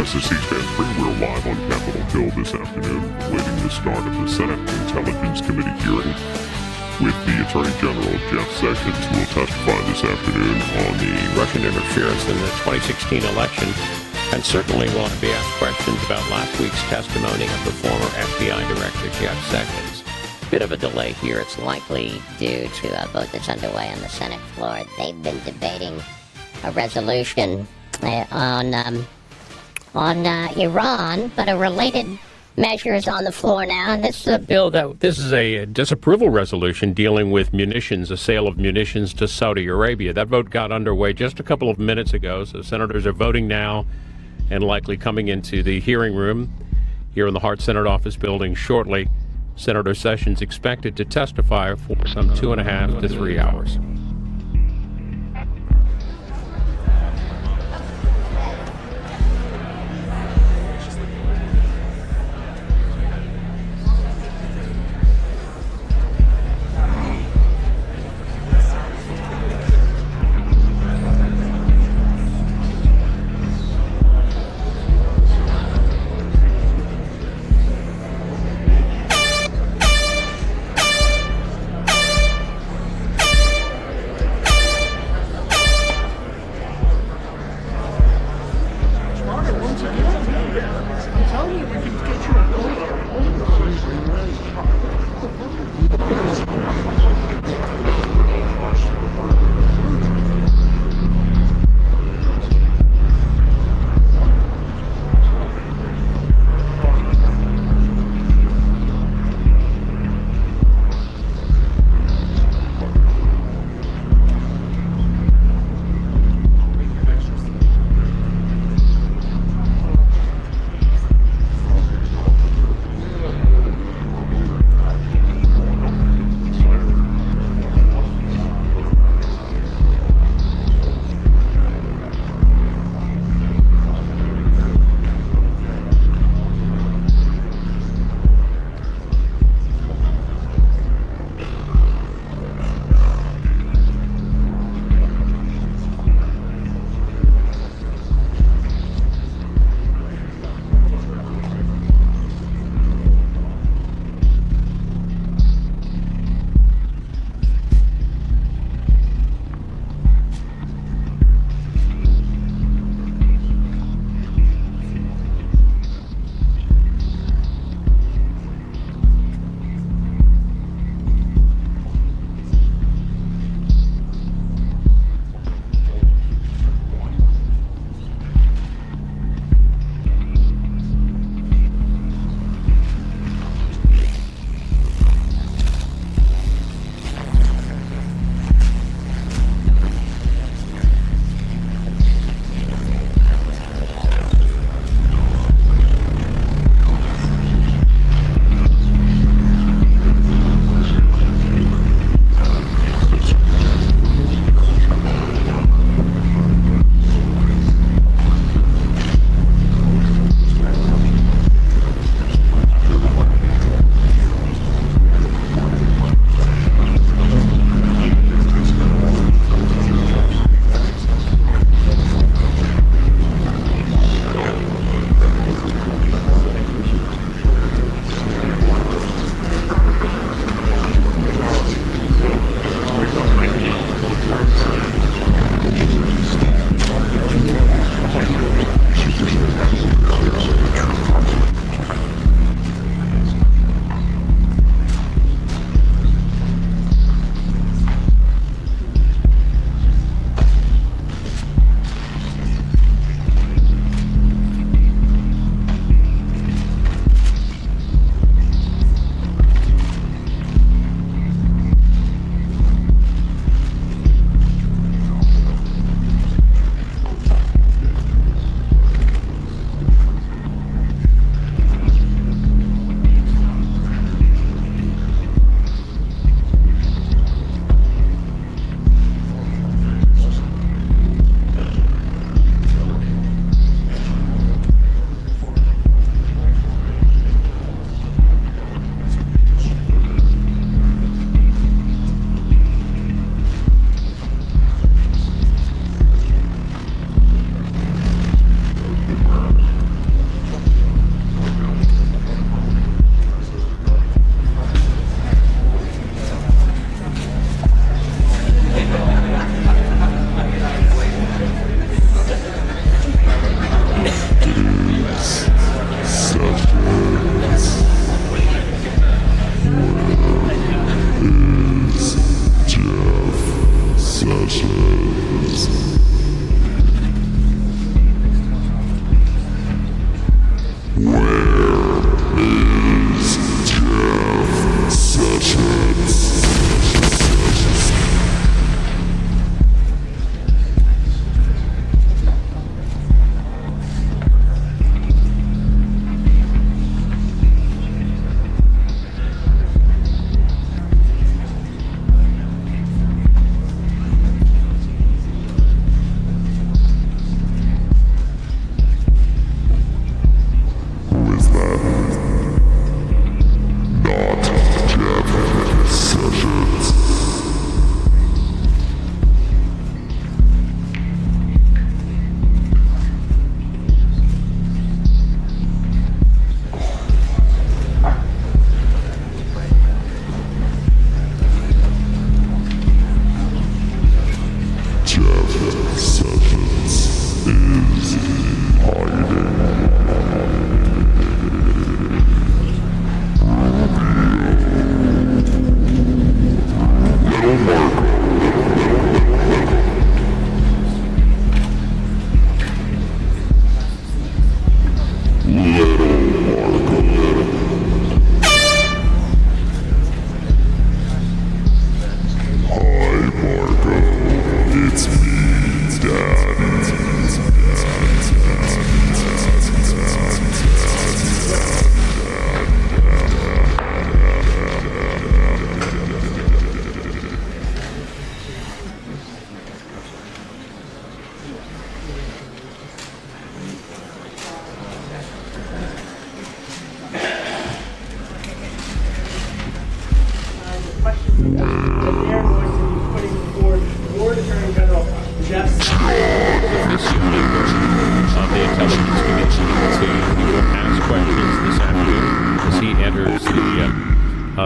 This is C-SPAN 3. We're live on Capitol Hill this afternoon, awaiting the start of the Senate Intelligence Committee hearing with the Attorney General, Jeff Sessions, who will testify this afternoon on the Russian interference in the 2016 election, and certainly will be asked questions about last week's testimony of the former FBI Director, Jeff Sessions. Bit of a delay here. It's likely due to a vote that's underway on the Senate floor. They've been debating a resolution on Iran, but a related measure is on the floor now. And this is a bill This is a disapproval resolution dealing with munitions, a sale of munitions to Saudi Arabia. That vote got underway just a couple of minutes ago, so senators are voting now and likely coming into the hearing room here in the Hart Senate office building shortly. Senator Sessions expected to testify for some 2.5 to 3 hours.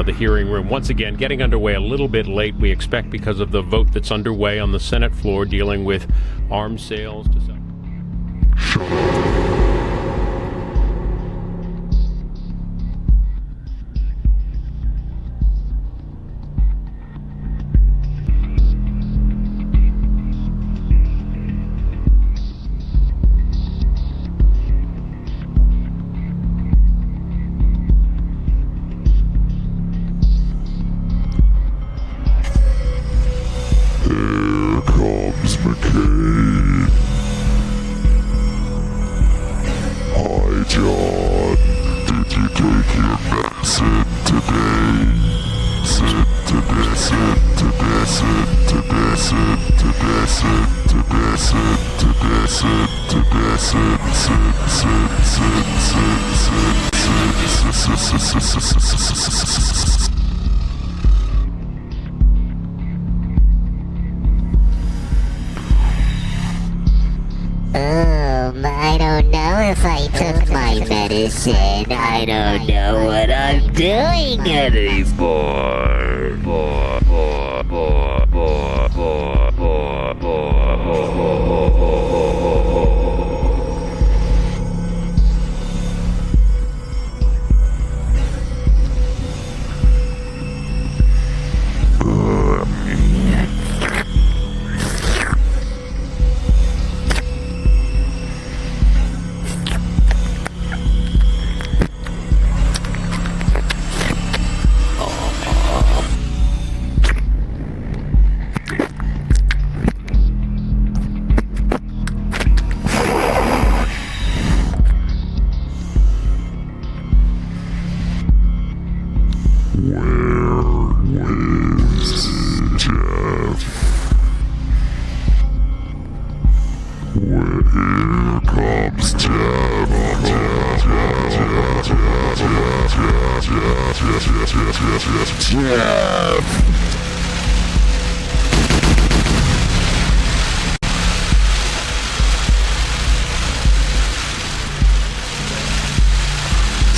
the hearing room. Once again, getting underway a little bit late, we expect, because of the vote that's underway on the Senate floor dealing with arms sales to Here comes McCain. Hi, John. Did you take your medicine today? Sit today, sit today, sit today, sit today, sit today, sit today, sit today, sit, sit, sit, sit, sit, sit, sit, sit. I don't know if I took my medicine. I don't know what I'm doing anymore.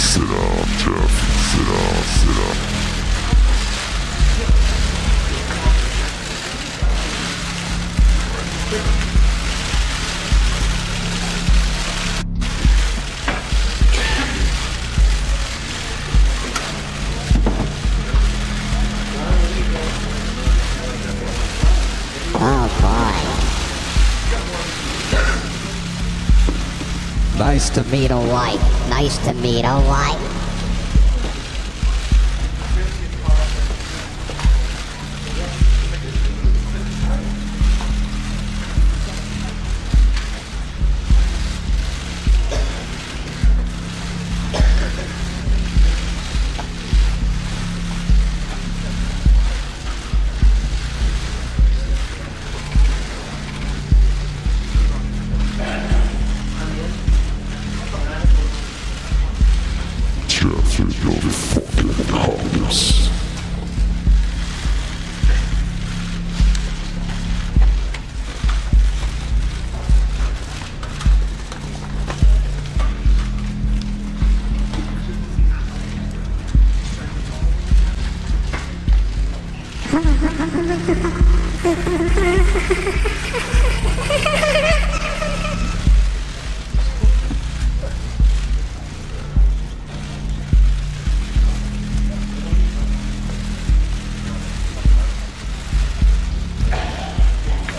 Sit down, Jeff. Sit down, sit down. Oh boy. Nice to meet a wife. Nice to meet a wife. Jeff is your fucking house.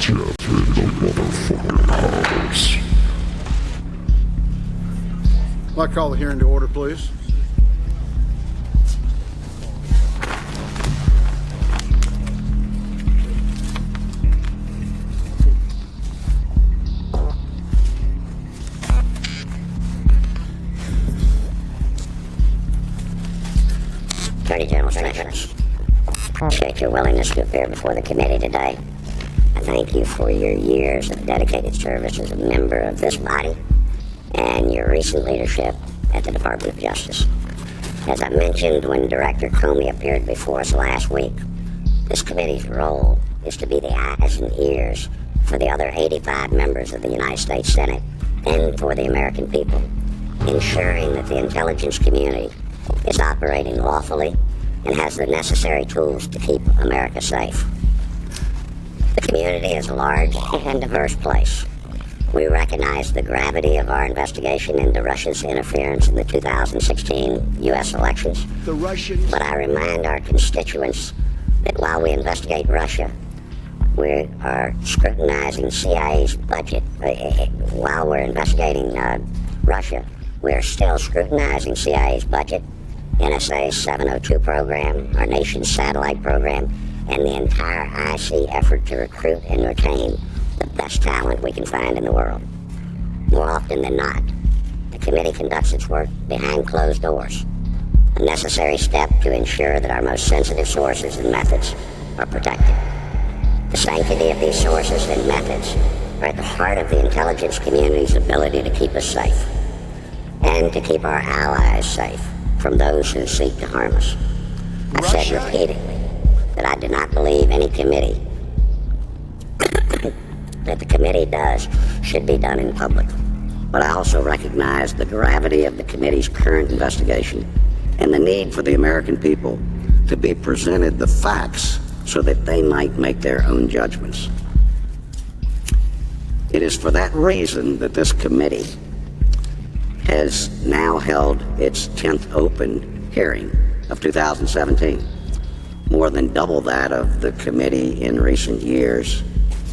Jeff in the motherfucking house. I'd like to call the hearing to order, please. Attorney General Sessions, appreciate your willingness to appear before the committee today. I thank you for your years of dedicated service as a member of this body and your recent leadership at the Department of Justice. As I mentioned when Director Comey appeared before us last week, this committee's role is to be the eyes and ears for the other 85 members of the United States Senate and for the American people, ensuring that the intelligence community is operating lawfully and has the necessary tools to keep America safe. The community is a large and diverse place. We recognize the gravity of our investigation into Russia's interference in the 2016 U.S. elections. The Russians. But I remind our constituents that while we investigate Russia, we are scrutinizing CIA's budget. While we're investigating Russia, we're still scrutinizing CIA's budget, NSA's 702 program, our nation's satellite program, and the entire IC effort to recruit and retain the best talent we can find in the world. More often than not, the committee conducts its work behind closed doors, a necessary step to ensure that our most sensitive sources and methods are protected. The sanctity of these sources and methods are at the heart of the intelligence community's ability to keep us safe and to keep our allies safe from those who seek to harm us. I've said repeatedly that I do not believe any committee that the committee does should be done in public. But I also recognize the gravity of the committee's current investigation and the need for the American people to be presented the facts so that they might make their own judgments. It is for that reason that this committee has now held its 10th open hearing of 2017, more than double that of the committee in recent years,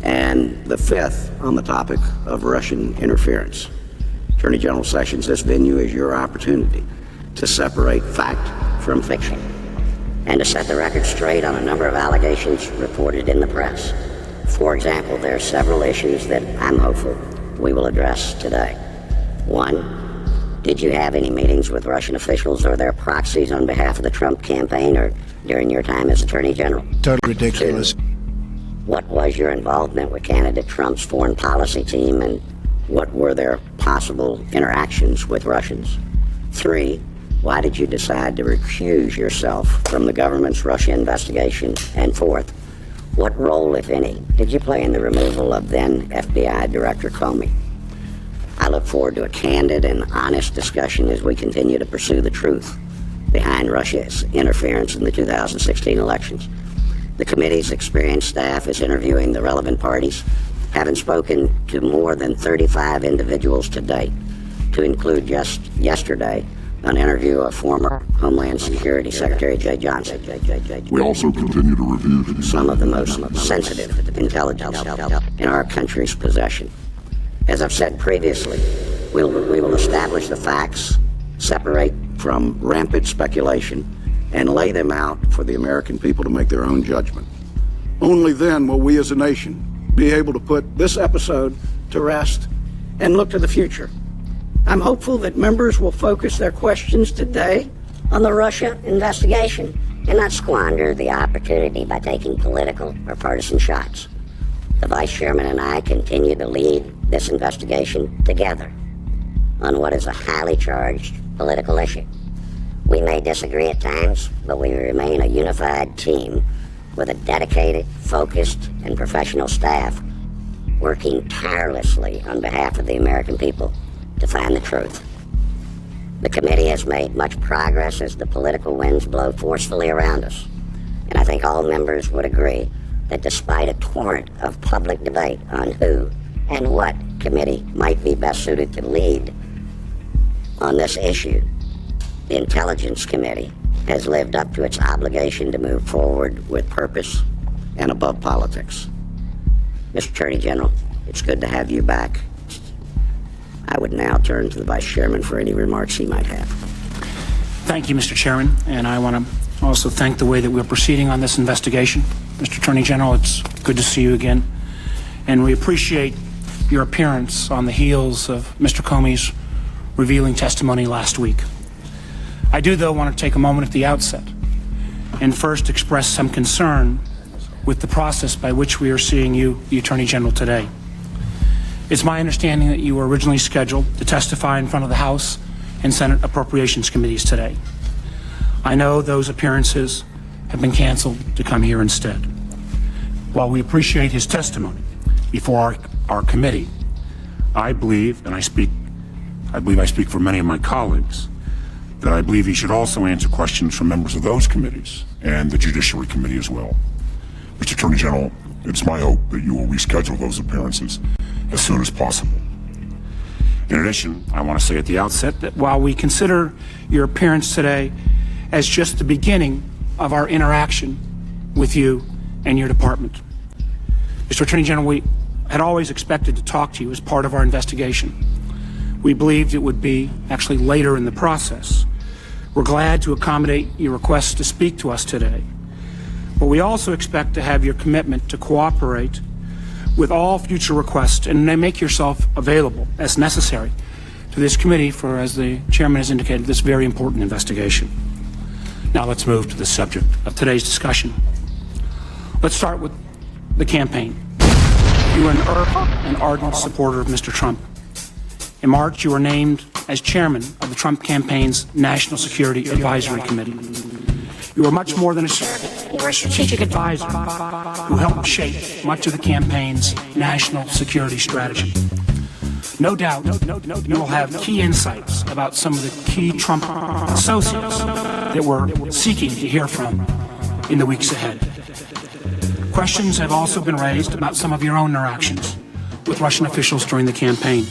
and the 5th on the topic of Russian interference. Attorney General Sessions, this venue is your opportunity to separate fact from fiction and to set the record straight on a number of allegations reported in the press. For example, there are several issues that I'm hopeful we will address today. 1, did you have any meetings with Russian officials or their proxies on behalf of the Trump campaign or during your time as Attorney General? Totally ridiculous. 2, what was your involvement with candidate Trump's foreign policy team, and what were their possible interactions with Russians? 3, why did you decide to recuse yourself from the government's Russia investigation? And 4th, what role, if any, did you play in the removal of then FBI Director Comey? I look forward to a candid and honest discussion as we continue to pursue the truth behind Russia's interference in the 2016 elections. The committee's experienced staff is interviewing the relevant parties, having spoken to more than 35 individuals to date, to include just yesterday an interview of former Homeland Security Secretary Jay Johnson. We also continue to review Some of the most sensitive intelligence in our country's possession. As I've said previously, we will establish the facts, separate from rampant speculation, and lay them out for the American people to make their own judgment. Only then will we as a nation be able to put this episode to rest and look to the future. I'm hopeful that members will focus their questions today on the Russia investigation and not squander the opportunity by taking political or partisan shots. The Vice Chairman and I continue to lead this investigation together on what is a highly charged political issue. We may disagree at times, but we remain a unified team with a dedicated, focused, and professional staff working tirelessly on behalf of the American people to find the truth. The committee has made much progress as the political winds blow forcefully around us, and I think all members would agree that despite a torrent of public debate on who and what committee might be best suited to lead on this issue, the Intelligence Committee has lived up to its obligation to move forward with purpose and above politics. Mr. Attorney General, it's good to have you back. I would now turn to the Vice Chairman for any remarks he might have. Thank you, Mr. Chairman, and I want to also thank the way that we're proceeding on this investigation. Mr. Attorney General, it's good to see you again, and we appreciate your appearance on the heels of Mr. Comey's revealing testimony last week. I do, though, want to take a moment at the outset and first express some concern with the process by which we are seeing you, the Attorney General, today. It's my understanding that you were originally scheduled to testify in front of the House and Senate Appropriations Committees today. I know those appearances have been canceled to come here instead. While we appreciate his testimony before our committee, I believe I speak for many of my colleagues, that I believe he should also answer questions from members of those committees and the Judiciary Committee as well. Mr. Attorney General, it's my hope that you will reschedule those appearances as soon as possible. In addition, I want to say at the outset that while we consider your appearance today as just the beginning of our interaction with you and your department, Mr. Attorney General, we had always expected to talk to you as part of our investigation. We believed it would be actually later in the process. We're glad to accommodate your request to speak to us today, but we also expect to have your commitment to cooperate with all future requests and make yourself available as necessary to this committee for, as the chairman has indicated, this very important investigation. Now let's move to the subject of today's discussion. Let's start with the campaign. You are an ardent supporter of Mr. Trump. In March, you were named as chairman of the Trump campaign's National Security Advisory Committee. You were much more than a strategic advisor who helped shape much of the campaign's national security strategy. No doubt, you will have key insights about some of the key Trump associates that we're seeking to hear from in the weeks ahead. Questions have also been raised about some of your own interactions with Russian officials during the campaign.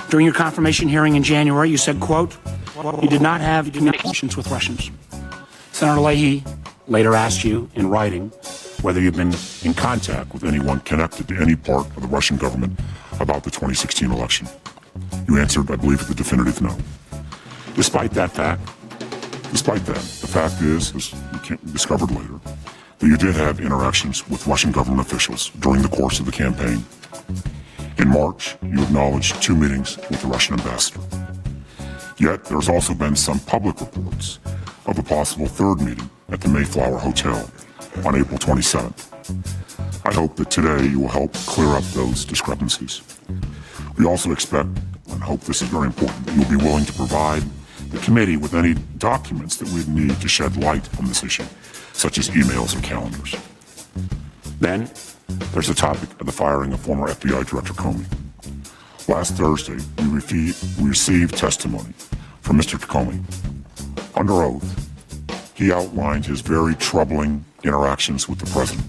During your confirmation hearing in January, you said, quote, you did not have communications with Russians. Senator Leahy later asked you in writing whether you've been in contact with anyone connected to any part of the Russian government about the 2016 election. You answered, I believe, the definitive no. Despite that, the fact is, as you discovered later, that you did have interactions with Russian government officials during the course of the campaign. In March, you acknowledged 2 meetings with the Russian ambassador. Yet, there's also been some public reports of a possible 3rd meeting at the Mayflower Hotel on April 27th. I hope that today you will help clear up those discrepancies. We also expect, and hope this is very important, that you'll be willing to provide the committee with any documents that we need to shed light on this issue, such as emails or calendars. Then, there's the topic of the firing of former FBI Director Comey. Last Thursday, we received testimony from Mr. Comey. Under oath, he outlined his very troubling interactions with the president,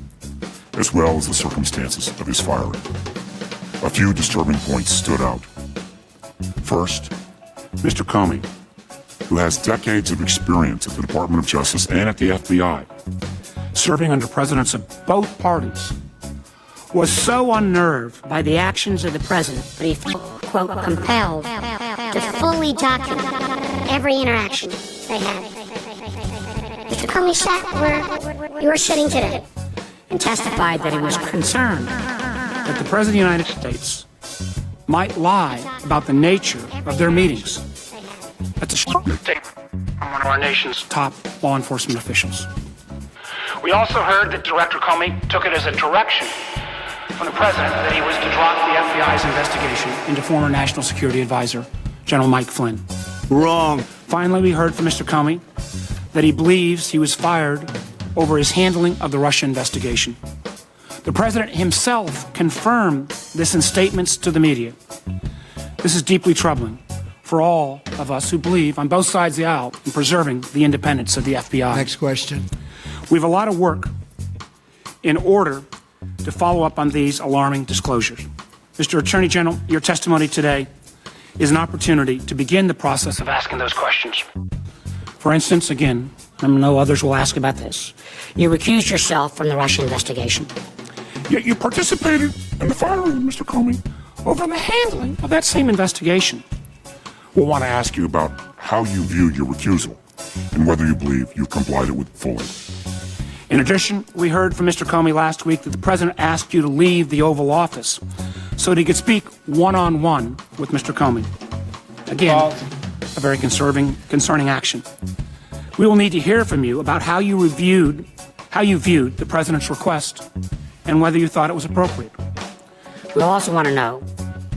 as well as the circumstances of his firing. A few disturbing points stood out. First, Mr. Comey, who has decades of experience at the Department of Justice and at the FBI, serving under presidents of both parties, was so unnerved by the actions of the president that he felt, quote, compelled to fully document every interaction they had. Mr. Comey sat where you are sitting today and testified that he was concerned that the President of the United States might lie about the nature of their meetings. That's a statement from one of our nation's top law enforcement officials. We also heard that Director Comey took it as a direction from the President that he was to drop the FBI's investigation into former National Security Advisor, General Mike Flynn. Wrong. Finally, we heard from Mr. Comey that he believes he was fired over his handling of the Russia investigation. The President himself confirmed this in statements to the media. This is deeply troubling for all of us who believe on both sides of the aisle in preserving the independence of the FBI. Next question. We have a lot of work in order to follow up on these alarming disclosures. Mr. Attorney General, your testimony today is an opportunity to begin the process of asking those questions. For instance, again, I know others will ask about this. You recused yourself from the Russia investigation. Yet you participated in the firing of Mr. Comey over the handling of that same investigation. We'll want to ask you about how you viewed your recusal and whether you believe you complied with it fully. In addition, we heard from Mr. Comey last week that the President asked you to leave the Oval Office so that he could speak one-on-one with Mr. Comey. Again, a very concerning action. We will need to hear from you about how you viewed the President's request and whether you thought it was appropriate. We'll also want to know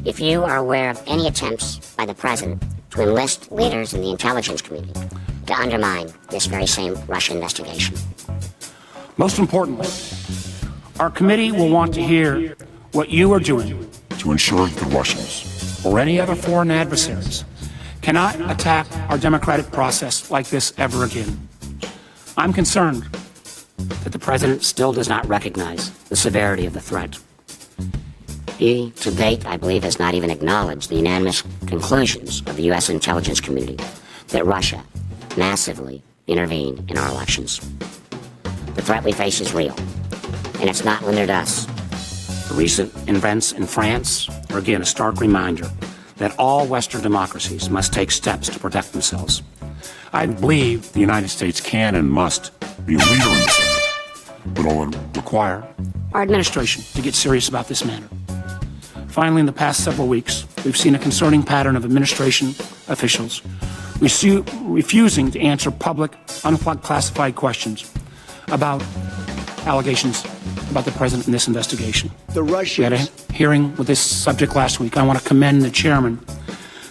if you are aware of any attempts by the President to enlist leaders in the intelligence community to undermine this very same Russia investigation. Most importantly, our committee will want to hear what you are doing to ensure that the Russians or any other foreign adversaries cannot attack our democratic process like this ever again. I'm concerned that the President still does not recognize the severity of the threat. He, to date, I believe, has not even acknowledged the unanimous conclusions of the U.S. intelligence community that Russia massively intervened in our elections. The threat we face is real, and it's not limited to us. The recent events in France are again a stark reminder that all Western democracies must take steps to protect themselves. I believe the United States can and must be a leader in this area, but it will require our administration to get serious about this matter. Finally, in the past several weeks, we've seen a concerning pattern of administration officials refusing to answer public, unclassified questions about allegations about the President in this investigation. The We had a Russians. hearing with this subject last week. I want to commend the chairman,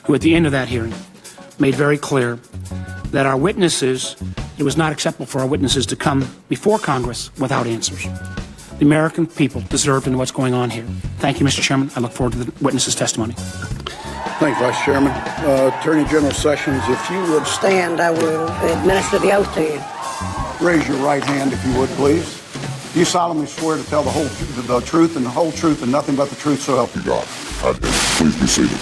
who at the end of that hearing made very clear that it was not acceptable for our witnesses to come before Congress without answers. The American people deserve to know what's going on here. Thank you, Mr. Chairman. I look forward to the witness's testimony. Thank you, Vice Chairman. Attorney General Sessions, if you would Stand, I will administer the oath to you. raise your right hand, if you would, please. Do you solemnly swear to tell the truth and the whole truth and nothing but the truth, so help you God? I do. Please be seated.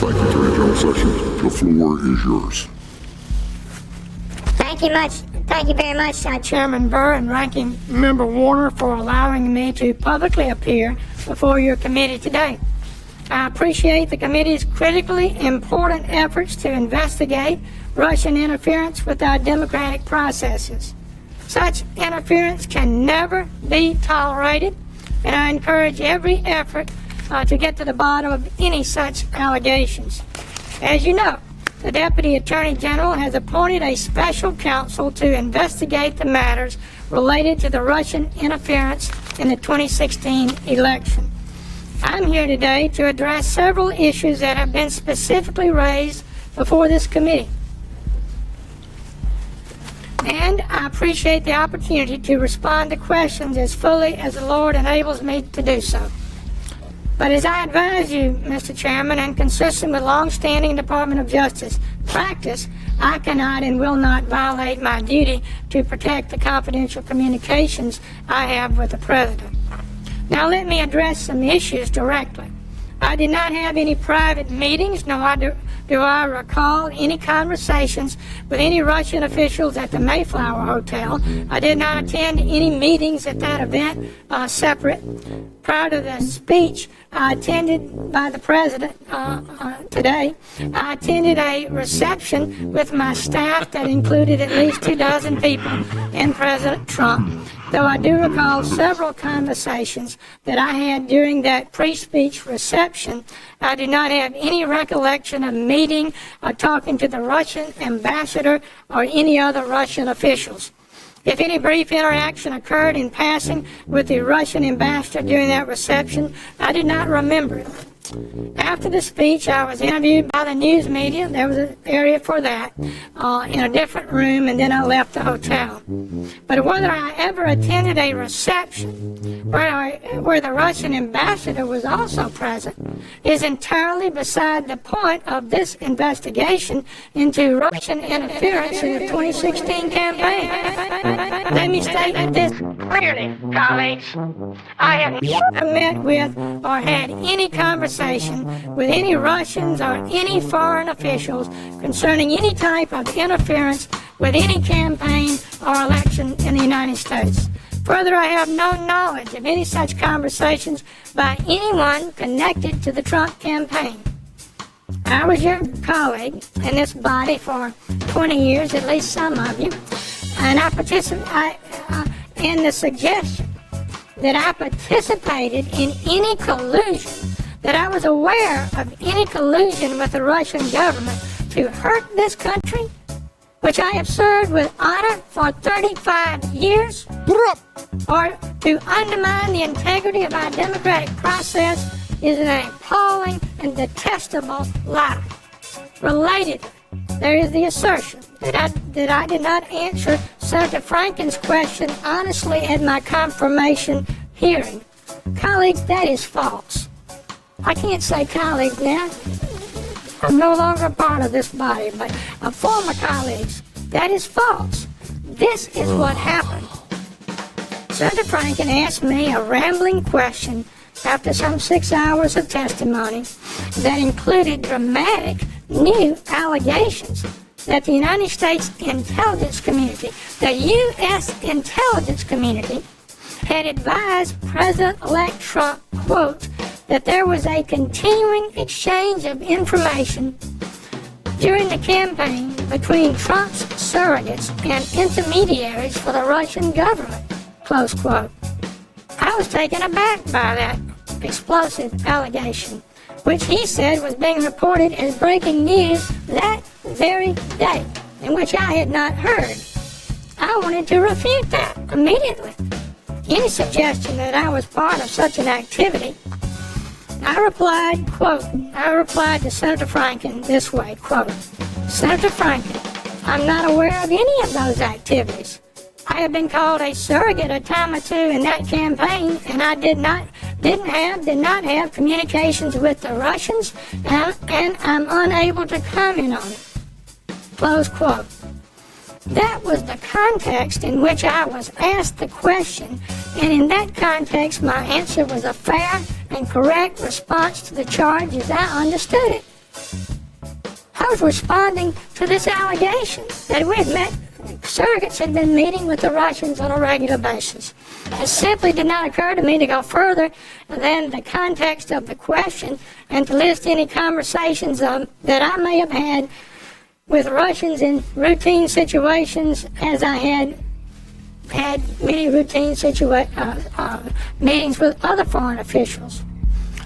Thank you, Attorney General Sessions. The floor is yours. Thank you very much, Chairman Burr and Ranking Member Warner, for allowing me to publicly appear before your committee today. I appreciate the committee's critically important efforts to investigate Russian interference with our democratic processes. Such interference can never be tolerated, and I encourage every effort to get to the bottom of any such allegations. As you know, the Deputy Attorney General has appointed a special counsel to investigate the matters related to the Russian interference in the 2016 election. I'm here today to address several issues that have been specifically raised before this committee. And I appreciate the opportunity to respond to questions as fully as the Lord enables me to do so. But as I advise you, Mr. Chairman, and consistent with long-standing Department of Justice practice, I cannot and will not violate my duty to protect the confidential communications I have with the President. Now let me address some issues directly. I did not have any private meetings, nor do I recall any conversations with any Russian officials at the Mayflower Hotel. I did not attend any meetings at that event separate. Prior to the speech attended by the President today, I attended a reception with my staff that included at least 24 people and President Trump. Though I do recall several conversations that I had during that pre-speech reception, I do not have any recollection of meeting or talking to the Russian ambassador or any other Russian officials. If any brief interaction occurred in passing with the Russian ambassador during that reception, I do not remember it. After the speech, I was interviewed by the news media. There was an area for that in a different room, and then I left the hotel. But whether I ever attended a reception where the Russian ambassador was also present is entirely beside the point of this investigation into Russian interference in the 2016 campaign. Let me state this clearly, colleagues. I have never met with or had any conversation with any Russians or any foreign officials concerning any type of interference with any campaign or election in the United States. Further, I have no knowledge of any such conversations by anyone connected to the Trump campaign. I was your colleague in this body for 20 years, at least some of you, and I participated in the suggestion that I participated in any collusion, that I was aware of any collusion with the Russian government to hurt this country, which I have served with honor for 35 years, or to undermine the integrity of our democratic process is an appalling and detestable lie. Related, there is the assertion that I did not answer Senator Franken's question honestly at my confirmation hearing. Colleagues, that is false. I can't say colleagues now. I'm no longer a part of this body, but former colleagues. That is false. This is what happened. Senator Franken asked me a rambling question after some 6 hours of testimony that included dramatic new allegations that the United States intelligence community, the U.S. intelligence community, had advised President-elect Trump, quote, that there was a continuing exchange of information during the campaign between Trump's surrogates and intermediaries for the Russian government, close quote. I was taken aback by that explosive allegation, which he said was being reported as breaking news that very day, and which I had not heard. I wanted to refute that immediately. Any suggestion that I was part of such an activity, I replied to Senator Franken this way, quote, Senator Franken, I'm not aware of any of those activities. I have been called a surrogate a time or two in that campaign, and I did not have communications with the Russians, and I'm unable to comment on it. Close quote. That was the context in which I was asked the question, and in that context, my answer was a fair and correct response to the charge as I understood it. I was responding to this allegation that we had met, surrogates had been meeting with the Russians on a regular basis. It simply did not occur to me to go further than the context of the question and to list any conversations that I may have had with Russians in routine situations, as I had many routine meetings with other foreign officials.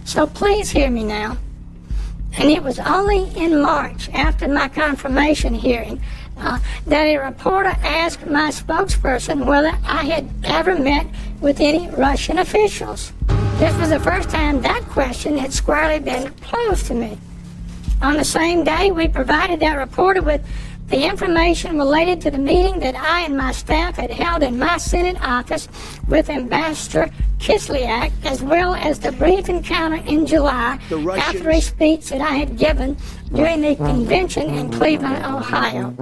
So please hear me now. And it was only in March, after my confirmation hearing, that a reporter asked my spokesperson whether I had ever met with any Russian officials. This was the first time that question had squarely been posed to me. On the same day, we provided that reporter with the information related to the meeting that I and my staff had held in my Senate office with Ambassador Kislyak, as well as the brief encounter in July after a speech that I had given during the convention in Cleveland, Ohio.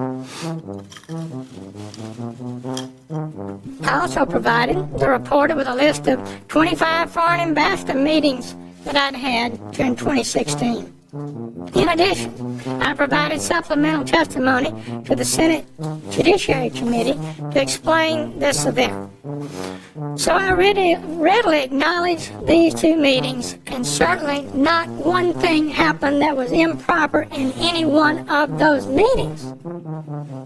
I also provided the reporter with a list of 25 foreign ambassador meetings that I'd had during 2016. In addition, I provided supplemental testimony to the Senate Judiciary Committee to explain this event. So I readily acknowledge these two meetings, and certainly not one thing happened that was improper in any one of those meetings.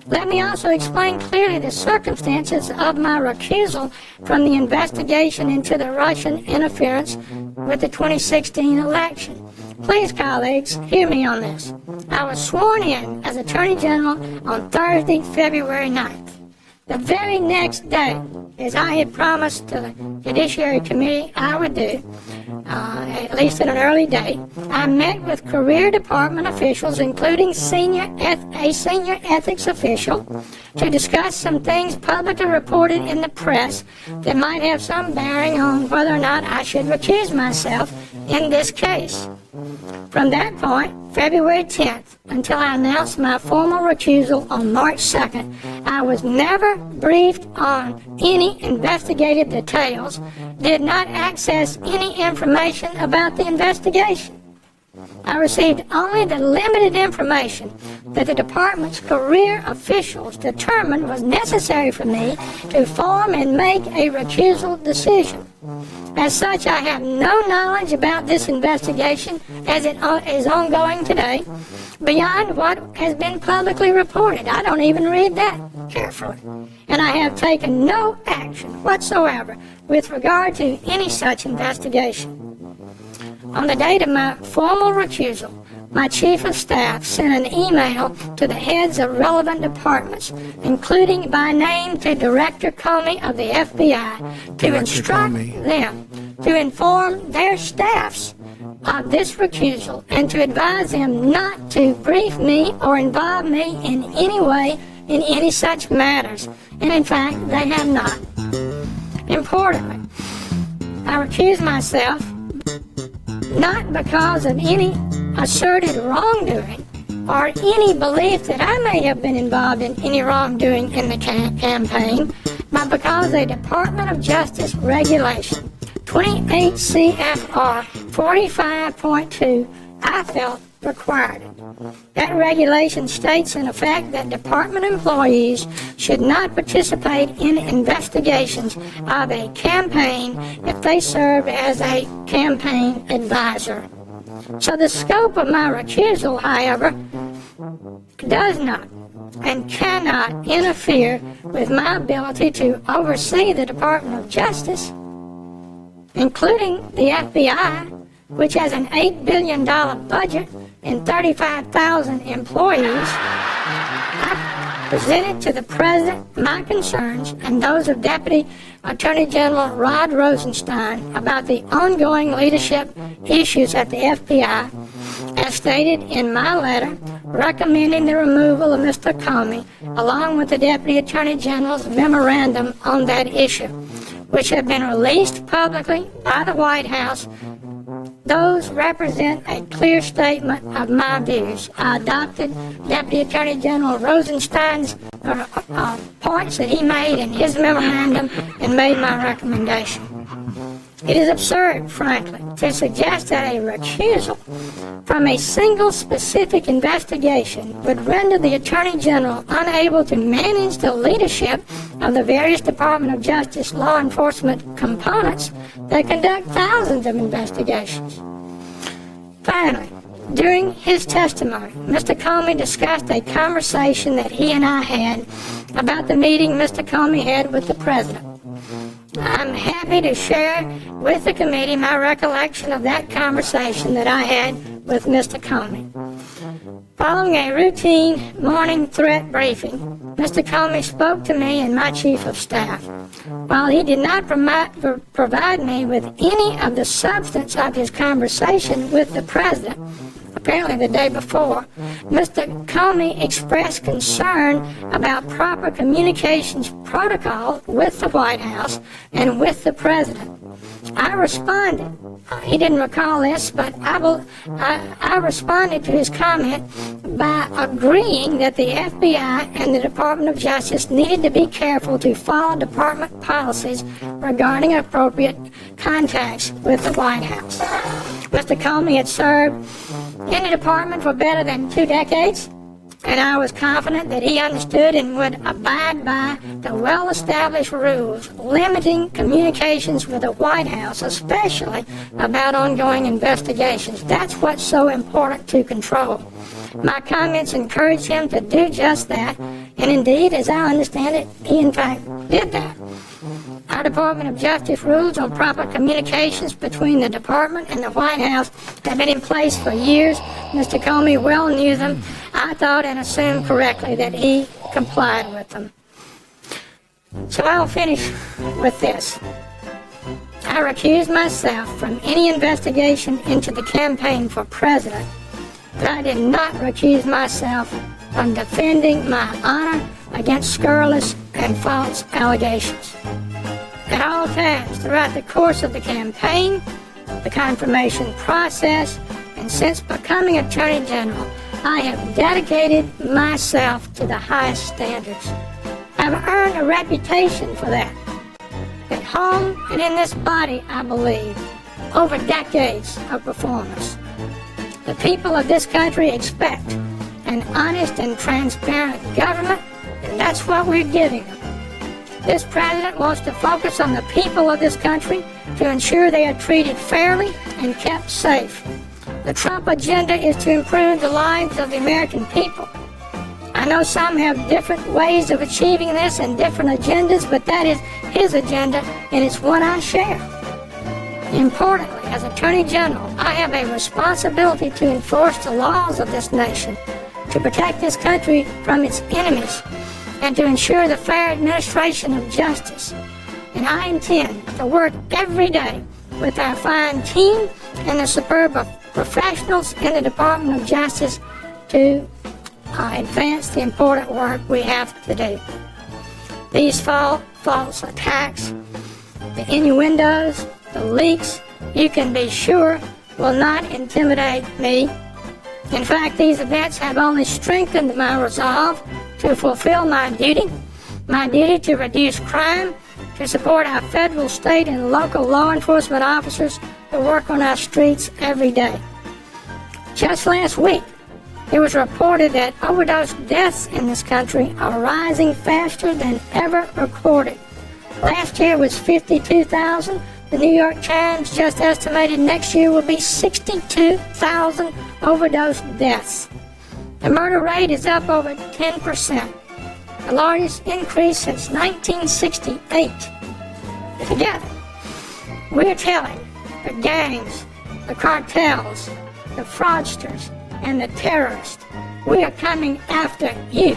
Let me also explain clearly the circumstances of my recusal from the investigation into the Russian interference with the 2016 election. Please, colleagues, hear me on this. I was sworn in as Attorney General on Thursday, February 9th. The very next day, as I had promised to the Judiciary Committee I would do, at least at an early date, I met with career department officials, including a senior ethics official, to discuss some things publicly reported in the press that might have some bearing on whether or not I should recuse myself in this case. From that point, February 10th, until I announced my formal recusal on March 2nd, I was never briefed on any investigative details, did not access any information about the investigation. I received only the limited information that the department's career officials determined was necessary for me to form and make a recusal decision. As such, I have no knowledge about this investigation as it is ongoing today, beyond what has been publicly reported. I don't even read that carefully. And I have taken no action whatsoever with regard to any such investigation. On the date of my formal recusal, my Chief of Staff sent an email to the heads of relevant departments, including by name to Director Comey of the FBI, to instruct them to inform their staffs of this recusal and to advise them not to brief me or involve me in any way in any such matters. And in fact, they have not. Importantly, I recuse myself not because of any asserted wrongdoing or any belief that I may have been involved in any wrongdoing in the campaign, but because a Department of Justice regulation, 28 CFR 45.2, I felt required it. That regulation states in effect that department employees should not participate in investigations of a campaign if they serve as a campaign advisor. So the scope of my recusal, however, does not and cannot interfere with my ability to oversee the Department of Justice, including the FBI, which has an $8 billion budget and 35,000 employees. I presented to the President my concerns and those of Deputy Attorney General Rod Rosenstein about the ongoing leadership issues at the FBI, as stated in my letter recommending the removal of Mr. Comey, along with the Deputy Attorney General's memorandum on that issue, which have been released publicly by the White House. Those represent a clear statement of my views. I adopted Deputy Attorney General Rosenstein's points that he made in his memorandum and made my recommendation. It is absurd, frankly, to suggest that a recusal from a single specific investigation would render the Attorney General unable to manage the leadership of the various Department of Justice law enforcement components that conduct thousands of investigations. Finally, during his testimony, Mr. Comey discussed a conversation that he and I had about the meeting Mr. Comey had with the President. I'm happy to share with the committee my recollection of that conversation that I had with Mr. Comey. Following a routine morning threat briefing, Mr. Comey spoke to me and my Chief of Staff. While he did not provide me with any of the substance of his conversation with the President, apparently the day before, Mr. Comey expressed concern about proper communications protocol with the White House and with the President. I responded. He didn't recall this, but I responded to his comment by agreeing that the FBI and the Department of Justice needed to be careful to follow department policies regarding appropriate contacts with the White House. Mr. Comey had served in the department for better than 2 decades, and I was confident that he understood and would abide by the well-established rules limiting communications with the White House, especially about ongoing investigations. That's what's so important to control. My comments encouraged him to do just that, and indeed, as I understand it, he in fact did that. Our Department of Justice rules on proper communications between the Department and the White House have been in place for years. Mr. Comey well knew them. I thought and assumed correctly that he complied with them. So I'll finish with this. I recused myself from any investigation into the campaign for president, but I did not recuse myself from defending my honor against scurrilous and false allegations. At all times throughout the course of the campaign, the confirmation process, and since becoming Attorney General, I have dedicated myself to the highest standards. I've earned a reputation for that. At home and in this body, I believe, over decades of performance. The people of this country expect an honest and transparent government, and that's what we're giving them. This president wants to focus on the people of this country to ensure they are treated fairly and kept safe. The Trump agenda is to improve the lives of the American people. I know some have different ways of achieving this and different agendas, but that is his agenda, and it's one I share. Importantly, as Attorney General, I have a responsibility to enforce the laws of this nation, to protect this country from its enemies, and to ensure the fair administration of justice. And I intend to work every day with our fine team and the superb professionals in the Department of Justice to advance the important work we have to do. These false attacks, the innuendos, the leaks, you can be sure will not intimidate me In fact, these events have only strengthened my resolve to fulfill my duty to reduce crime, to support our federal, state, and local law enforcement officers who work on our streets every day. Just last week, it was reported that overdose deaths in this country are rising faster than ever recorded. Last year was 52,000. The New York Times just estimated next year will be 62,000 overdose deaths. The murder rate is up over 10%, the largest increase since 1968. Together, we're telling the gangs, the cartels, the fraudsters, and the terrorists, we are coming after you.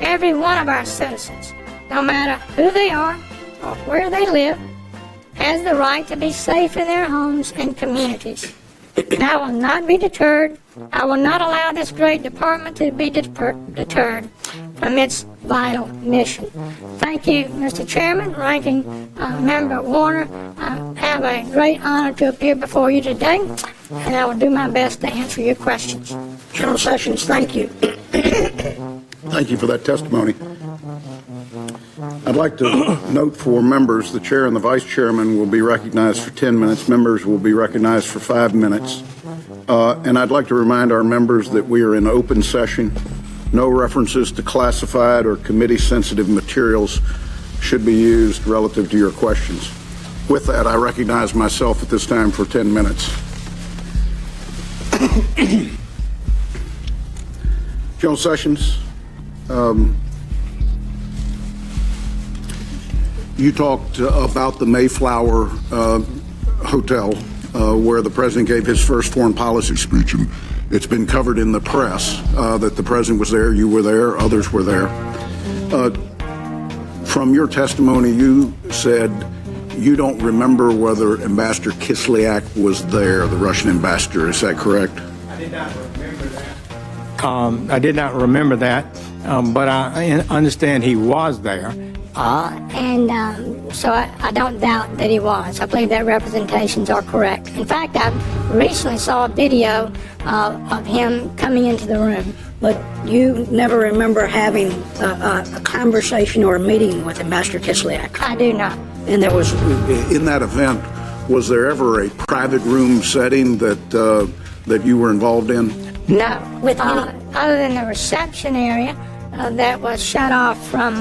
Every one of our citizens, no matter who they are or where they live, has the right to be safe in their homes and communities. And I will not be deterred. I will not allow this great department to be deterred from its vital mission. Thank you, Mr. Chairman, Ranking Member Warner. I have a great honor to appear before you today, and I will do my best to answer your questions. General Sessions, thank you. Thank you for that testimony. I'd like to note for members, the chair and the vice chairman will be recognized for 10 minutes. Members will be recognized for 5 minutes. And I'd like to remind our members that we are in open session. No references to classified or committee-sensitive materials should be used relative to your questions. With that, I recognize myself at this time for 10 minutes. General Sessions, you talked about the Mayflower Hotel where the president gave his first foreign policy speech, and it's been covered in the press that the president was there, you were there, others were there. From your testimony, you said you don't remember whether Ambassador Kislyak was there, the Russian ambassador. Is that correct? I did not remember that. But I understand he was there. So I don't doubt that he was. I believe that representations are correct. In fact, I recently saw a video of him coming into the room. But you never remember having a conversation or a meeting with Ambassador Kislyak? I do not. And there was, in that event, was there ever a private room setting that you were involved in? No. Other than the reception area that was shut off from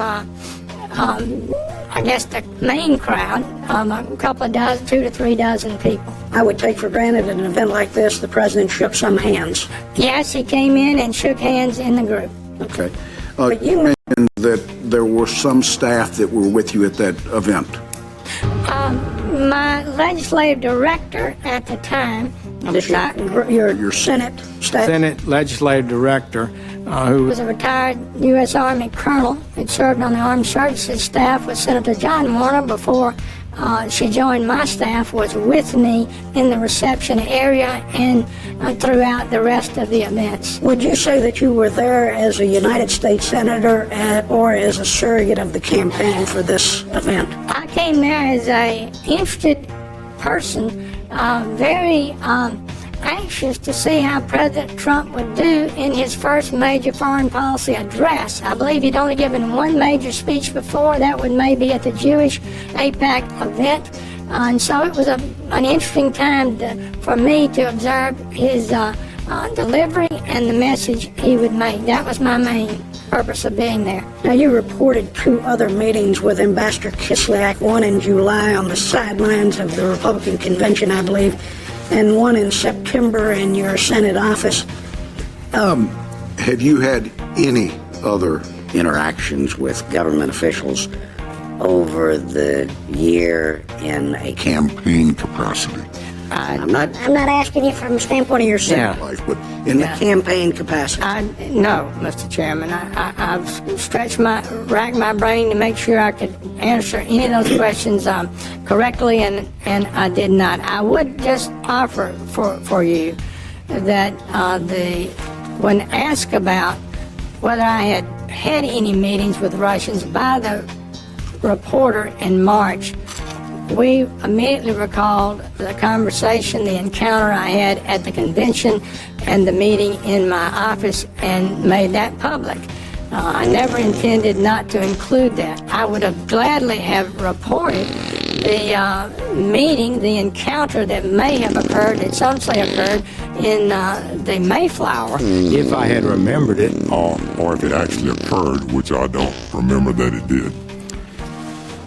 I guess the main crowd, a couple of dozen, 2 to 3 dozen people. I would take for granted at an event like this, the president shook some hands. Yes, he came in and shook hands in the group. Okay. You mentioned that there were some staff that were with you at that event. My legislative director at the time, your Senate staff? Senate legislative director, who was a retired U.S. Army colonel, had served on the Armed Services staff with Senator John Warner before she joined my staff, was with me in the reception area and throughout the rest of the events. Would you say that you were there as a United States Senator or as a surrogate of the campaign for this event? I came there as an interested person, very anxious to see how President Trump would do in his first major foreign policy address. I believe he'd only given one major speech before. That would maybe at the Jewish AIPAC event. And so it was an interesting time for me to observe his delivery and the message he would make. That was my main purpose of being there. Now, you reported 2 other meetings with Ambassador Kislyak, one in July on the sidelines of the Republican convention, I believe, and one in September in your Senate office. Have you had any other interactions with government officials over the year in a campaign capacity? I'm not asking you from the standpoint of your Senate life, but in the campaign capacity. No, Mr. Chairman. I've racked my brain to make sure I could answer any of those questions correctly, and I did not. I would just offer for you that when asked about whether I had any meetings with Russians by the reporter in March, we immediately recalled the conversation, the encounter I had at the convention and the meeting in my office and made that public. I never intended not to include that. I would have gladly have reported the meeting, the encounter that may have occurred, that some say occurred, in the Mayflower. If I had remembered it. Or if it actually occurred, which I don't remember that it did.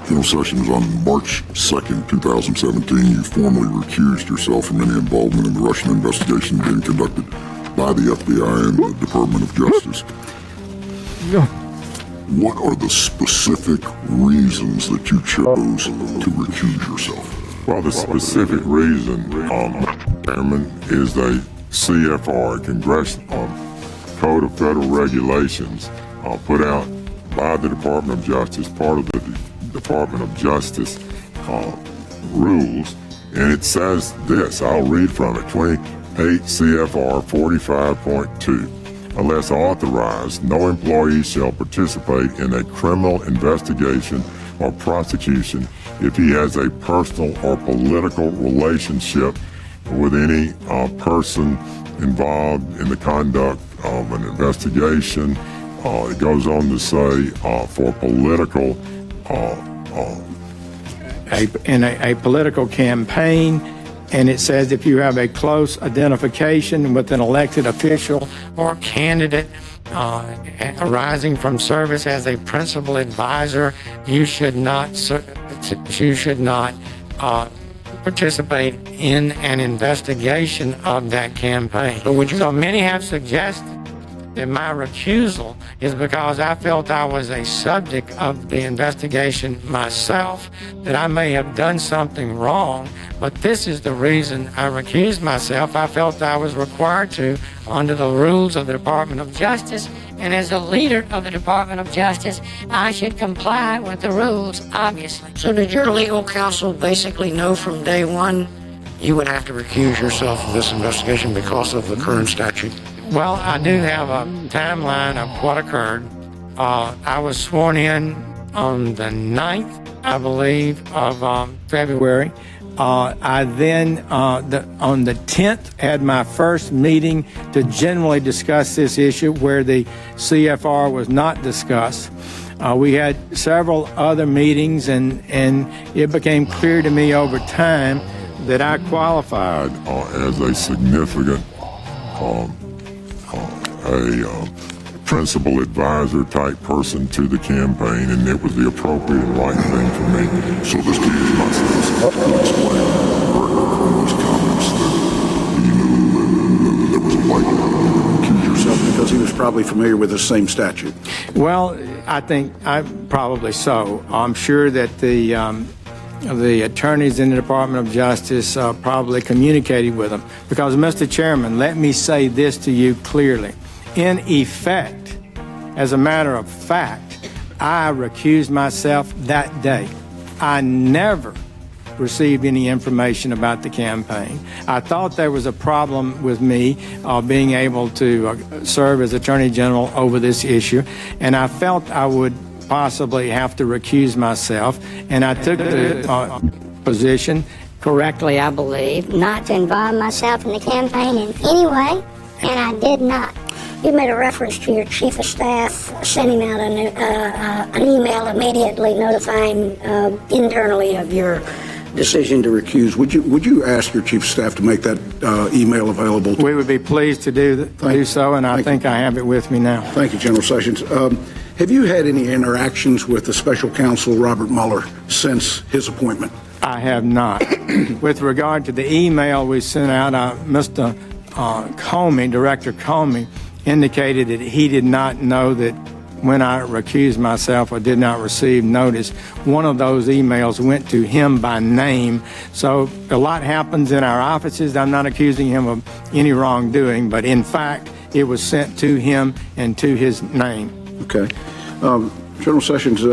General Sessions, on March 2nd, 2017, you formally recused yourself from any involvement in the Russian investigation being conducted by the FBI and the Department of Justice. What are the specific reasons that you chose to recuse yourself? Well, the specific reason, Chairman, is the CFR, Congressional Code of Federal Regulations, put out by the Department of Justice, part of the Department of Justice rules, and it says this, I'll read from it, 28 CFR 45.2. Unless authorized, no employee shall participate in a criminal investigation or prosecution if he has a personal or political relationship with any person involved in the conduct of an investigation. It goes on to say for political in a political campaign, and it says if you have a close identification with an elected official or candidate arising from service as a principal advisor, you should not participate in an investigation of that campaign. So many have suggested that my recusal is because I felt I was a subject of the investigation myself, that I may have done something wrong, but this is the reason I recused myself. I felt I was required to under the rules of the Department of Justice, and as a leader of the Department of Justice, I should comply with the rules, obviously. So did your legal counsel basically know from day one you would have to recuse yourself from this investigation because of the current statute? Well, I do have a timeline of what occurred. I was sworn in on the 9th, I believe, of February. I then, on the 10th, had my first meeting to generally discuss this issue where the CFR was not discussed. We had several other meetings, and it became clear to me over time that I qualified as a significant principal advisor type person to the campaign, and it was the appropriate and right thing for me. So this to use myself to explain from those comments that you knew there was a likelihood you would recuse yourself Because he was probably familiar with the same statute. Well, I think probably so. I'm sure that the attorneys in the Department of Justice probably communicated with them. Because, Mr. Chairman, let me say this to you clearly. In effect, as a matter of fact, I recused myself that day. I never received any information about the campaign. I thought there was a problem with me being able to serve as Attorney General over this issue, and I felt I would possibly have to recuse myself, and I took the position, correctly I believe, not to involve myself in the campaign in any way, and I did not. You made a reference to your chief of staff sending out an email immediately notifying internally of your decision to recuse. Would you ask your chief of staff to make that email available? We would be pleased to do so, and I think I have it with me now. Thank you, General Sessions. Have you had any interactions with the special counsel, Robert Mueller, since his appointment? I have not. With regard to the email we sent out, Mr. Comey, Director Comey, indicated that he did not know that when I recused myself or did not receive notice, one of those emails went to him by name. So a lot happens in our offices. I'm not accusing him of any wrongdoing, but in fact, it was sent to him and to his name. Okay. General Sessions,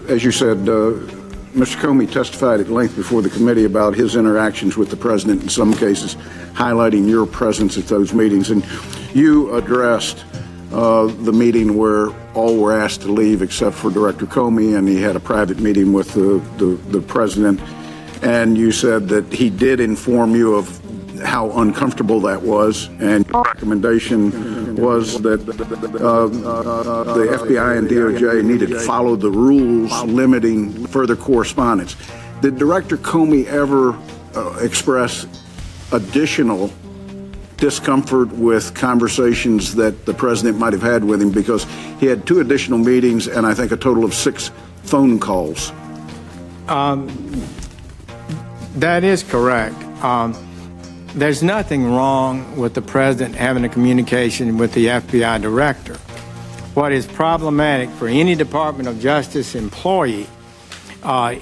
as you said, Mr. Comey testified at length before the committee about his interactions with the president, in some cases highlighting your presence at those meetings. And you addressed the meeting where all were asked to leave except for Director Comey, and he had a private meeting with the president. and you said that he did inform you of how uncomfortable that was, and your recommendation was that the FBI and DOJ needed to follow the rules limiting further correspondence. Did Director Comey ever express additional discomfort with conversations that the president might have had with him, because he had 2 additional meetings and I think a total of 6 phone calls? That is correct. There's nothing wrong with the president having a communication with the FBI director. What is problematic for any Department of Justice employee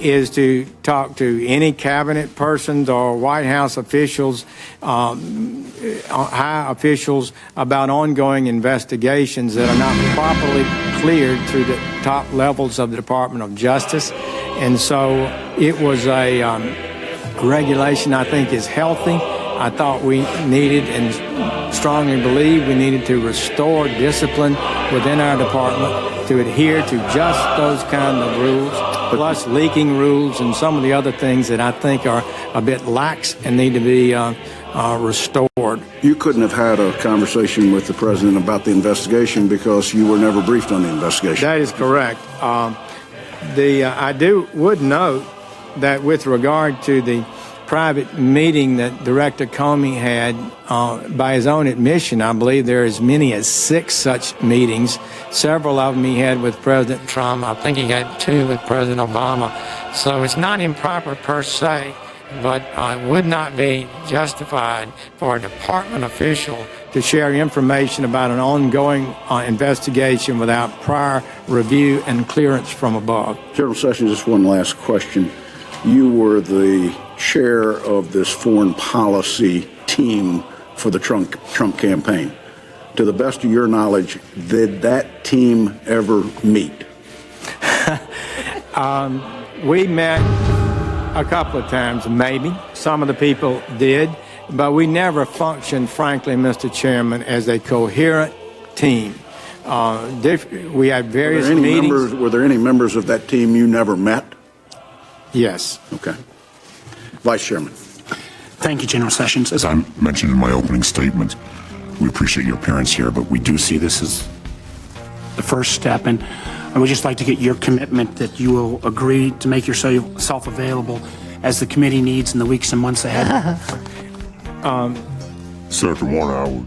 is to talk to any cabinet persons or White House officials, high officials, about ongoing investigations that are not properly cleared through the top levels of the Department of Justice. And so it was a regulation I think is healthy. I thought we needed and strongly believe we needed to restore discipline within our department to adhere to just those kind of rules, plus leaking rules and some of the other things that I think are a bit lax and need to be restored. You couldn't have had a conversation with the president about the investigation because you were never briefed on the investigation. That is correct. I would note that with regard to the private meeting that Director Comey had, by his own admission, I believe there are as many as 6 such meetings. Several of them he had with President Trump. I think he had 2 with President Obama. So it's not improper per se, but it would not be justified for a department official to share information about an ongoing investigation without prior review and clearance from above. General Sessions, just one last question. You were the chair of this foreign policy team for the Trump campaign. To the best of your knowledge, did that team ever meet? We met a couple of times, maybe. Some of the people did, but we never functioned, frankly, Mr. Chairman, as a coherent team. We had various meetings. Were there any members of that team you never met? Yes. Okay. Vice Chairman. Thank you, General Sessions. As I mentioned in my opening statement, we appreciate your appearance here, but we do see this as the first step, and I would just like to get your commitment that you will agree to make yourself available as the committee needs in the weeks and months ahead. Senator Warner, I would.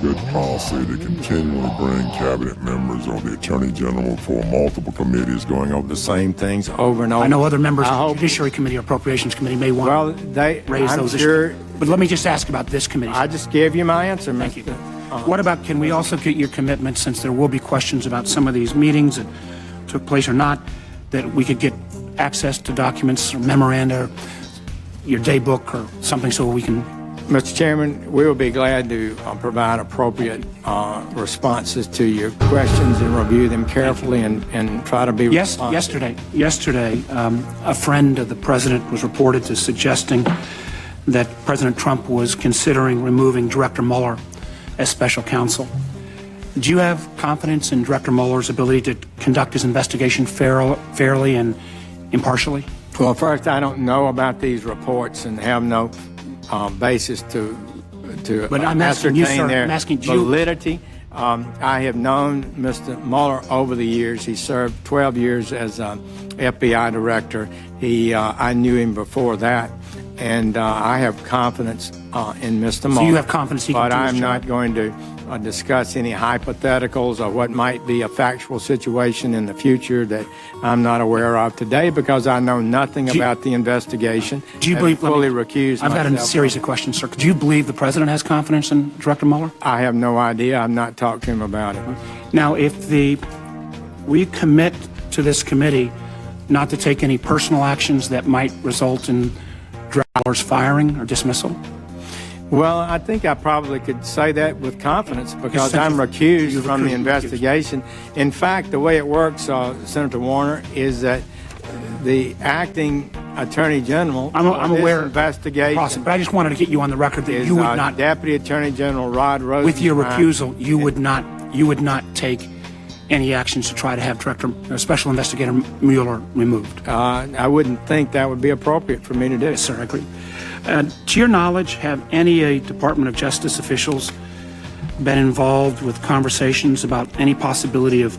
Good policy to continually bring cabinet members or the Attorney General for multiple committees going over The same things over and over. I know other members of the Judiciary Committee or Appropriations Committee may want to raise those issues. But let me just ask about this committee. I just gave you my answer, Thank you. What about, can we also get your commitment, since there will be questions about some of these meetings that took place or not, that we could get access to documents or memoranda, or your day book or something, so we can... Mr. Chairman, we will be glad to provide appropriate responses to your questions and review them carefully and try to be responsive. Yesterday, a friend of the president was reported to suggesting that President Trump was considering removing Director Mueller as special counsel. Do you have confidence in Director Mueller's ability to conduct his investigation fairly and impartially? Well, first, I don't know about these reports and have no basis to but I'm asking you, sir, their I'm asking validity. I have known Mr. Mueller over the years. He served 12 years as FBI director. I knew him before that, and I have confidence in Mr. Mueller. So you have confidence he can do his I'm job? not going to discuss any hypotheticals or what might be a factual situation in the future that I'm not aware of today, because I know nothing about the investigation. Do you believe? Fully recused I've got a myself. series of questions, sir. Do you believe the president has confidence in Director Mueller? I have no idea. I've not talked to him about it. Now, if we commit to this committee not to take any personal actions that might result in Director Mueller's firing or dismissal? Well, I think I probably could say that with confidence, because I'm recused from the investigation. In fact, the way it works, Senator Warner, is that the acting Attorney General, I'm aware investigation, process, but I just wanted to get you on the record that you would not, Deputy Attorney General Rod Rosenstein. with your recusal, you would not take any actions to try to have Special Investigator Mueller removed? I wouldn't think that would be appropriate for me to do. Yes, sir, I agree. To your knowledge, have any Department of Justice officials been involved with conversations about any possibility of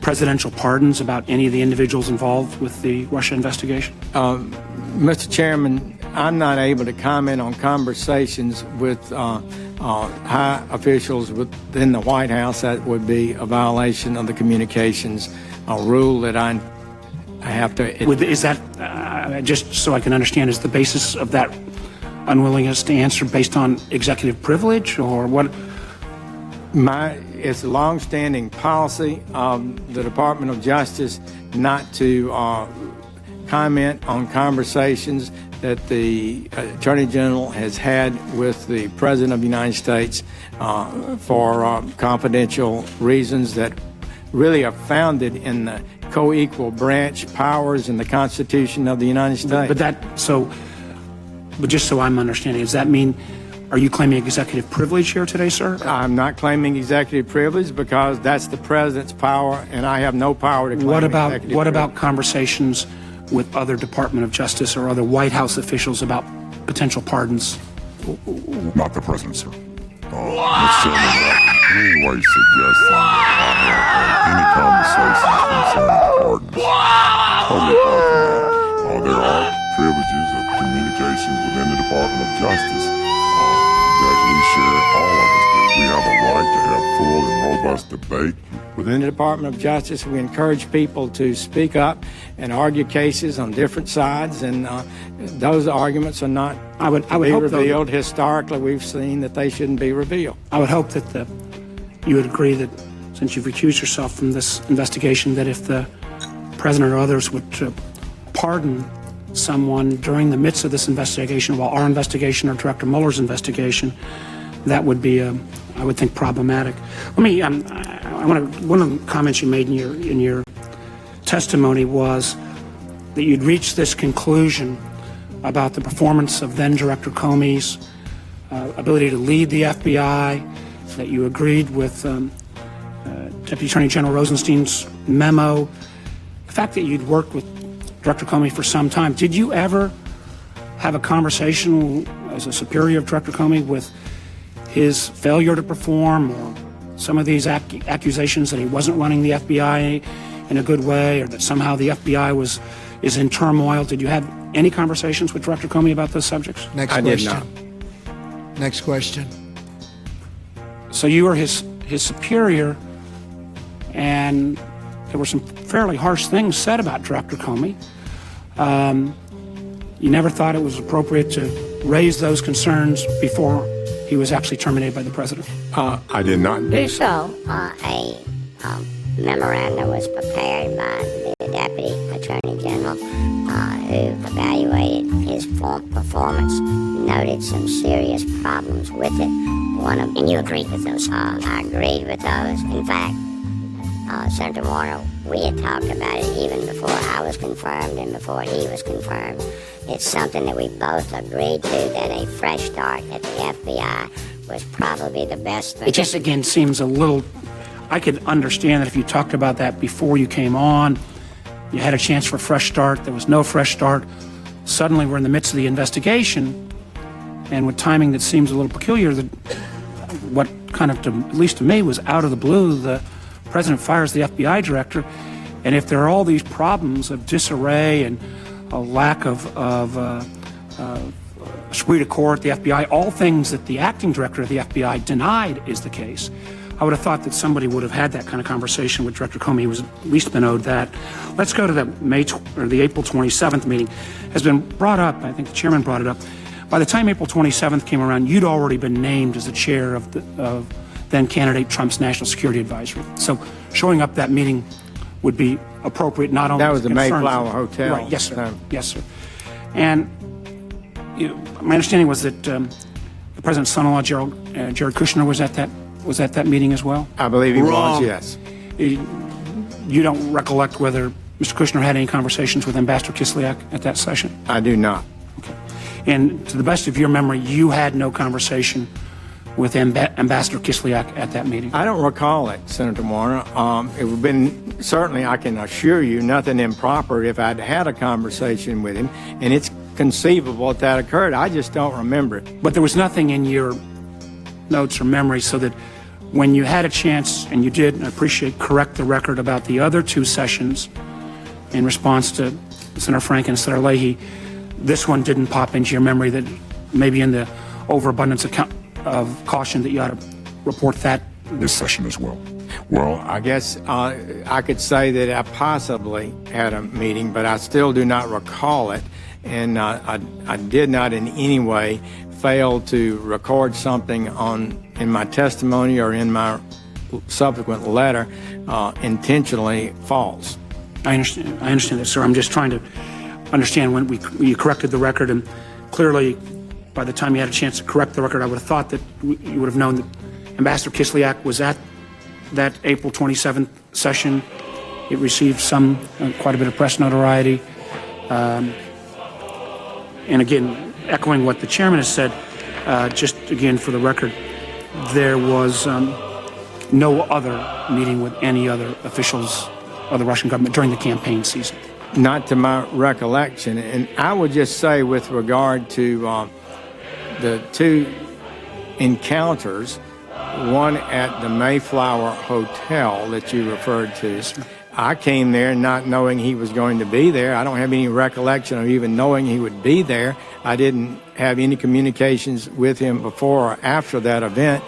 presidential pardons about any of the individuals involved with the Russia investigation? Mr. Chairman, I'm not able to comment on conversations with high officials within the White House. That would be a violation of the communications rule that I have to... Is that, just so I can understand, is the basis of that unwillingness to answer based on executive privilege, or what? It's a long-standing policy of the Department of Justice not to comment on conversations that the Attorney General has had with the President of the United States for confidential reasons that really are founded in the co-equal branch powers in the Constitution of the United States. But just so I'm understanding, does that mean, are you claiming executive privilege here today, sir? I'm not claiming executive privilege because that's the President's power, and I have no power to claim executive privilege. What about conversations with other Department of Justice or other White House officials about potential pardons? Not the President, sir. Mr. Chairman, in any way suggesting I have any conversations concerning pardons. Totally far from that. There are privileges of communication within the Department of Justice that we share, all of us do. We have a right to have full and robust debate. Within the Department of Justice, we encourage people to speak up and argue cases on different sides, and those arguments are not revealed. Historically, we've seen that they shouldn't be revealed. I would hope that you would agree that since you've recused yourself from this investigation, that if the President or others would pardon someone during the midst of this investigation, while our investigation or Director Mueller's investigation, that would be, I would think, problematic. Let me, one of the comments you made in your testimony was that you'd reached this conclusion about the performance of then Director Comey's ability to lead the FBI, that you agreed with Deputy Attorney General Rosenstein's memo, the fact that you'd worked with Director Comey for some time. Did you ever have a conversation as a superior of Director Comey with his failure to perform, or some of these accusations that he wasn't running the FBI in a good way, or that somehow the FBI is in turmoil? Did you have any conversations with Director Comey about those subjects? Next I question. did not. Next question. So you were his superior, and there were some fairly harsh things said about Director Comey. You never thought it was appropriate to raise those concerns before he was actually terminated by the President? I did not do so. A memorandum was prepared by the Deputy Attorney General who evaluated his performance, noted some serious problems with it. And you agreed with those? I agreed with those. In fact, Senator Warner, we had talked about it even before I was confirmed and before he was confirmed. It's something that we both agreed to, that a fresh start at the FBI was probably the best thing. It just, again, seems a little... I could understand that if you talked about that before you came on, you had a chance for a fresh start, there was no fresh start. Suddenly we're in the midst of the investigation, and with timing that seems a little peculiar, that what kind of, at least to me, was out of the blue, the President fires the FBI director, and if there are all these problems of disarray and a lack of esprit de corps at the FBI, all things that the acting director of the FBI denied is the case, I would have thought that somebody would have had that kind of conversation with Director Comey. He was at least been owed that. Let's go to the April 27th meeting. Has been brought up, I think the chairman brought it up. By the time April 27th came around, you'd already been named as the chair of then candidate Trump's National Security Advisory. So showing up that meeting would be appropriate, not only That was the Mayflower Hotel. Right, yes, sir. Yes, sir. And my understanding was that the President's son-in-law, Jared Kushner, was at that meeting as well? I believe he was, yes. You don't recollect whether Mr. Kushner had any conversations with Ambassador Kislyak at that session? I do not. Okay. And to the best of your memory, you had no conversation with Ambassador Kislyak at that meeting? I don't recall it, Senator Warner. It would have been, certainly I can assure you, nothing improper if I'd had a conversation with him, and it's conceivable that occurred. I just don't remember it. But there was nothing in your notes or memory so that when you had a chance, and you did, and I appreciate, correct the record about the other two sessions in response to Senator Frank and Senator Leahy, this one didn't pop into your memory that maybe in the overabundance of caution that you ought to report that? This session as well. Well, I guess I could say that I possibly had a meeting, but I still do not recall it. And I did not in any way fail to record something in my testimony or in my subsequent letter intentionally false. I understand that, sir. I'm just trying to understand when you corrected the record, and clearly by the time you had a chance to correct the record, I would have thought that you would have known that Ambassador Kislyak was at that April 27th session. It received quite a bit of press notoriety. And again, echoing what the chairman has said, just again for the record, there was no other meeting with any other officials of the Russian government during the campaign season. Not to my recollection. And I would just say with regard to the two encounters, one at the Mayflower Hotel that you referred to, I came there not knowing he was going to be there. I don't have any recollection of even knowing he would be there. I didn't have any communications with him before or after that event.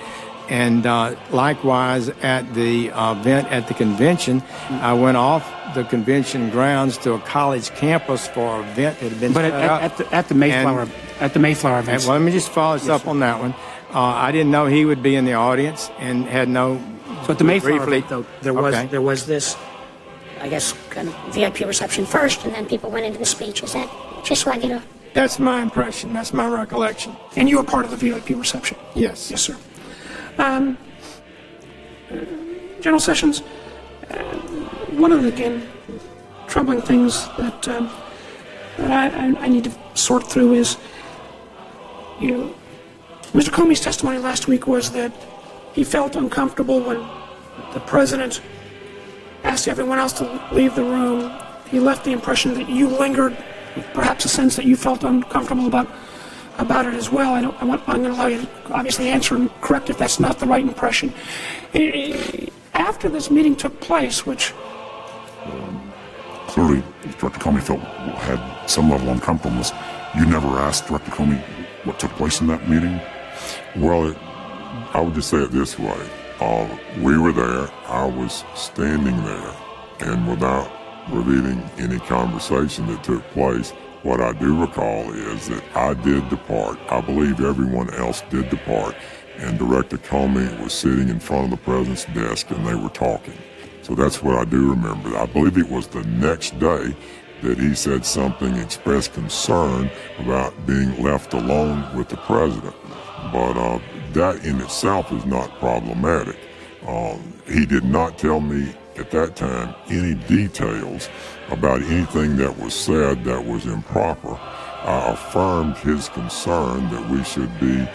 And likewise, at the event at the convention, I went off the convention grounds to a college campus for an event that had been set up. At the Mayflower event. Well, let me just follow up on that one. I didn't know he would be in the audience and had no. So at the Mayflower event, though, there was this, I guess, kind of VIP reception first, and then people went into the speech. Is that just so I get a? That's my impression. That's my recollection. And you were part of the VIP reception? Yes. Yes, sir. General Sessions, one of the, again, troubling things that I need to sort through is, Mr. Comey's testimony last week was that he felt uncomfortable when the president asked everyone else to leave the room. He left the impression that you lingered, perhaps a sense that you felt uncomfortable about it as well. I'm going to allow you to obviously answer and correct if that's not the right impression. After this meeting took place, which clearly Director Comey had some level of uncomfortableness. You never asked Director Comey what took place in that meeting? Well, I would just say it this way. We were there, I was standing there, and without revealing any conversation that took place, what I do recall is that I did depart. I believe everyone else did depart, and Director Comey was sitting in front of the president's desk and they were talking. So that's what I do remember. I believe it was the next day that he said something, expressed concern about being left alone with the president. But that in itself is not problematic. He did not tell me at that time any details about anything that was said that was improper. I affirmed his concern that we should be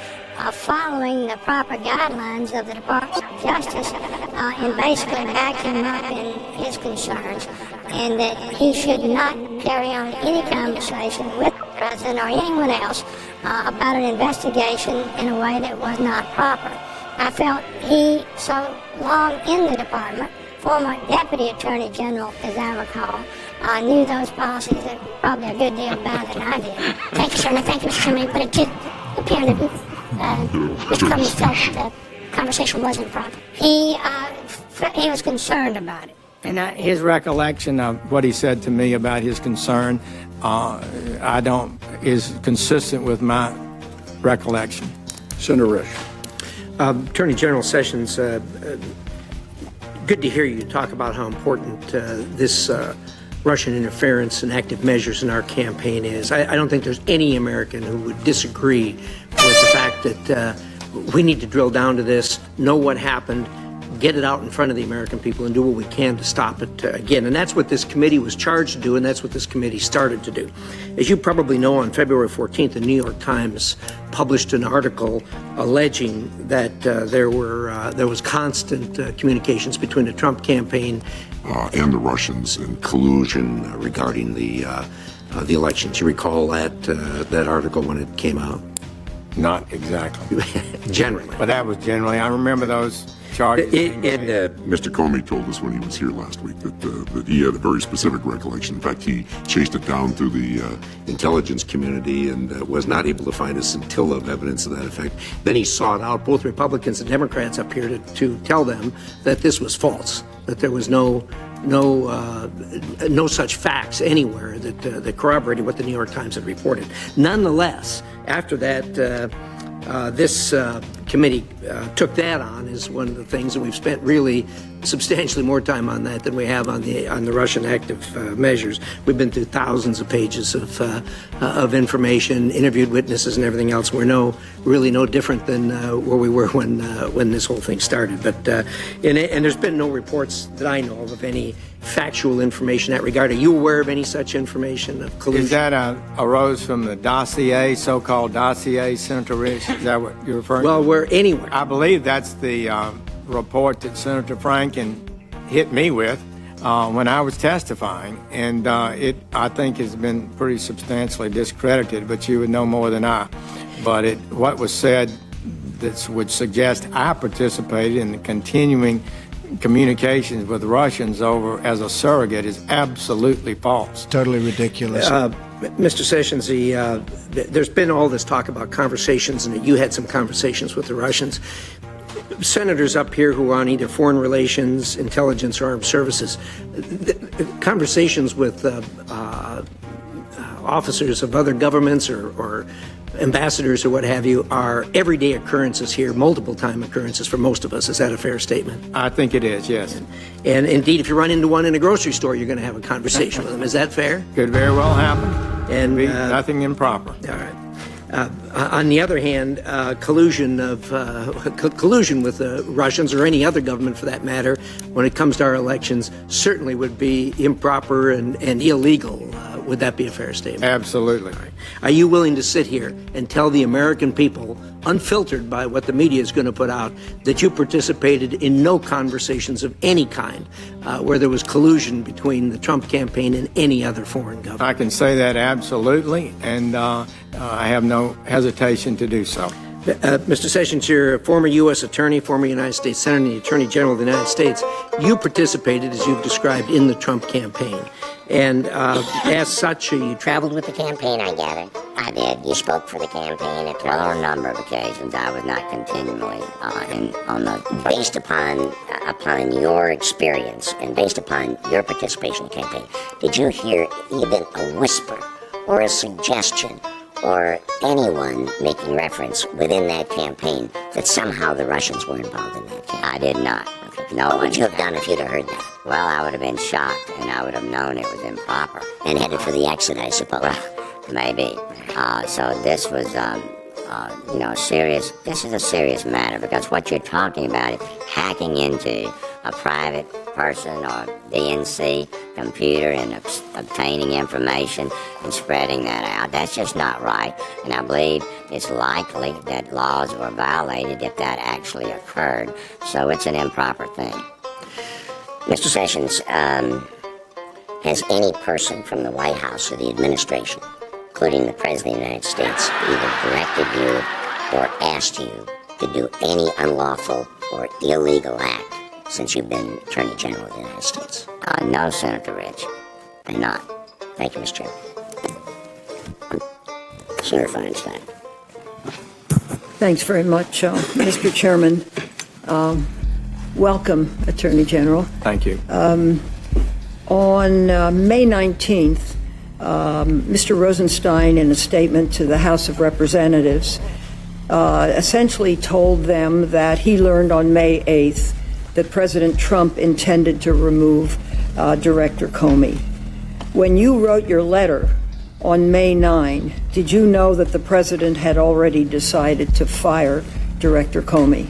following the proper guidelines of the Department of Justice and basically backed him up in his concerns, and that he should not carry on any conversation with the president or anyone else about an investigation in a way that was not proper. I felt he, so long in the department, former Deputy Attorney General, as I recall, knew those policies probably a good deal better than I did. Thank you, sir. Thank you, Mr. Chairman. But it did appear that Mr. Cummings felt that the conversation wasn't proper. He was concerned about it. And his recollection of what he said to me about his concern, is consistent with my recollection. Senator Risch. Attorney General Sessions, good to hear you talk about how important this Russian interference and active measures in our campaign is. I don't think there's any American who would disagree with the fact that we need to drill down to this, know what happened, get it out in front of the American people and do what we can to stop it again. And that's what this committee was charged to do, and that's what this committee started to do. As you probably know, on February 14th, the New York Times published an article alleging that there was constant communications between the Trump campaign and the Russians and collusion regarding the elections. You recall that article when it came out? Not exactly. Generally. But that was generally. I remember those charges. Mr. Comey told us when he was here last week that he had a very specific recollection. In fact, he chased it down through the intelligence community and was not able to find a scintilla of evidence to that effect. Then he sought out both Republicans and Democrats up here to tell them that this was false, that there was no such facts anywhere that corroborated what the New York Times had reported. Nonetheless, after that, this committee took that on as one of the things, and we've spent really substantially more time on that than we have on the Russian active measures. We've been through thousands of pages of information, interviewed witnesses, and everything else. We're really no different than where we were when this whole thing started. But and there's been no reports that I know of any factual information in that regard. Are you aware of any such information of collusion? Is that arose from the dossier, so-called dossier, Senator Rich? Is that what you're referring to? Well, anyway. I believe that's the report that Senator Franken hit me with when I was testifying, and it, I think, has been pretty substantially discredited, but you would know more than I. But what was said that would suggest I participated in the continuing communications with Russians over as a surrogate is absolutely false. Totally ridiculous. Mr. Sessions, there's been all this talk about conversations and that you had some conversations with the Russians. Senators up here who are on either foreign relations, intelligence, or armed services, conversations with officers of other governments or ambassadors or what have you are everyday occurrences here, multiple time occurrences for most of us. Is that a fair statement? I think it is, yes. And indeed, if you run into one in a grocery store, you're going to have a conversation with them. Is that fair? Could very well happen. And be nothing improper. All right. On the other hand, collusion with the Russians or any other government for that matter, when it comes to our elections, certainly would be improper and illegal. Would that be a fair statement? Absolutely. Right. Are you willing to sit here and tell the American people, unfiltered by what the media is going to put out, that you participated in no conversations of any kind where there was collusion between the Trump campaign and any other foreign government? I can say that absolutely, and I have no hesitation to do so. Mr. Sessions, you're a former U.S. attorney, former United States Senator, and the Attorney General of the United States. You participated, as you've described, in the Trump campaign. And as such, you traveled with the campaign, I gather. I did. You spoke for the campaign at a number of occasions. I was not continually based upon your experience and based upon your participation in the campaign. Did you hear even a whisper or a suggestion or anyone making reference within that campaign that somehow the Russians were involved in that campaign? I did not. No, what would you have done if you'd have heard that? Well, I would have been shocked, and I would have known it was improper. And headed for the exit, I suppose. Well, maybe. So this was, serious. This is a serious matter, because what you're talking about is hacking into a private person or DNC computer and obtaining information and spreading that out. That's just not right. And I believe it's likely that laws were violated if that actually occurred. So it's an improper thing. Mr. Sessions, has any person from the White House or the administration, including the President of the United States, either directed you or asked you to do any unlawful or illegal act since you've been Attorney General of the United States? No, Senator Rich. They're not. Thank you, Mr. Chairman. Senator Feinstein. Thanks very much, Mr. Chairman. Welcome, Attorney General. Thank you. On May 19th, Mr. Rosenstein, in a statement to the House of Representatives, essentially told them that he learned on May 8th that President Trump intended to remove Director Comey. When you wrote your letter on May 9, did you know that the president had already decided to fire Director Comey?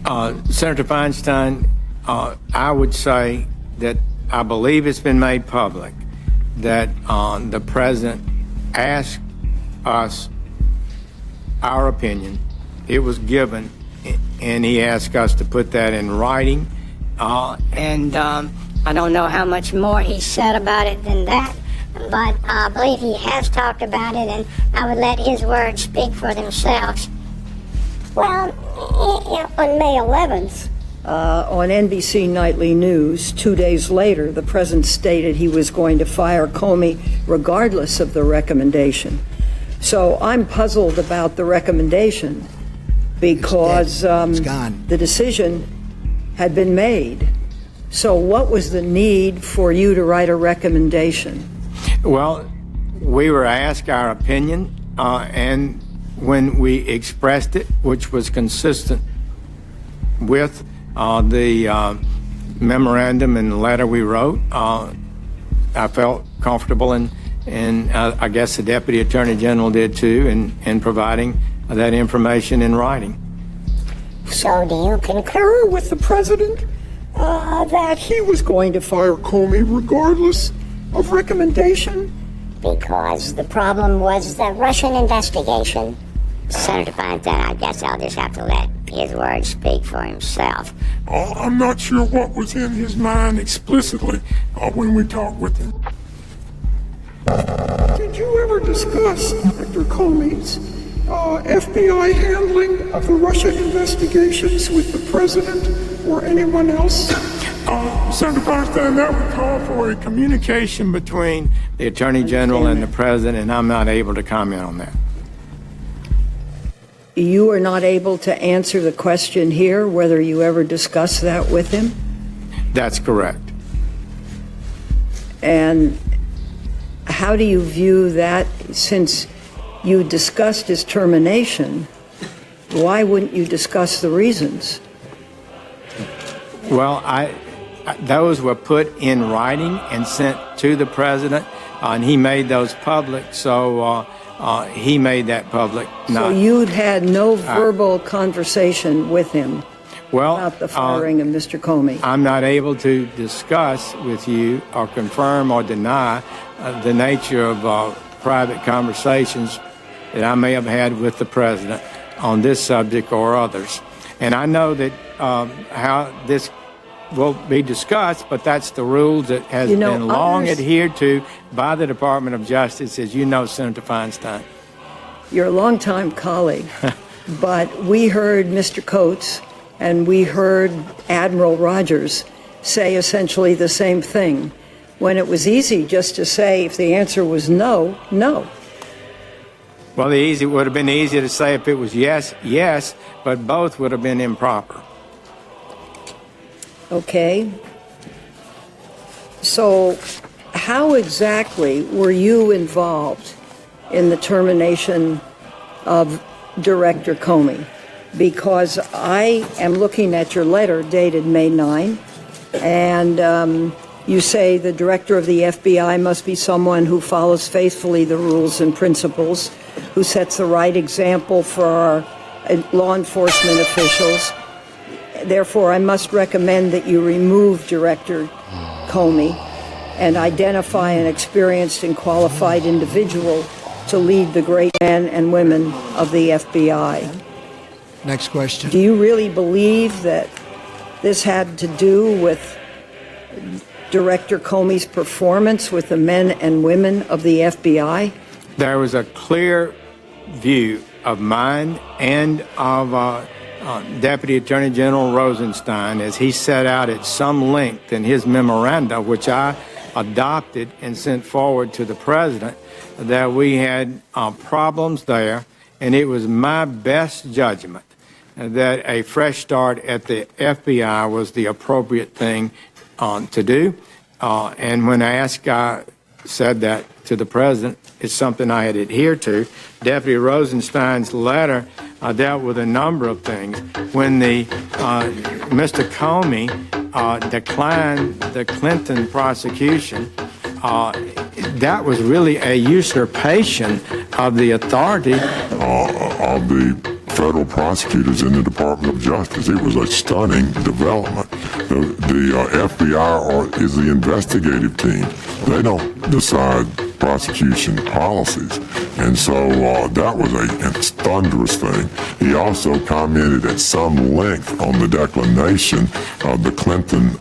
Senator Feinstein, I would say that I believe it's been made public that the president asked us our opinion. It was given, and he asked us to put that in writing. And I don't know how much more he said about it than that, but I believe he has talked about it, and I would let his words speak for themselves. Well, on May 11th, on NBC Nightly News, 2 days later, the president stated he was going to fire Comey regardless of the recommendation. So I'm puzzled about the recommendation because the decision had been made. So what was the need for you to write a recommendation? Well, we were asked our opinion, and when we expressed it, which was consistent with the memorandum and letter we wrote, I felt comfortable, and I guess the Deputy Attorney General did too, in providing that information in writing. so do you Concur with the president that he was going to fire Comey regardless of recommendation? Because the problem was the Russian investigation. Senator Feinstein, I guess I'll just have to let his words speak for himself. I'm not sure what was in his mind explicitly when we talked with him. Did you ever discuss Dr. Comey's FBI handling of the Russian investigations with the president or anyone else? Senator Feinstein, that would call for a communication between the Attorney General and the President, and I'm not able to comment on that. You are not able to answer the question here, whether you ever discussed that with him? That's correct. And how do you view that, since you discussed his termination, why wouldn't you discuss the reasons? Well, those were put in writing and sent to the President, and he made those public, so he made that public. So you'd had no verbal conversation with him about the firing of Mr. Comey? I'm not able to discuss with you or confirm or deny the nature of private conversations that I may have had with the President on this subject or others. And I know that how this will be discussed, but that's the rules that has been long adhered to by the Department of Justice, as you know, Senator Feinstein. You're a longtime colleague, but we heard Mr. Coates and we heard Admiral Rogers say essentially the same thing, when it was easy just to say if the answer was no, no. Well, it would have been easier to say if it was yes, yes, but both would have been improper. Okay. So how exactly were you involved in the termination of Director Comey? Because I am looking at your letter dated May 9, and you say the director of the FBI must be someone who follows faithfully the rules and principles, who sets the right example for our law enforcement officials. Therefore, I must recommend that you remove Director Comey and identify an experienced and qualified individual to lead the great men and women of the FBI. Next question. Do you really believe that this had to do with Director Comey's performance with the men and women of the FBI? There was a clear view of mine and of Deputy Attorney General Rosenstein, as he set out at some length in his memoranda, which I adopted and sent forward to the President, that we had problems there, and it was my best judgment that a fresh start at the FBI was the appropriate thing to do. And when I said that to the President, it's something I had adhered to. Deputy Rosenstein's letter dealt with a number of things. When Mr. Comey declined the Clinton prosecution, that was really a usurpation of the authority of the federal prosecutors in the Department of Justice. It was a stunning development. The FBI is the investigative team. They don't decide prosecution policies. And so that was a thunderous thing. He also commented at some length on the declination of the Clinton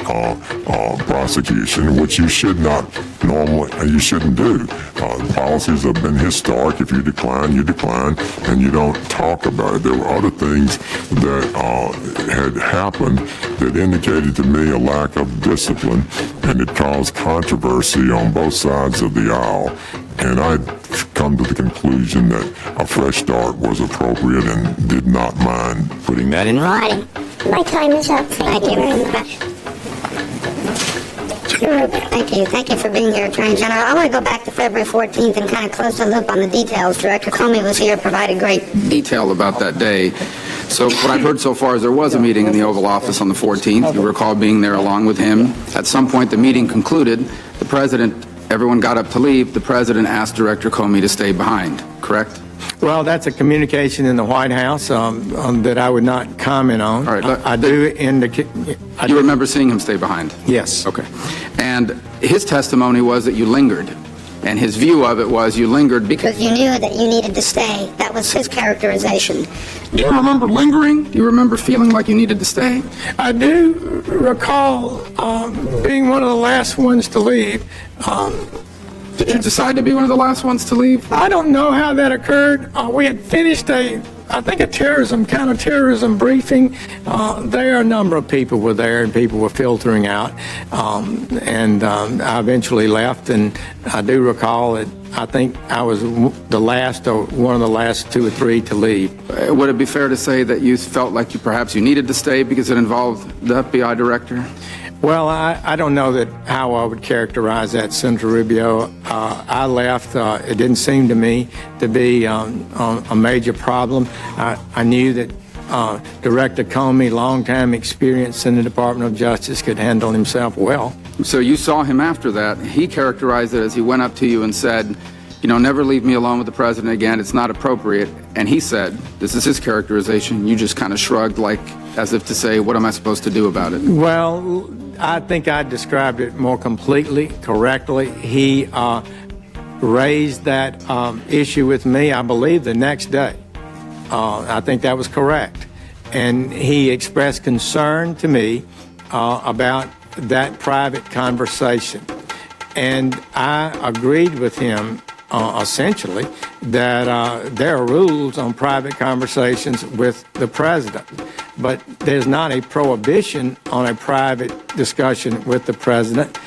prosecution, which you should not you shouldn't do. Policies have been historic. If you decline, and you don't talk about it. There were other things that had happened that indicated to me a lack of discipline, and it caused controversy on both sides of the aisle. And I'd come to the conclusion that a fresh start was appropriate and did not mind putting that in writing. My time is up. Thank you very much. Thank you for being here, Attorney General. I want to go back to February 14th and kind of close the loop on the details. Director Comey was here, provided great detail about that day. So what I've heard so far is there was a meeting in the Oval Office on the 14th. You recall being there along with him. At some point, the meeting concluded. The president, everyone got up to leave. The president asked Director Comey to stay behind, correct? Well, that's a communication in the White House that I would not comment on. All right, I do indicate. You remember seeing him stay behind? Yes. Okay. And his testimony was that you lingered. And his view of it was you lingered because you knew that you needed to stay. That was his characterization. Do you remember lingering? Do you remember feeling like you needed to stay? I do recall being one of the last ones to leave. Did you decide to be one of the last ones to leave? I don't know how that occurred. We had finished counterterrorism briefing. There are a number of people were there, and people were filtering out. I eventually left, and I do recall that I think I was the last, or one of the last 2 or 3 to leave. Would it be fair to say that you felt like perhaps you needed to stay because it involved the FBI director? Well, I don't know how I would characterize that, Senator Rubio. I left. It didn't seem to me to be a major problem. I knew that Director Comey, long-time experience in the Department of Justice, could handle himself well. So you saw him after that. He characterized it as he went up to you and said, never leave me alone with the president again. It's not appropriate. And he said, this is his characterization. You just kind of shrugged as if to say, what am I supposed to do about it? Well, I think I described it more completely, correctly. He raised that issue with me, I believe, the next day. I think that was correct. And he expressed concern to me about that private conversation. And I agreed with him essentially that there are rules on private conversations with the president, but there's not a prohibition on a private discussion with the president.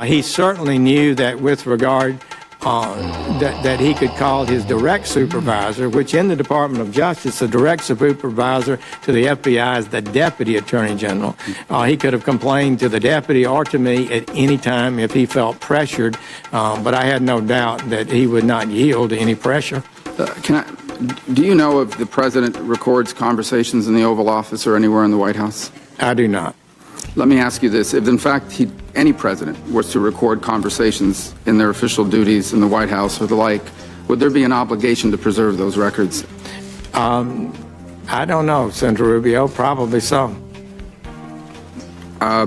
He certainly knew that with regard that he could call his direct supervisor, which in the Department of Justice, the direct supervisor to the FBI is the Deputy Attorney General. He could have complained to the deputy or to me at any time if he felt pressured, but I had no doubt that he would not yield to any pressure. Do you know if the president records conversations in the Oval Office or anywhere in the White House? I do not. Let me ask you this. If, in fact, any president was to record conversations in their official duties in the White House or the like, would there be an obligation to preserve those records? I don't know, Senator Rubio. Probably so. I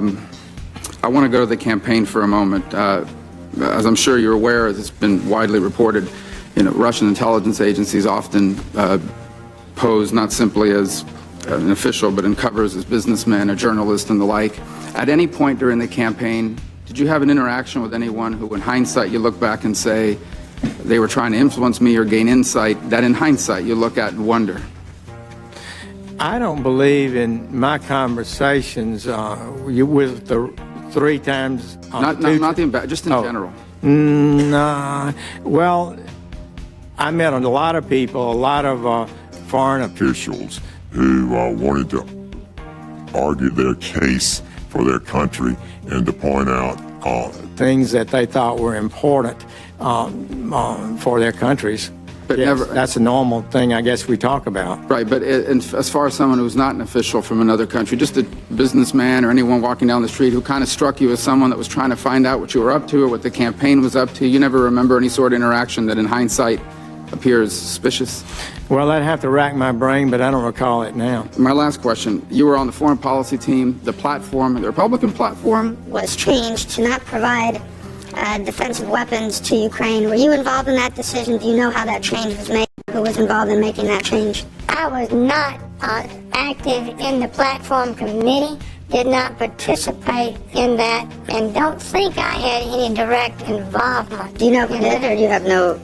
want to go to the campaign for a moment. As I'm sure you're aware, as it's been widely reported, Russian intelligence agencies often pose not simply as an official, but in covers as businessmen, a journalist, and the like. At any point during the campaign, did you have an interaction with anyone who, in hindsight, you look back and say, they were trying to influence me or gain insight, that in hindsight you look at and wonder? I don't believe in my conversations with the 3 times. Just in general. Nah. Well, I met a lot of people, a lot of foreign officials who wanted to argue their case for their country and to point out things that they thought were important for their countries. But Yes, never. that's a normal thing I guess we talk about. Right, but as far as someone who's not an official from another country, just a businessman or anyone walking down the street who kind of struck you as someone that was trying to find out what you were up to or what the campaign was up to, you never remember any sort of interaction that in hindsight appears suspicious? Well, I'd have to rack my brain, but I don't recall it now. My last question, you were on the foreign policy team, the platform, the Republican platform. Was changed to not provide defensive weapons to Ukraine. Were you involved in that decision? Do you know how that change was made? Who was involved in making that change? I was not active in the platform committee, did not participate in that, and don't think I had any direct involvement. Do you know who did, or do you have no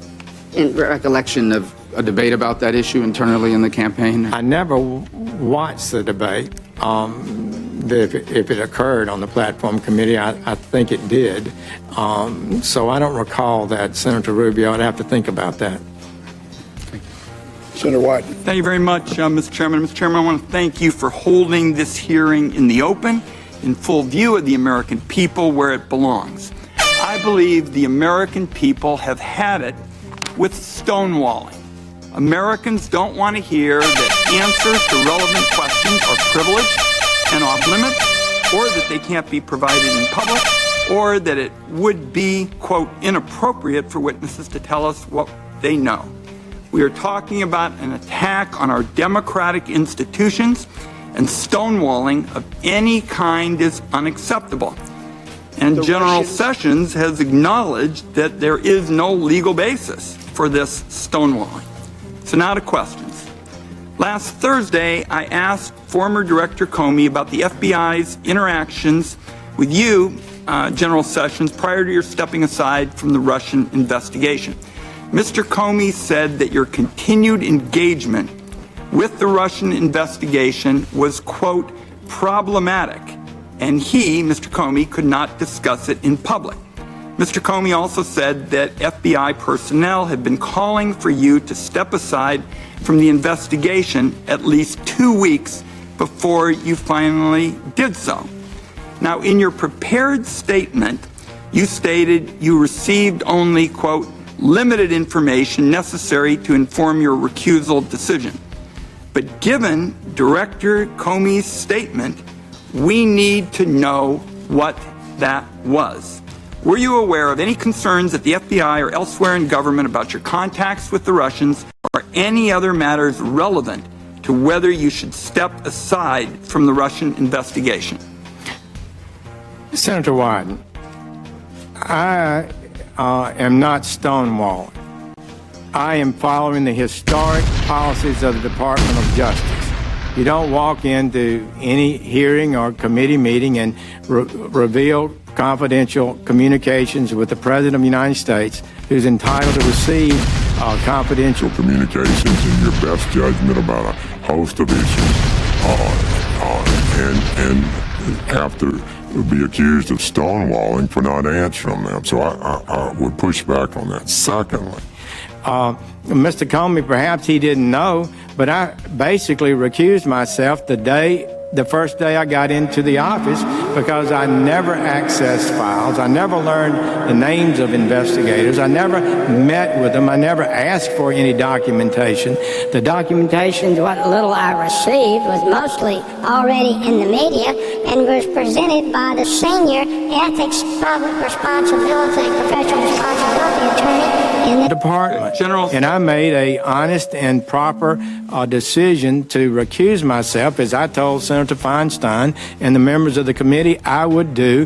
recollection of a debate about that issue internally in the campaign? I never watched the debate. If it occurred on the platform committee, I think it did. So I don't recall that, Senator Rubio. I'd have to think about that. Senator White. Thank you very much, Mr. Chairman. Mr. Chairman, I want to thank you for holding this hearing in the open, in full view of the American people, where it belongs. I believe the American people have had it with stonewalling. Americans don't want to hear that answers to relevant questions are privileged and off limits, or that they can't be provided in public, or that it would be, quote, inappropriate for witnesses to tell us what they know. We are talking about an attack on our democratic institutions, and stonewalling of any kind is unacceptable. And General Sessions has acknowledged that there is no legal basis for this stonewalling. So now to questions. Last Thursday, I asked former Director Comey about the FBI's interactions with you, General Sessions, prior to your stepping aside from the Russian investigation. Mr. Comey said that your continued engagement with the Russian investigation was, quote, problematic, and he, Mr. Comey, could not discuss it in public. Mr. Comey also said that FBI personnel had been calling for you to step aside from the investigation at least 2 weeks before you finally did so. Now, in your prepared statement, you stated you received only, quote, limited information necessary to inform your recusal decision. But given Director Comey's statement, we need to know what that was. Were you aware of any concerns at the FBI or elsewhere in government about your contacts with the Russians or any other matters relevant to whether you should step aside from the Russian investigation? Senator Wyden, I am not stonewalling. I am following the historic policies of the Department of Justice. You don't walk into any hearing or committee meeting and reveal confidential communications with the President of the United States, who's entitled to receive confidential communications in your best judgment about a host of issues, and have to be accused of stonewalling for not answering them. So I would push back on that. Secondly, Mr. Comey, perhaps he didn't know, but I basically recused myself the first day I got into the office because I never accessed files. I never learned the names of investigators. I never met with them. I never asked for any documentation. The documentation, what little I received, was mostly already in the media and was presented by the senior ethics, public responsibility, professional responsibility attorney in the department. And I made a honest and proper decision to recuse myself, as I told Senator Feinstein and the members of the committee I would do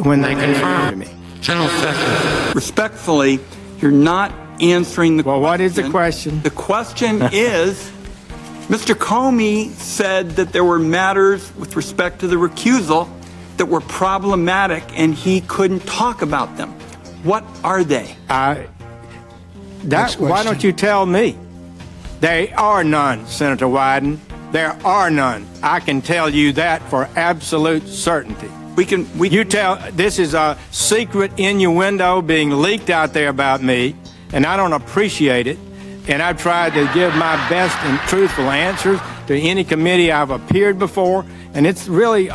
when they confirmed to me. General Sessions. Respectfully, you're not answering the question. Well, what is the question? The question is, Mr. Comey said that there were matters with respect to the recusal that were problematic and he couldn't talk about them. What are they? Why don't you tell me? There are none, Senator Wyden. There are none. I can tell you that for absolute certainty. This is a secret innuendo being leaked out there about me, and I don't appreciate it. And I've tried to give my best and truthful answers to any committee I've appeared before, and it's really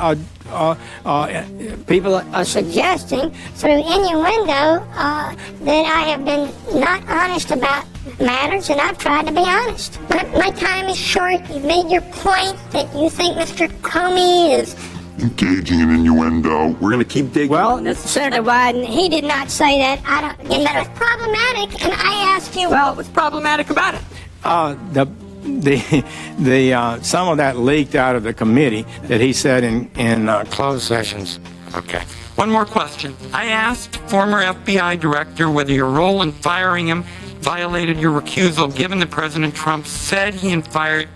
people are suggesting through innuendo that I have been not honest about matters, and I've tried to be honest. My time is short. You've made your point that you think Mr. Comey is engaging in innuendo. We're going to keep digging. Well, Senator Wyden, he did not say that. I don't. It was problematic, and I asked you. Well, what's problematic about it? Some of that leaked out of the committee that he said in Closed sessions. Okay. One more question. I asked former FBI director whether your role in firing him violated your recusal, given that President Trump said he fired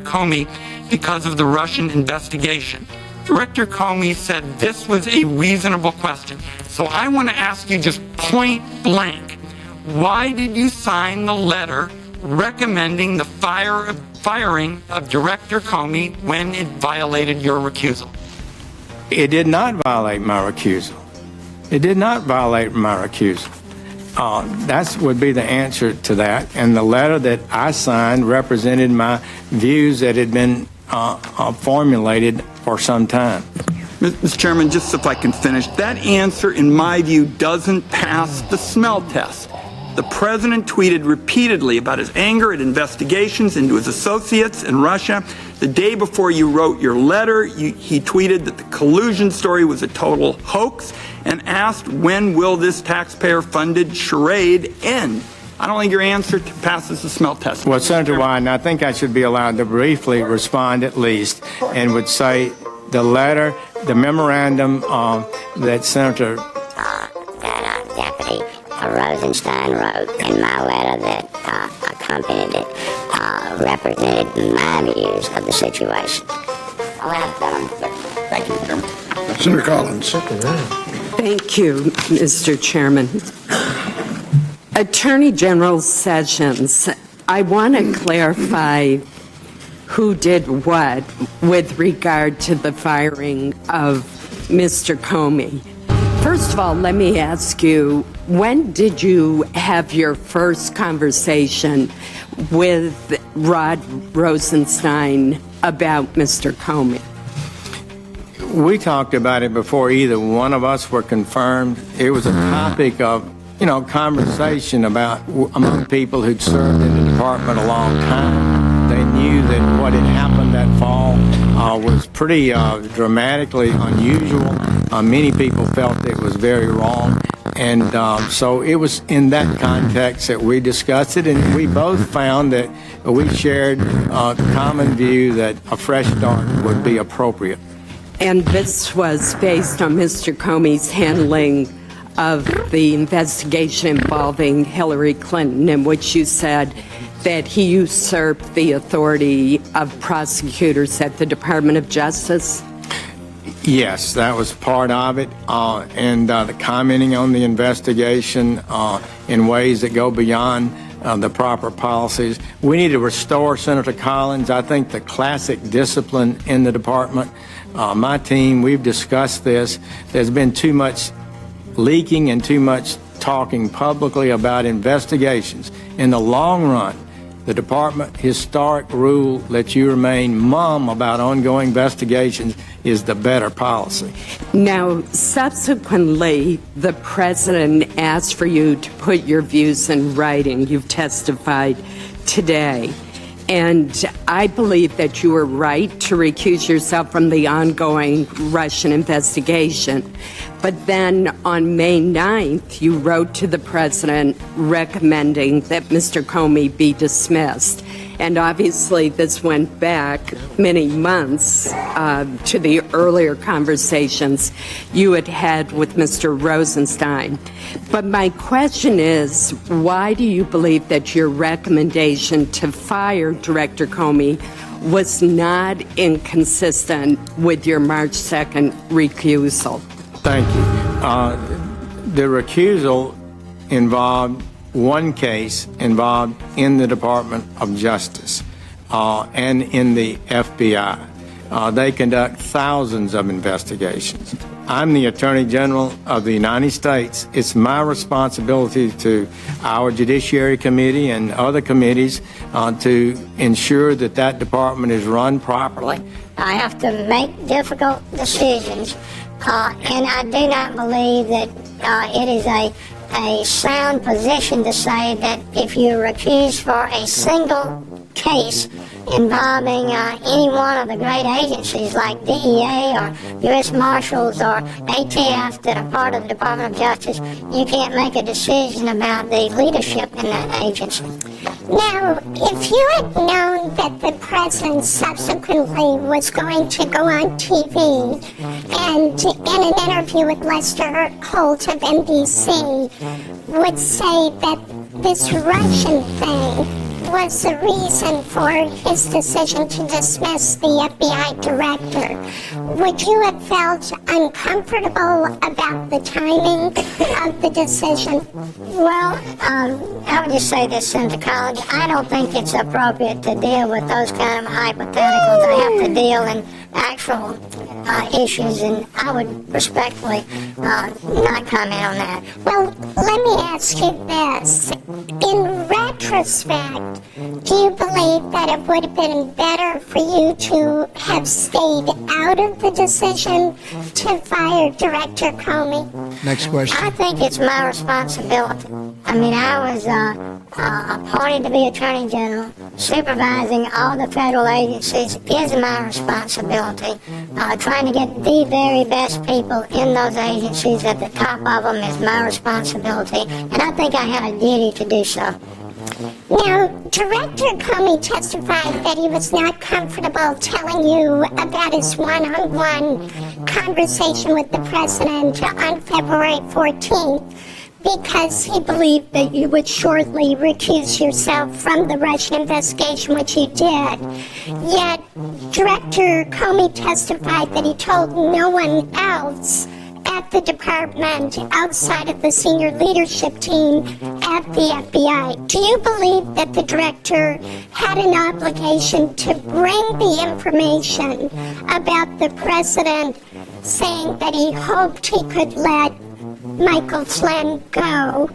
Comey because of the Russian investigation. Director Comey said this was a reasonable question. So I want to ask you just point blank, why did you sign the letter recommending the firing of Director Comey when it violated your recusal? It did not violate my recusal. It did not violate my recusal. That would be the answer to that. And the letter that I signed represented my views that had been formulated for some time. Mr. Chairman, just if I can finish, that answer, in my view, doesn't pass the smell test. The president tweeted repeatedly about his anger at investigations into his associates in Russia. The day before you wrote your letter, he tweeted that the collusion story was a total hoax and asked, when will this taxpayer-funded charade end? I don't think your answer passes the smell test. Well, Senator Wyden, I think I should be allowed to briefly respond at least, and would say the letter, the memorandum that Senator Deputy Rosenstein wrote, and my letter that accompanied it represented my views of the situation. Thank you, Chairman. Senator Collins. Thank you, Mr. Chairman. Attorney General Sessions, I want to clarify who did what with regard to the firing of Mr. Comey. First of all, let me ask you, when did you have your first conversation with Rod Rosenstein about Mr. Comey? We talked about it before either one of us were confirmed. It was a topic of, conversation among people who'd served in the department a long time. They knew that what had happened that fall was pretty dramatically unusual. Many people felt it was very wrong. And so it was in that context that we discussed it, and we both found that we shared a common view that a fresh start would be appropriate. And this was based on Mr. Comey's handling of the investigation involving Hillary Clinton, in which you said that he usurped the authority of prosecutors at the Department of Justice? Yes, that was part of it, and the commenting on the investigation in ways that go beyond the proper policies. We need to restore, Senator Collins, I think, the classic discipline in the department. My team, we've discussed this. There's been too much leaking and too much talking publicly about investigations. In the long run, the department historic rule that you remain mum about ongoing investigations is the better policy. Now, subsequently, the president asked for you to put your views in writing. You've testified today. And I believe that you were right to recuse yourself from the ongoing Russian investigation. But then on May 9th, you wrote to the president recommending that Mr. Comey be dismissed. And obviously, this went back many months to the earlier conversations you had had with Mr. Rosenstein. But my question is, why do you believe that your recommendation to fire Director Comey was not inconsistent with your March 2nd recusal? Thank you. The recusal involved one case involved in the Department of Justice and in the FBI. They conduct thousands of investigations. I'm the Attorney General of the United States. It's my responsibility to our Judiciary Committee and other committees to ensure that that department is run properly. I have to make difficult decisions, and I do not believe that it is a sound position to say that if you're recused for a single case involving any one of the great agencies like DEA or U.S. Marshals or ATF that are part of the Department of Justice, you can't make a decision about the leadership in that agency. Now, if you had known that the president subsequently was going to go on TV and in an interview with Lester Holt of NBC would say that this Russian thing was the reason for his decision to dismiss the FBI director, would you have felt uncomfortable about the timing of the decision? Well, I would just say this, Senator Collins. I don't think it's appropriate to deal with those kind of hypotheticals. I have to deal in actual issues, and I would respectfully not comment on that. Well, let me ask you this. In retrospect, do you believe that it would have been better for you to have stayed out of the decision to fire Director Comey? Next question. I think it's my responsibility. I mean, I was appointed to be Attorney General. Supervising all the federal agencies is my responsibility. Trying to get the very best people in those agencies at the top of them is my responsibility, and I think I had a duty to do so. Now, Director Comey testified that he was not comfortable telling you about his one-on-one conversation with the president on February 14th because he believed that you would shortly recuse yourself from the Russian investigation, which you did. Yet, Director Comey testified that he told no one else at the department outside of the senior leadership team at the FBI. Do you believe that the director had an obligation to bring the information about the president saying that he hoped he could let Michael Flynn go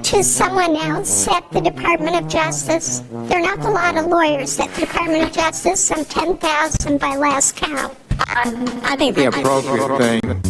to someone else at the Department of Justice? There are not a lot of lawyers at the Department of Justice, some 10,000 by last count. I think the appropriate thing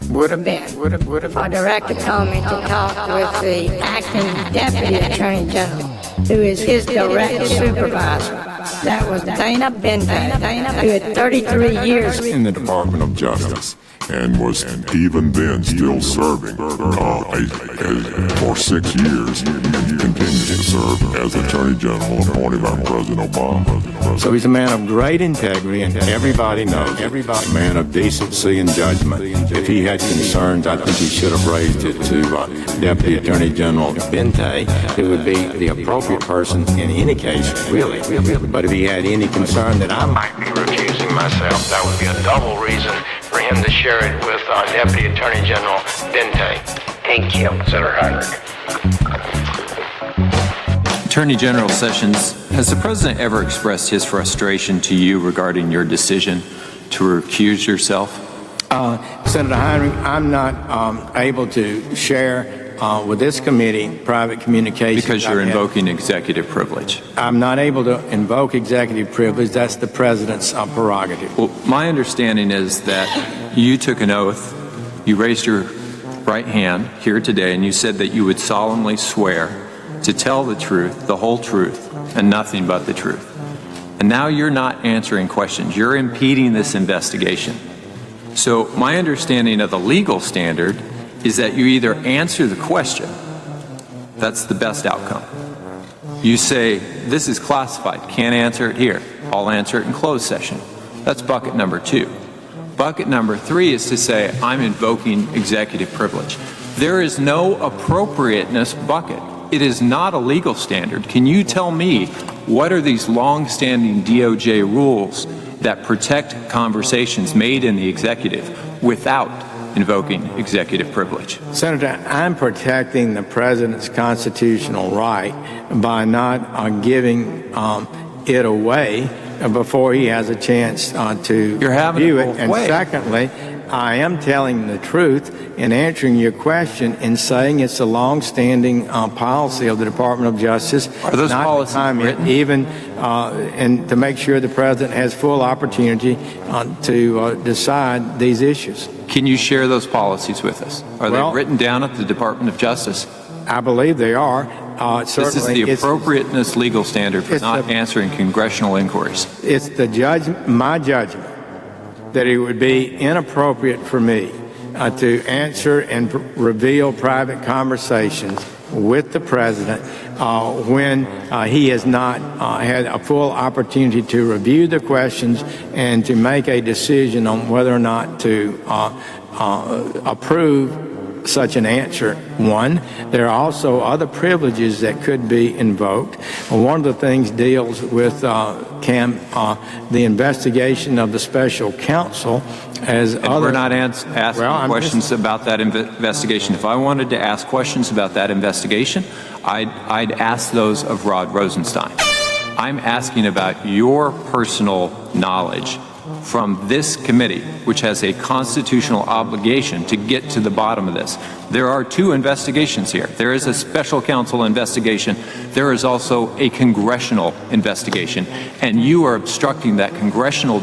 would have been for Director Comey to talk with the acting Deputy Attorney General, who is his direct supervisor. That was Dana Bente, who had 33 years in the Department of Justice and was even then still serving for 6 years. He continues to serve as Attorney General appointed by President Obama. So he's a man of great integrity, and everybody knows. Everybody, a man of decency and judgment. If he had concerns, I think he should have raised it to Deputy Attorney General Bente, who would be the appropriate person in any case, really. But if he had any concern that I might be recusing myself, that would be a double reason for him to share it with Deputy Attorney General Bente. Thank you, Senator Heinrich. Attorney General Sessions, has the President ever expressed his frustration to you regarding your decision to recuse yourself? Senator Heinrich, I'm not able to share with this committee private communications. Because you're invoking executive privilege. I'm not able to invoke executive privilege. That's the President's prerogative. Well, my understanding is that you took an oath, you raised your right hand here today, and you said that you would solemnly swear to tell the truth, the whole truth, and nothing but the truth. And now you're not answering questions. You're impeding this investigation. So my understanding of the legal standard is that you either answer the question, that's the best outcome. You say, this is classified, can't answer it here, I'll answer it in closed session. That's bucket number 2. Bucket number 3 is to say, I'm invoking executive privilege. There is no appropriateness bucket. It is not a legal standard. Can you tell me what are these long-standing DOJ rules that protect conversations made in the executive without invoking executive privilege? Senator, I'm protecting the President's constitutional right by not giving it away before he has a chance to You're having view it it. both And ways. secondly, I am telling the truth in answering your question in saying it's a long-standing policy of the Department of Justice. Are those not policies to comment, written? even and to make sure the president has full opportunity to decide these issues. Can you share those policies with us? Are they written down at the Department of Justice? I believe they are. This is the appropriateness legal standard for not answering congressional inquiries. It's my judgment that it would be inappropriate for me to answer and reveal private conversations with the president when he has not had a full opportunity to review the questions and to make a decision on whether or not to approve such an answer. One, there are also other privileges that could be invoked. One of the things deals with the investigation of the special counsel as and we're not asking questions about that investigation. If I wanted to ask questions about that investigation, I'd ask those of Rod Rosenstein. I'm asking about your personal knowledge from this committee, which has a constitutional obligation to get to the bottom of this. There are two investigations here. There is a special counsel investigation. There is also a congressional investigation. And you are obstructing that congressional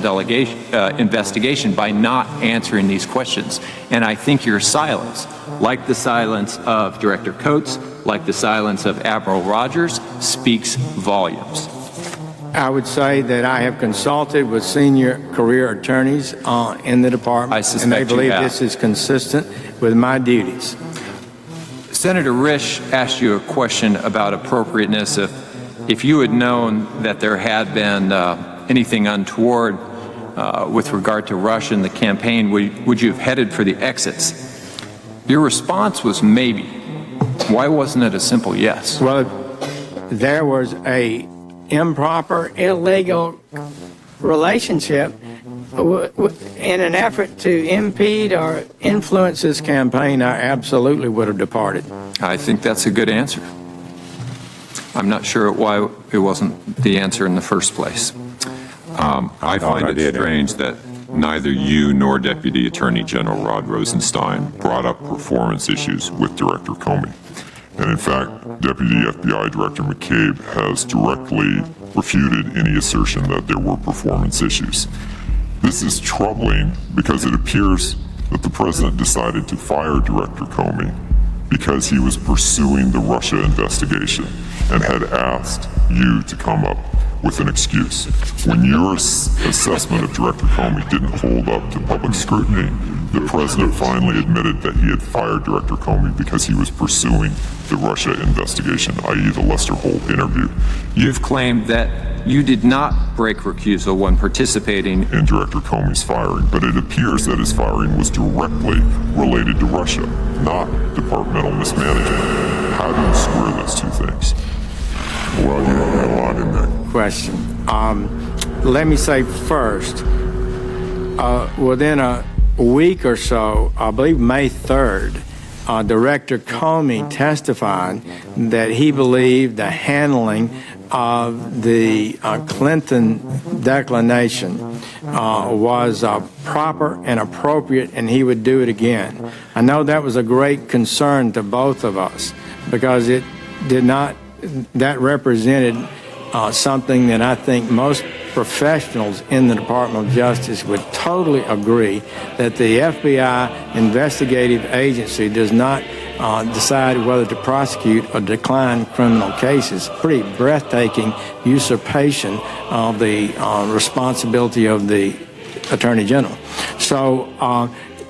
investigation by not answering these questions. And I think your silence, like the silence of Director Coates, like the silence of Admiral Rogers, speaks volumes. I would say that I have consulted with senior career attorneys in the department, and they believe this is consistent with my duties. Senator Risch asked you a question about appropriateness. If you had known that there had been anything untoward with regard to Russia in the campaign, would you have headed for the exits? Your response was maybe. Why wasn't it a simple yes? Well, there was a improper, illegal relationship in an effort to impede or influence this campaign. I absolutely would have departed. I think that's a good answer. I'm not sure why it wasn't the answer in the first place. I find it strange that neither you nor Deputy Attorney General Rod Rosenstein brought up performance issues with Director Comey. And in fact, Deputy FBI Director McCabe has directly refuted any assertion that there were performance issues. This is troubling because it appears that the president decided to fire Director Comey because he was pursuing the Russia investigation and had asked you to come up with an excuse. When your assessment of Director Comey didn't hold up to public scrutiny, the president finally admitted that he had fired Director Comey because he was pursuing the Russia investigation, i.e. the Lester Holt interview. You've claimed that you did not break recusal when participating in Director Comey's firing, but it appears that his firing was directly related to Russia, not departmental mismanagement. How do you square those two things? Well, you had a lot in that question. Let me say first, within a week or so, I believe May 3rd, Director Comey testified that he believed the handling of the Clinton declination was proper and appropriate, and he would do it again. I know that was a great concern to both of us because it did not, that represented something that I think most professionals in the Department of Justice would totally agree, that the FBI investigative agency does not decide whether to prosecute or decline criminal cases. Pretty breathtaking usurpation of the responsibility of the Attorney General. So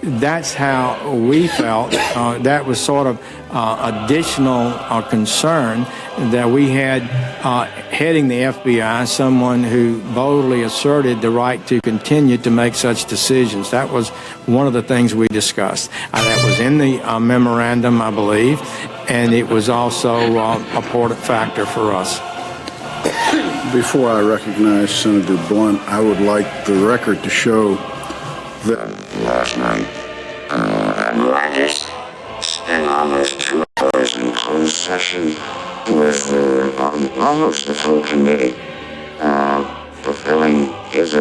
that's how we felt. That was sort of additional concern that we had heading the FBI, someone who boldly asserted the right to continue to make such decisions. That was one of the things we discussed. That was in the memorandum, I believe, and it was also an important factor for us. Before I recognize Senator Blunt, I would like the record to show that last night, Rogers spent almost 2 hours in closed session with almost the full committee, fulfilling his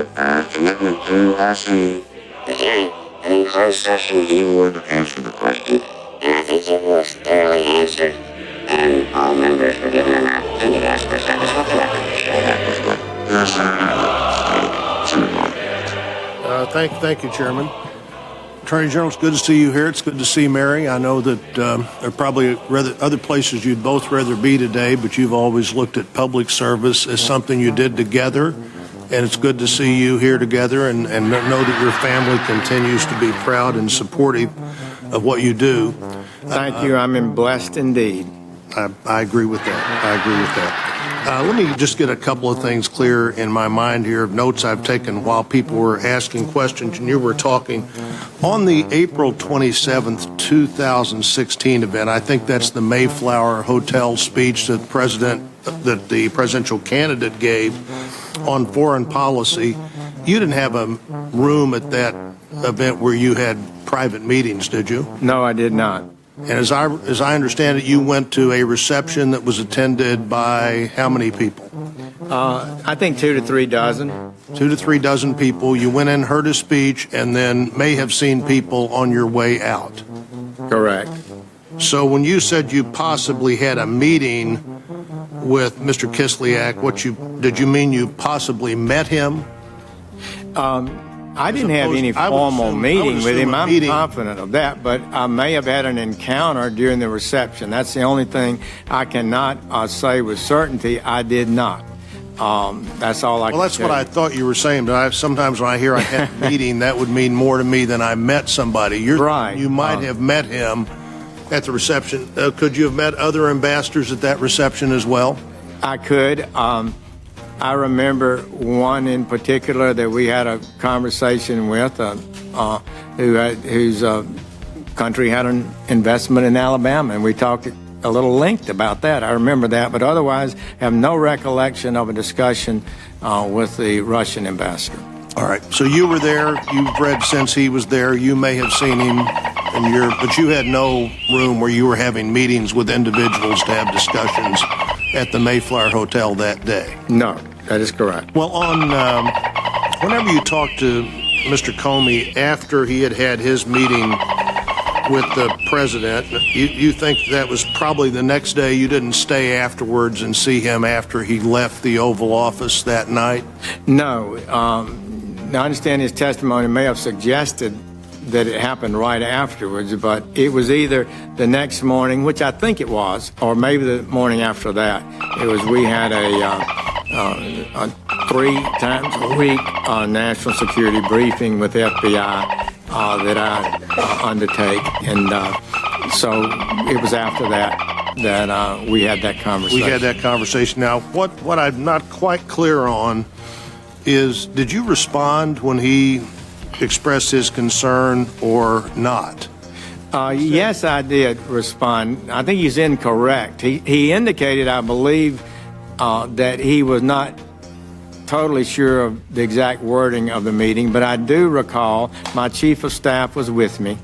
commitment to lasting the hearing. And closed session, he would answer the question. And I think it was thoroughly answered, and all members were given an opportunity to ask questions. That's what the record will show. That was good. Yes, Thank you, Chairman. Attorney General, it's good to see you here. It's good to see Mary. I know that there are probably other places you'd both rather be today, but you've always looked at public service as something you did together, and it's good to see you here together and know that your family continues to be proud and supportive of what you do. Thank you. I'm blessed indeed. I agree with that. Let me just get a couple of things clear in my mind here of notes I've taken while people were asking questions and you were talking. On the April 27th, 2016 event, I think that's the Mayflower Hotel speech that the presidential candidate gave on foreign policy. You didn't have a room at that event where you had private meetings, did you? No, I did not. And as I understand it, you went to a reception that was attended by how many people? I think 2 to 3 dozen. 2 to 3 dozen people. You went in, heard a speech, and then may have seen people on your way out. Correct. So when you said you possibly had a meeting with Mr. Kislyak, did you mean you possibly met him? I didn't have any formal meeting with him. I'm confident of that, but I may have had an encounter during the reception. That's the only thing I cannot say with certainty. I did not. That's all I can say. Well, that's what I thought you were saying, but sometimes when I hear I had a meeting, that would mean more to me than I met somebody. Right. You might have met him at the reception. Could you have met other ambassadors at that reception as well? I could. I remember one in particular that we had a conversation with whose country had an investment in Alabama, and we talked a little length about that. I remember that, but otherwise have no recollection of a discussion with the Russian ambassador. All right. So you were there. You've read since he was there. You may have seen him, but you had no room where you were having meetings with individuals to have discussions at the Mayflower Hotel that day. No, that is correct. Well, whenever you talked to Mr. Comey after he had his meeting with the president, you think that was probably the next day? You didn't stay afterwards and see him after he left the Oval Office that night? No. I understand his testimony may have suggested that it happened right afterwards, but it was either the next morning, which I think it was, or maybe the morning after that. We had a 3 times a week national security briefing with FBI that I undertake, and so it was after that we had that conversation. We had that conversation. Now, what I'm not quite clear on is, did you respond when he expressed his concern or not? Yes, I did respond. I think he's incorrect. He indicated, I believe, that he was not totally sure of the exact wording of the meeting, but I do recall my chief of staff was with me,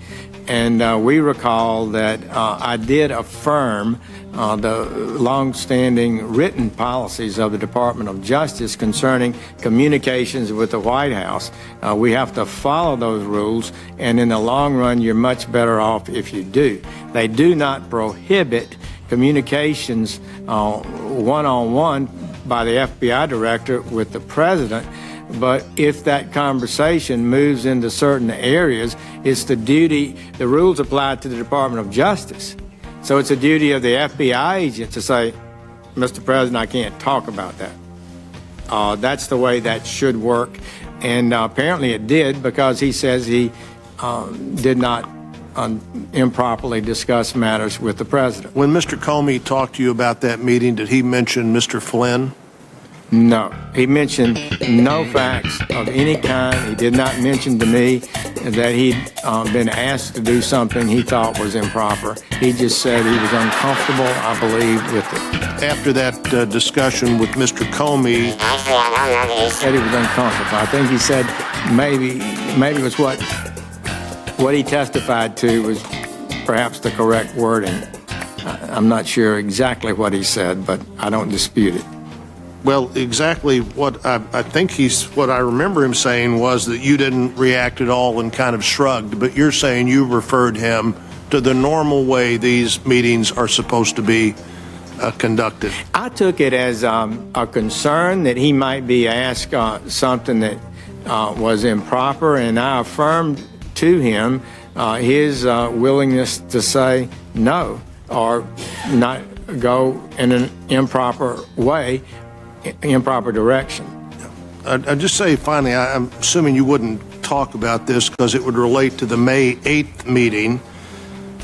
and we recall that I did affirm the long-standing written policies of the Department of Justice concerning communications with the White House. We have to follow those rules, and in the long run, you're much better off if you do. They do not prohibit communications one-on-one by the FBI director with the president, but if that conversation moves into certain areas, it's the rules apply to the Department of Justice. So it's a duty of the FBI agent to say, Mr. President, I can't talk about that. That's the way that should work. And apparently it did, because he says he did not improperly discuss matters with the president. When Mr. Comey talked to you about that meeting, did he mention Mr. Flynn? No. He mentioned no facts of any kind. He did not mention to me that he'd been asked to do something he thought was improper. He just said he was uncomfortable, I believe, with it. After that discussion with Mr. Comey, he said he was uncomfortable. I think he said maybe it was what he testified to was perhaps the correct wording. I'm not sure exactly what he said, but I don't dispute it. Well, exactly what I think what I remember him saying was that you didn't react at all and kind of shrugged, but you're saying you referred him to the normal way these meetings are supposed to be conducted. I took it as a concern that he might be asked something that was improper, and I affirmed to him his willingness to say no or not go in an improper way, improper direction. I'd just say, finally, I'm assuming you wouldn't talk about this because it would relate to the May 8th meeting,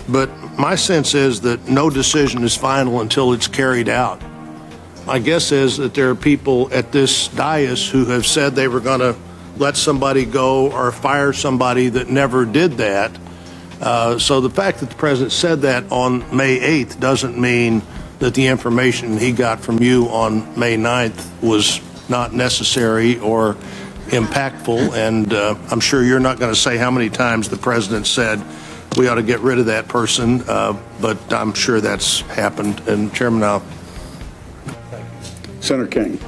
but my sense is that no decision is final until it's carried out. My guess is that there are people at this dais who have said they were going to let somebody go or fire somebody that never did that. So the fact that the president said that on May 8th doesn't mean that the information he got from you on May 9th was not necessary or impactful. And I'm sure you're not going to say how many times the president said we ought to get rid of that person, but I'm sure that's happened. And Chairman, now. Senator King.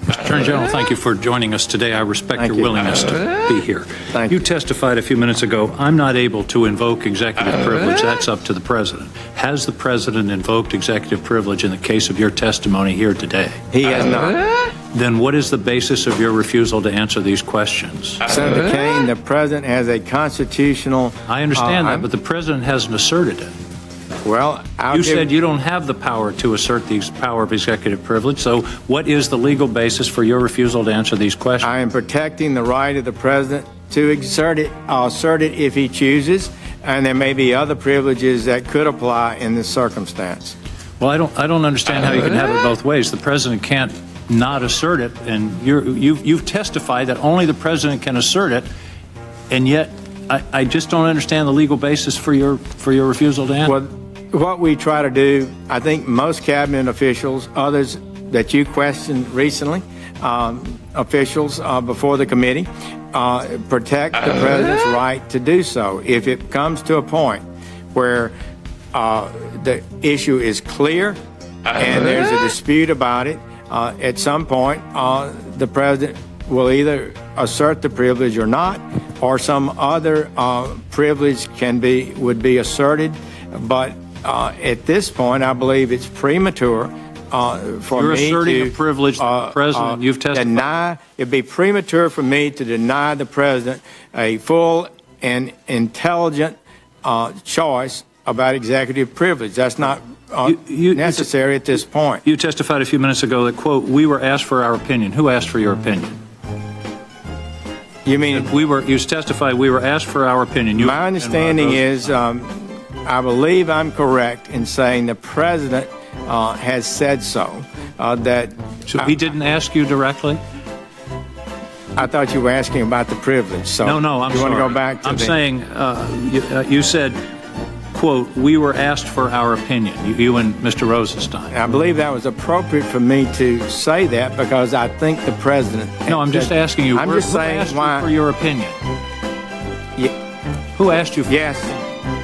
Mr. Attorney General, thank you for joining us today. I respect your willingness to be here. You testified a few minutes ago, I'm not able to invoke executive privilege. That's up to the president. Has the president invoked executive privilege in the case of your testimony here today? He has not. Then what is the basis of your refusal to answer these questions? Senator Kane, the president has a constitutional... I understand that, but the president hasn't asserted it. Well, you said you don't have the power to assert the power of executive privilege, so what is the legal basis for your refusal to answer these questions? I am protecting the right of the president to assert it if he chooses, and there may be other privileges that could apply in this circumstance. Well, I don't understand how you can have it both ways. The president can't not assert it, and you've testified that only the president can assert it, and yet I just don't understand the legal basis for your refusal to answer. Well, what we try to do, I think most cabinet officials, others that you questioned recently, officials before the committee, protect the president's right to do so. If it comes to a point where the issue is clear and there's a dispute about it, at some point the president will either assert the privilege or not, or some other privilege would be asserted. But at this point, I believe it's premature for You're me asserting to a privilege that the president, you've testified. it'd be premature for me to deny the president a full and intelligent choice about executive privilege. That's not necessary at this point. You testified a few minutes ago that, quote, we were asked for our opinion. Who asked for your opinion? You mean you testified we were asked for our opinion? My understanding is, I believe I'm correct in saying the president has said so. So he didn't ask you directly? I thought you were asking about the privilege. So No, I'm sorry. You want to go back to I'm saying you said, quote, we were asked for our opinion, you and Mr. Rosenstein. I believe that was appropriate for me to say that because I think the president... No, I'm just asking you. I'm just saying asked why... you for your opinion? Who asked you for Yes,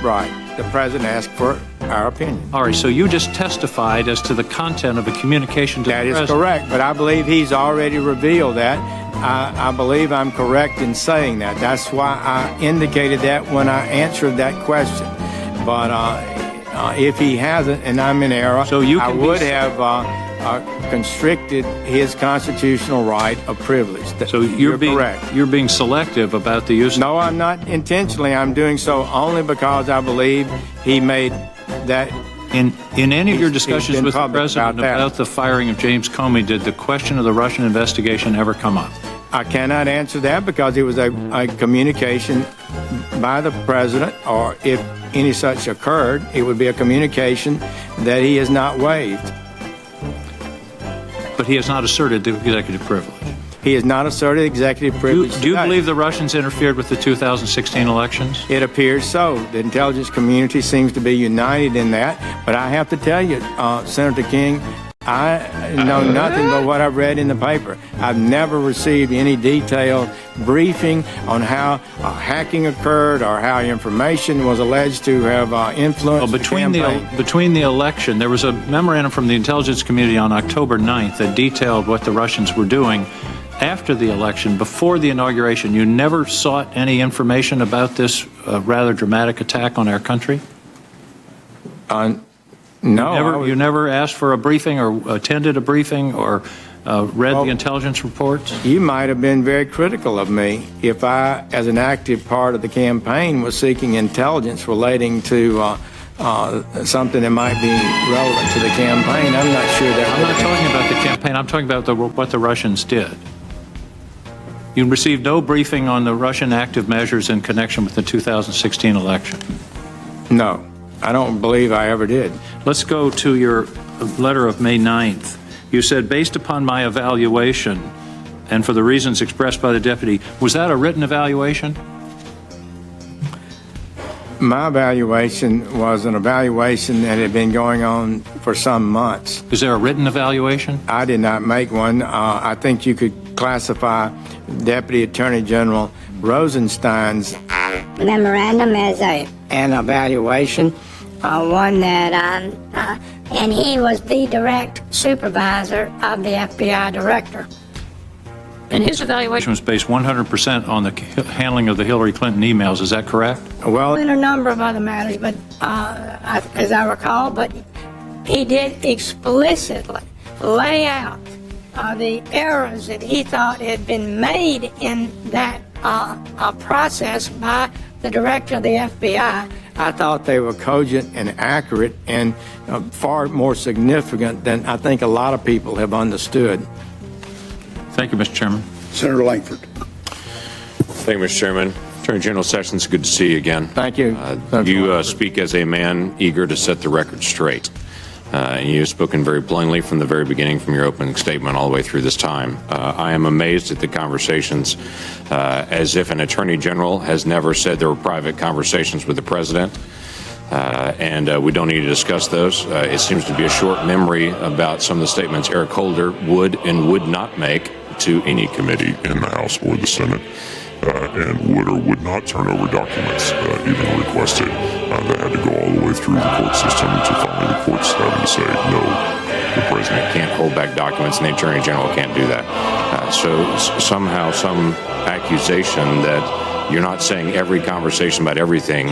right. The president asked for our opinion. All right, so you just testified as to the content of a communication to the president. That is correct, but I believe he's already revealed that. I believe I'm correct in saying that. That's why I indicated that when I answered that question. But if he hasn't, and I'm in error, I would have constricted his constitutional right of privilege. So you're correct. You're being selective about the use. No, I'm not intentionally. I'm doing so only because I believe he made that. In any of your discussions with the president about the firing of James Comey, did the question of the Russian investigation ever come up? I cannot answer that because it was a communication by the president, or if any such occurred, it would be a communication that he has not waived. But he has not asserted the executive privilege. He has not asserted executive privilege. Do you believe the Russians interfered with the 2016 elections? It appears so. The intelligence community seems to be united in that. But I have to tell you, Senator King, I know nothing but what I've read in the paper. I've never received any detailed briefing on how hacking occurred or how information was alleged to have influenced the campaign. Between the election, there was a memorandum from the intelligence community on October 9th that detailed what the Russians were doing after the election, before the inauguration. You never sought any information about this rather dramatic attack on our country? No. You never asked for a briefing or attended a briefing or read the intelligence reports? You might have been very critical of me if I, as an active part of the campaign, was seeking intelligence relating to something that might be relevant to the campaign. I'm not sure that. I'm not talking about the campaign. I'm talking about what the Russians did. You received no briefing on the Russian active measures in connection with the 2016 election? No, I don't believe I ever did. Let's go to your letter of May 9th. You said, based upon my evaluation and for the reasons expressed by the deputy, was that a written evaluation? My evaluation was an evaluation that had been going on for some months. Is there a written evaluation? I did not make one. I think you could classify Deputy Attorney General Rosenstein's memorandum as an evaluation, one that, and he was the direct supervisor of the FBI director. And his evaluation was based 100% on the handling of the Hillary Clinton emails. Is that correct? Well, in a number of other matters, but as I recall, but he did explicitly lay out the errors that he thought had been made in that process by the director of the FBI. I thought they were cogent and accurate and far more significant than I think a lot of people have understood. Thank you, Mr. Chairman. Senator Langford. Thank you, Mr. Chairman. Attorney General Sessions, good to see you again. Thank you. You speak as a man eager to set the record straight. And you have spoken very plainly from the very beginning, from your opening statement all the way through this time. I am amazed at the conversations, as if an Attorney General has never said there were private conversations with the President. And we don't need to discuss those. It seems to be a short memory about some of the statements Eric Holder would and would not make to any committee in the House or the Senate, and would or would not turn over documents, even requested, that had to go all the way through the court system to finally the courts having to say, no, the President can't hold back documents and the Attorney General can't do that. So somehow some accusation that you're not saying every conversation about everything.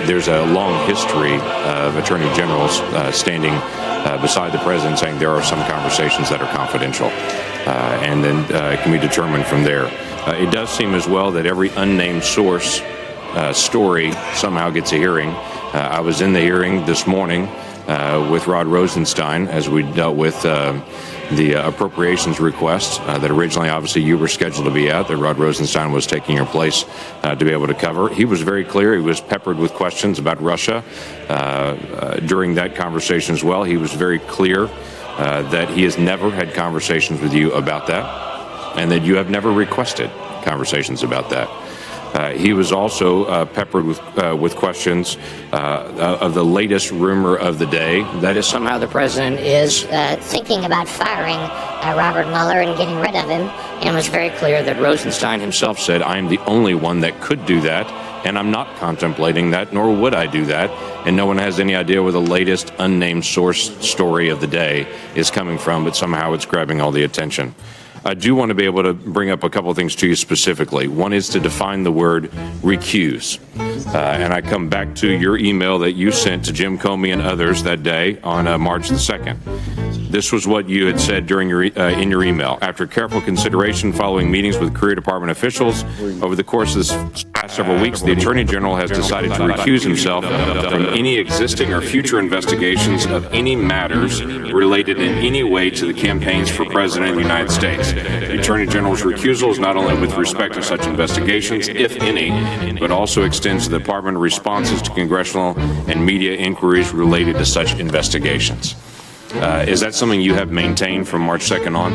There's a long history of Attorney Generals standing beside the President saying there are some conversations that are confidential. And then can be determined from there. It does seem as well that every unnamed source story somehow gets a hearing. I was in the hearing this morning with Rod Rosenstein as we dealt with the appropriations request that originally obviously you were scheduled to be at, that Rod Rosenstein was taking your place to be able to cover. He was very clear. He was peppered with questions about Russia during that conversation as well. He was very clear that he has never had conversations with you about that, and that you have never requested conversations about that. He was also peppered with questions of the latest rumor of the day. That is Somehow the president is thinking about firing Robert Mueller and getting rid of him, and was very clear that Rosenstein himself said, I am the only one that could do that, and I'm not contemplating that, nor would I do that. And no one has any idea where the latest unnamed source story of the day is coming from, but somehow it's grabbing all the attention. I do want to be able to bring up a couple of things to you specifically. One is to define the word recuse. And I come back to your email that you sent to Jim Comey and others that day on March the 2nd. This was what you had said during your in your email. After careful consideration following meetings with Career Department officials over the course of this past several weeks, the Attorney General has decided to recuse himself from any existing or future investigations of any matters related in any way to the campaigns for President of the United States. The Attorney General's recusal is not only with respect to such investigations, if any, but also extends to the Department responses to congressional and media inquiries related to such investigations. Is that something you have maintained from March 2nd on?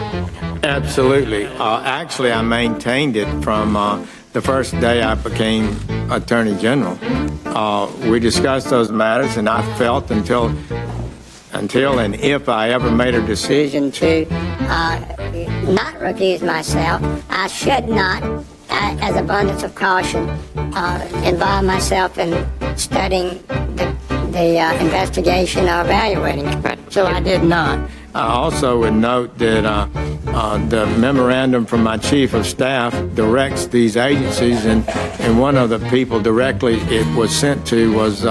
Absolutely. Actually, I maintained it from the first day I became Attorney General. We discussed those matters, and I felt until until and if I ever made a decision to not recuse myself, I should not, as abundance of caution, involve myself in studying the investigation or evaluating it. So I did not. I also would note that the memorandum from my chief of staff directs these agencies, and one of the people directly it was sent to was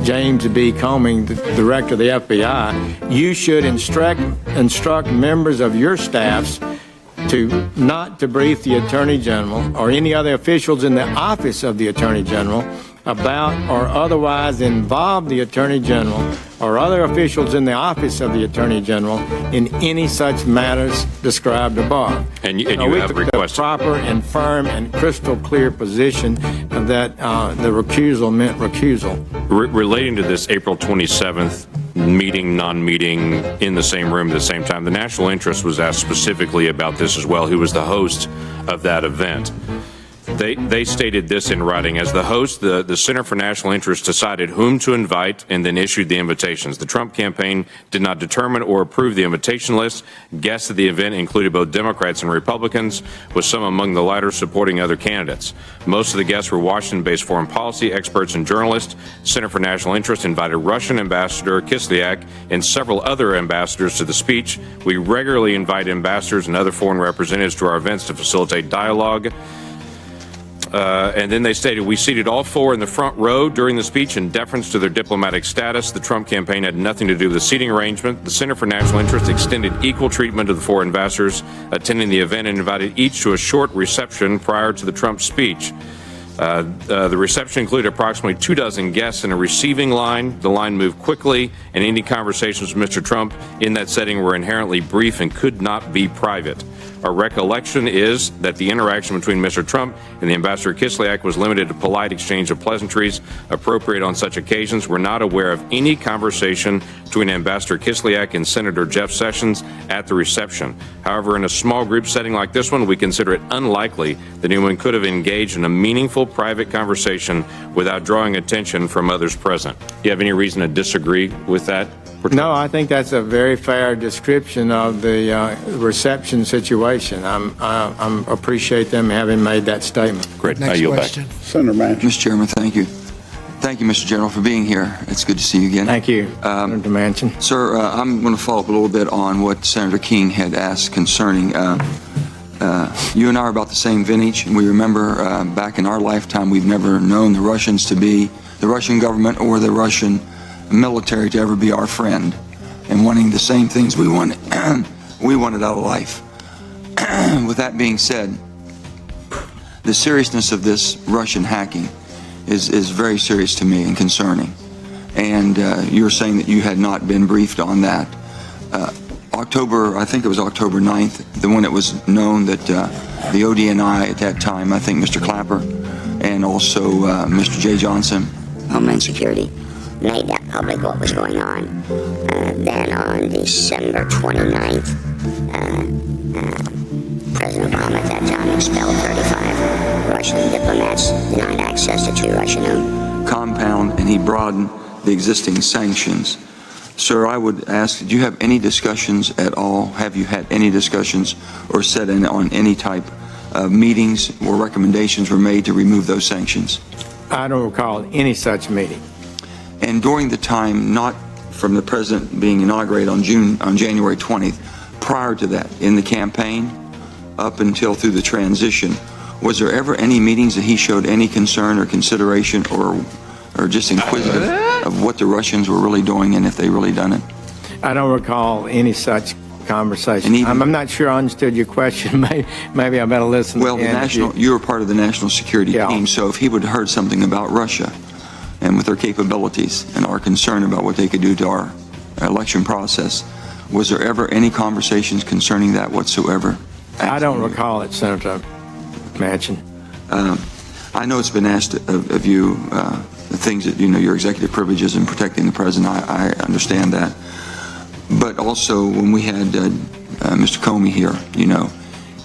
James B. Comey, the director of the FBI. You should instruct members of your staffs to not to brief the Attorney General or any other officials in the office of the Attorney General about or otherwise involve the Attorney General or other officials in the office of the Attorney General in any such matters described above. And you have requested the proper and firm and crystal clear position that the recusal meant recusal. Relating to this April 27th meeting, non-meeting in the same room at the same time, the national interest was asked specifically about this as well. Who was the host of that event? They stated this in writing. As the host, the Center for National Interest decided whom to invite and then issued the invitations. The Trump campaign did not determine or approve the invitation list. Guests at the event included both Democrats and Republicans, with some among the latter supporting other candidates. Most of the guests were Washington-based foreign policy experts and journalists. Center for National Interest invited Russian Ambassador Kislyak and several other ambassadors to the speech. We regularly invite ambassadors and other foreign representatives to our events to facilitate dialogue. And then they stated, we seated all four in the front row during the speech in deference to their diplomatic status. The Trump campaign had nothing to do with the seating arrangement. The Center for National Interest extended equal treatment to the four ambassadors attending the event and invited each to a short reception prior to the Trump speech. The reception included approximately 24 guests in a receiving line. The line moved quickly, and any conversations with Mr. Trump in that setting were inherently brief and could not be private. Our recollection is that the interaction between Mr. Trump and the Ambassador Kislyak was limited to polite exchange of pleasantries appropriate on such occasions. We're not aware of any conversation between Ambassador Kislyak and Senator Jeff Sessions at the reception. However, in a small group setting like this one, we consider it unlikely that anyone could have engaged in a meaningful private conversation without drawing attention from others present. Do you have any reason to disagree with that? No, I think that's a very fair description of the reception situation. I appreciate them having made that statement. Great. Next question. Senator Manchin. Mr. Chairman, thank you. Thank you, Mr. General, for being here. It's good to see you again. Thank you, Senator Manchin. Sir, I'm going to follow up a little bit on what Senator King had asked concerning you and I are about the same vintage, and we remember back in our lifetime we've never known the Russians to be, the Russian government or the Russian military to ever be our friend, and wanting the same things we wanted out of life. With that being said, the seriousness of this Russian hacking is very serious to me and concerning. And you're saying that you had not been briefed on that. I think it was October 9th, the one it was known that the ODNI at that time, I think Mr. Clapper and also Mr. Jay Johnson, Homeland Security, made that public what was going on. Then on December 29th, President Obama at that time expelled 35 Russian diplomats, denied access to 2 Russian-owned compound, and he broadened the existing sanctions. Sir, I would ask, did you have any discussions at all? Have you had any discussions or set in on any type of meetings or recommendations were made to remove those sanctions? I don't recall any such meeting. And during the time, not from the president being inaugurated on January 20th, prior to that, in the campaign, up until through the transition, was there ever any meetings that he showed any concern or consideration or just inquisitive of what the Russians were really doing and if they really done it? I don't recall any such conversation. I'm not sure I understood your question. Maybe I better listen. Well, you were part of the national security team, so if he would have heard something about Russia and with their capabilities and our concern about what they could do to our election process, was there ever any conversations concerning that whatsoever? I don't recall it, Senator Manchin. I know it's been asked of you, the things that, your executive privileges in protecting the president. I understand that. But also, when we had Mr. Comey here,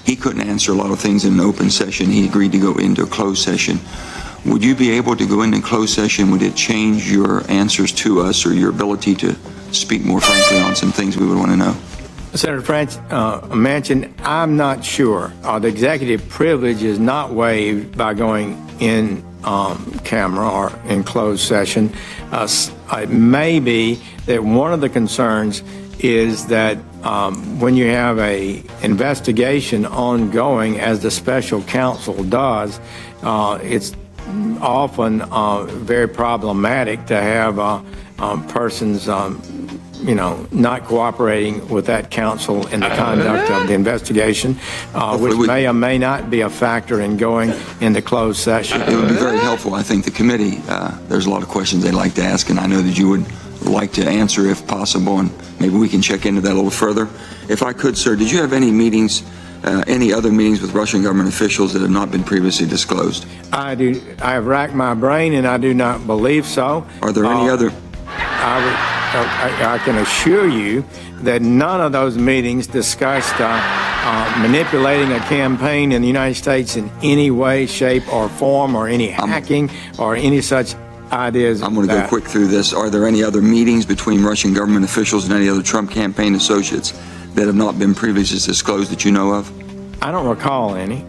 he couldn't answer a lot of things in an open session. He agreed to go into a closed session. Would you be able to go into closed session? Would it change your answers to us or your ability to speak more frankly on some things we would want to know. Senator Manchin, I'm not sure. The executive privilege is not waived by going in camera or in closed session. It may be that one of the concerns is that when you have a investigation ongoing, as the special counsel does, it's often very problematic to have persons not cooperating with that counsel in the conduct of the investigation, which may or may not be a factor in going into closed session. It would be very helpful. I think the committee, there's a lot of questions they'd like to ask, and I know that you would like to answer if possible, and maybe we can check into that a little further. If I could, sir, did you have any meetings, any other meetings with Russian government officials that have not been previously disclosed? I do. I have racked my brain, and I do not believe so. Are there any other? I can assure you that none of those meetings discussed manipulating a campaign in the United States in any way, shape, or form, or any hacking, or any such ideas. I'm going to go quick through this. Are there any other meetings between Russian government officials and any other Trump campaign associates that have not been previously disclosed that you know of? I don't recall any.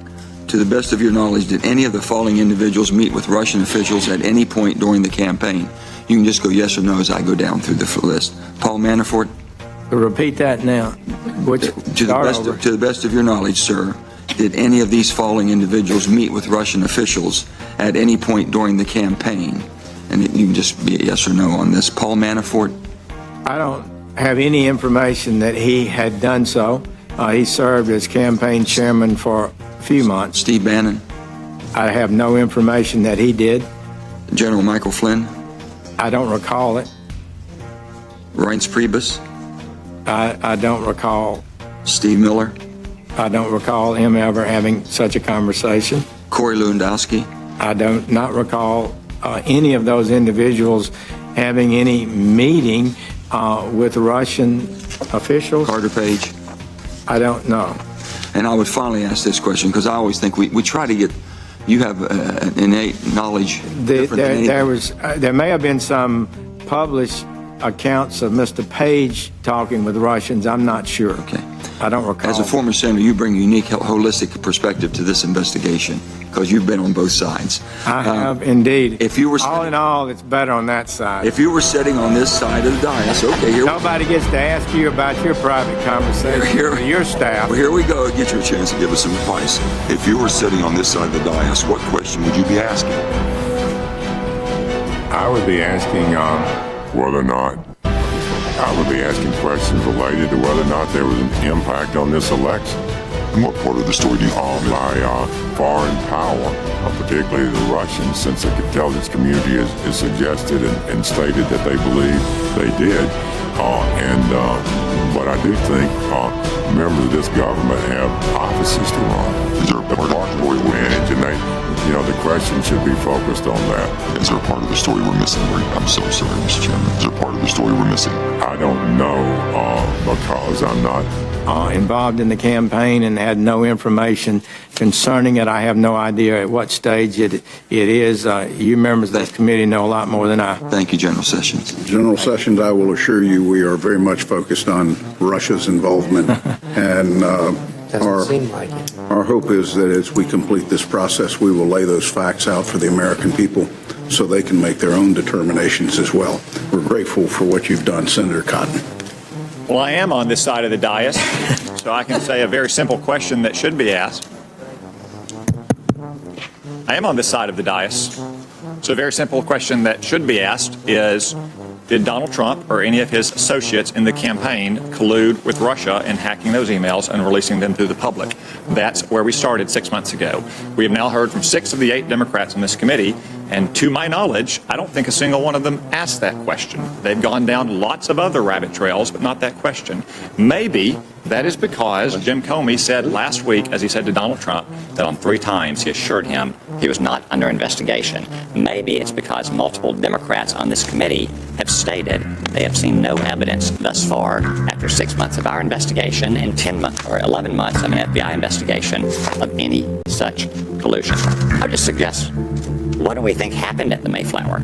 To the best of your knowledge, did any of the following individuals meet with Russian officials at any point during the campaign? You can just go yes or no as I go down through the list. Paul Manafort? Repeat that now. To the best of your knowledge, sir, did any of these following individuals meet with Russian officials at any point during the campaign? And you can just be a yes or no on this. Paul Manafort? I don't have any information that he had done so. He served as campaign chairman for a few months. Steve Bannon? I have no information that he did. General Michael Flynn? I don't recall it. Reince Priebus? I don't recall. Steve Miller? I don't recall him ever having such a conversation. Corey Lewandowski? I do not recall any of those individuals having any meeting with Russian officials. Carter Page? I don't know. And I would finally ask this question, because I always think we try to get, you have an innate knowledge. There may have been some published accounts of Mr. Page talking with Russians. I'm not sure. Okay. I don't recall. As a former senator, you bring a unique, holistic perspective to this investigation, because you've been on both sides. I have indeed. If you were all in all, it's better on that side. If you were sitting on this side of the dais, okay, here. Nobody gets to ask you about your private conversation with your staff. Well, here we go. Get you a chance to give us some advice. If you were sitting on this side of the dais, what question would you be asking? I would be asking whether or not I would be asking questions related to whether or not there was an impact on this election. And what part of the story do you by foreign power, particularly the Russians, since the intelligence community has suggested and stated that they believe they did. But I do think members of this government have offices to run. Is there a part of the story we're manage, and the question should be focused on that. Is there a part of the story we're missing? I'm so sorry, Mr. Chairman. Is there a part of the story we're missing? I don't know because I'm not involved in the campaign and had no information concerning it. I have no idea at what stage it is. You members of this committee know a lot more than I. Thank you, General Sessions. General Sessions, I will assure you we are very much focused on Russia's involvement, and our hope is that as we complete this process, we will lay those facts out for the American people so they can make their own determinations as well. We're grateful for what you've done, Senator Cotton. Well, I am on this side of the dais, so I can say a very simple question that should be asked. I am on this side of the dais, so a very simple question that should be asked is, did Donald Trump or any of his associates in the campaign collude with Russia in hacking those emails and releasing them to the public? That's where we started 6 months ago. We have now heard from 6 of the 8 Democrats on this committee, and to my knowledge, I don't think a single one of them asked that question. They've gone down lots of other rabbit trails, but not that question. Maybe that is because Jim Comey said last week, as he said to Donald Trump, that on 3 times he assured him he was not under investigation. Maybe it's because multiple Democrats on this committee have stated they have seen no evidence thus far after 6 months of our investigation and 10 months or 11 months of an FBI investigation of any such collusion. I would just suggest, what do we think happened at the Mayflower?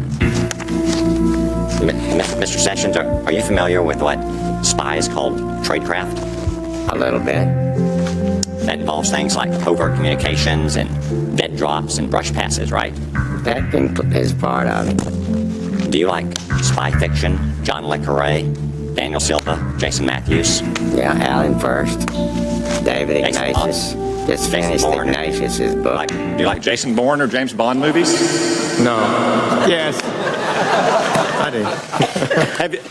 Mr. Sessions, are you familiar with what spies call tradecraft? A little bit. That involves things like covert communications and dead drops and brush passes, right? That is part of it. Do you like spy fiction? John Le Carre, Daniel Silva, Jason Matthews? Yeah, Alan First, David Ignatius. Just finished Ignatius's book. Do you like Jason Bourne or James Bond movies? No. Yes. I do.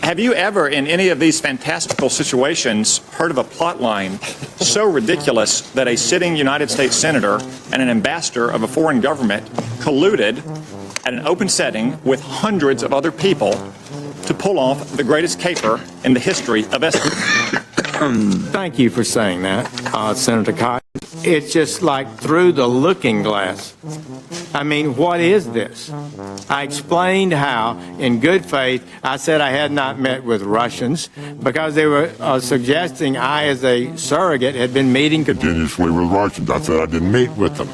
Have you ever, in any of these fantastical situations, heard of a plot line so ridiculous that a sitting United States senator and an ambassador of a foreign government colluded at an open setting with hundreds of other people to pull off the greatest caper in the history of espionage? Thank you for saying that, Senator Cotton. It's just like through the looking glass. I mean, what is this? I explained how, in good faith, I said I had not met with Russians because they were suggesting I, as a surrogate, had been meeting continuously with Russians. I said I didn't meet with them.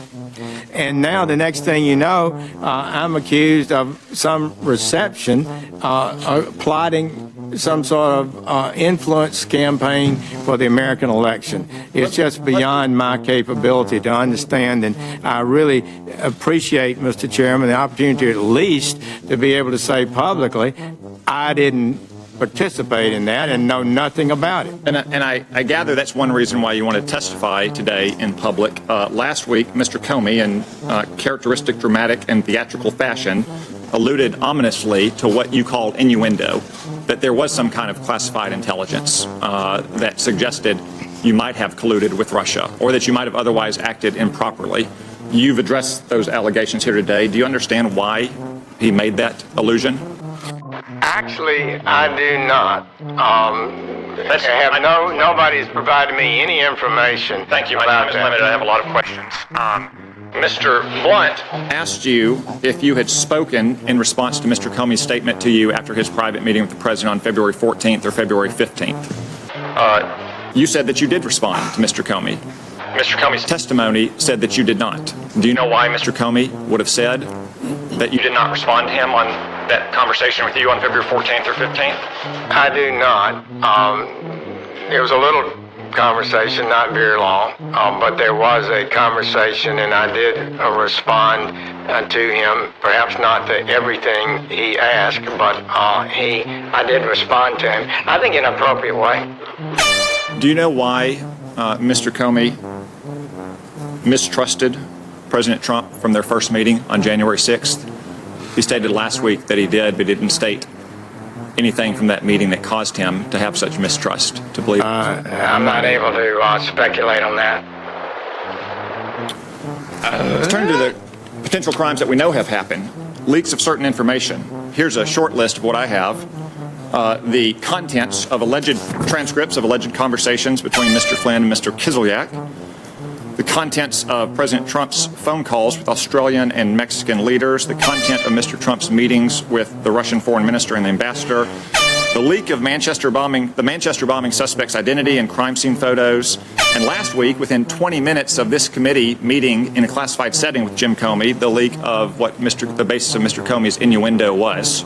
And now the next thing you know, I'm accused of some reception, plotting some sort of influence campaign for the American election. It's just beyond my capability to understand, and I really appreciate, Mr. Chairman, the opportunity at least to be able to say publicly, I didn't participate in that and know nothing about it. And I gather that's one reason why you want to testify today in public. Last week, Mr. Comey, in characteristic dramatic and theatrical fashion, alluded ominously to what you called innuendo, that there was some kind of classified intelligence that suggested you might have colluded with Russia or that you might have otherwise acted improperly. You've addressed those allegations here today. Do you understand why he made that allusion? Actually, I do not. Nobody's provided me any information. Thank you. My time is limited. I have a lot of questions. Mr. Blunt asked you if you had spoken in response to Mr. Comey's statement to you after his private meeting with the president on February 14th or February 15th. You said that you did respond to Mr. Comey. Mr. Comey's testimony said that you did not. Do you know why Mr. Comey would have said that you did not respond to him on that conversation with you on February 14th or 15th? I do not. It was a little conversation, not very long, but there was a conversation, and I did respond to him. Perhaps not to everything he asked, but I did respond to him. I think in an appropriate way. Do you know why Mr. Comey mistrusted President Trump from their first meeting on January 6th? He stated last week that he did, but didn't state anything from that meeting that caused him to have such mistrust, to believe. I'm not able to speculate on that. Let's turn to the potential crimes that we know have happened. Leaks of certain information. Here's a short list of what I have. The contents of alleged transcripts of alleged conversations between Mr. Flynn and Mr. Kislyak. The contents of President Trump's phone calls with Australian and Mexican leaders, the content of Mr. Trump's meetings with the Russian foreign minister and the ambassador, the leak of the Manchester bombing suspect's identity and crime scene photos, and last week, within 20 minutes of this committee meeting in a classified setting with Jim Comey, the leak of what the basis of Mr. Comey's innuendo was.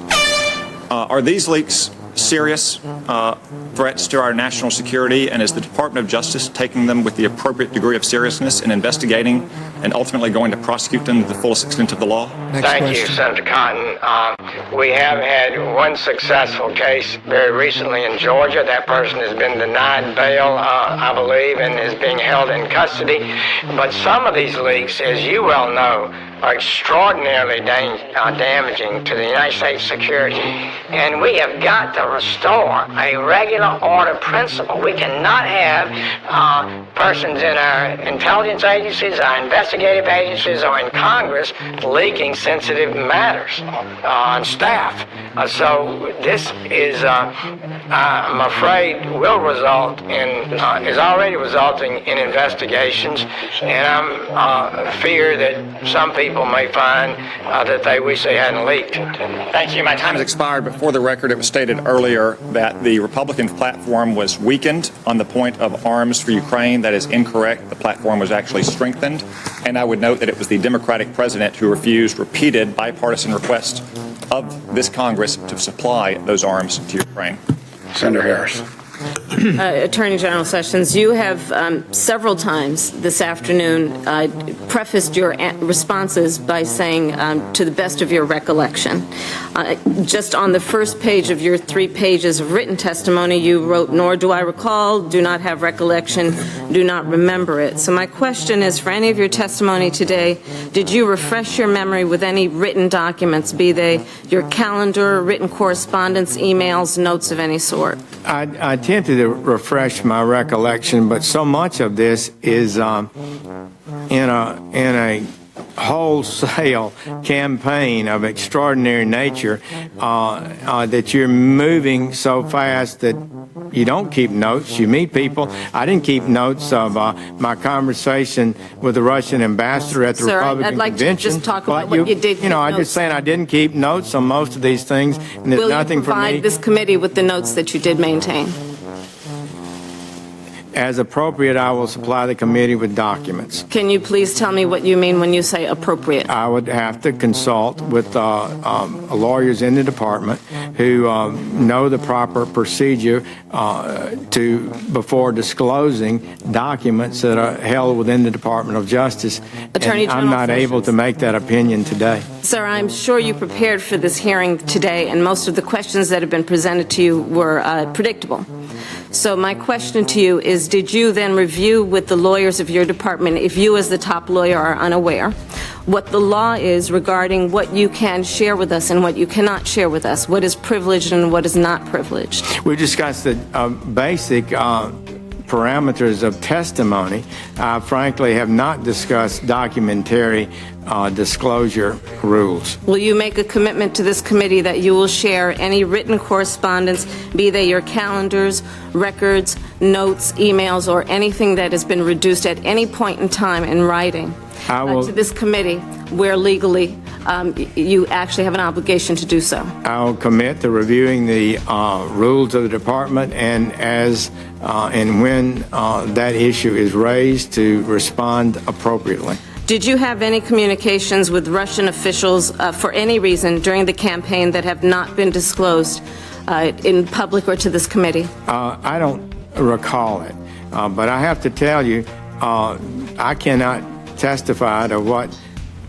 Are these leaks serious threats to our national security, and is the Department of Justice taking them with the appropriate degree of seriousness in investigating and ultimately going to prosecute them to the fullest extent of the law? Thank you, Senator Cotton. We have had one successful case very recently in Georgia. That person has been denied bail, I believe, and is being held in custody. But some of these leaks, as you well know, are extraordinarily damaging to the United States security. And we have got to restore a regular order principle. We cannot have persons in our intelligence agencies, our investigative agencies, or in Congress leaking sensitive matters on staff. So this is, I'm afraid, will result in, is already resulting in investigations, and I fear that some people may find that they wish they hadn't leaked. Thank you. My time has expired, but for the record, it was stated earlier that the Republican platform was weakened on the point of arms for Ukraine. That is incorrect. The platform was actually strengthened, and I would note that it was the Democratic president who refused repeated bipartisan requests of this Congress to supply those arms to Ukraine? Senator Harris. Attorney General Sessions, you have several times this afternoon prefaced your responses by saying, to the best of your recollection. Just on the first page of your 3 pages of written testimony, you wrote, "Nor do I recall, do not have recollection, do not remember it." So my question is, for any of your testimony today, did you refresh your memory with any written documents, be they your calendar, written correspondence, emails, notes of any sort? I attempted to refresh my recollection, but so much of this is in a wholesale campaign of extraordinary nature that you're moving so fast that you don't keep notes. You meet people. I didn't keep notes of my conversation with the Russian ambassador at the Republican I'd like convention. to just talk about what you did. I'm just saying I didn't keep notes on most of these things, and there's nothing for me. Will you provide this committee with the notes that you did maintain? As appropriate, I will supply the committee with documents. Can you please tell me what you mean when you say appropriate? I would have to consult with lawyers in the department who know the proper procedure before disclosing documents that are held within the Department of Justice. Attorney General I'm not able to make that opinion today. Sir, I'm sure you prepared for this hearing today, and most of the questions that have been presented to you were predictable. So my question to you is, did you then review with the lawyers of your department, if you as the top lawyer are unaware, what the law is regarding what you can share with us and what you cannot share with us, what is privileged and what is not privileged? We discussed the basic parameters of testimony. I frankly have not discussed documentary disclosure rules. Will you make a commitment to this committee that you will share any written correspondence, be they your calendars, records, notes, emails, or anything that has been reduced at any point in time in writing to this committee where legally you actually have an obligation to do so? I'll commit to reviewing the rules of the department and and when that issue is raised to respond appropriately. Did you have any communications with Russian officials for any reason during the campaign that have not been disclosed in public or to this committee? I don't recall it, but I have to tell you, I cannot testify to what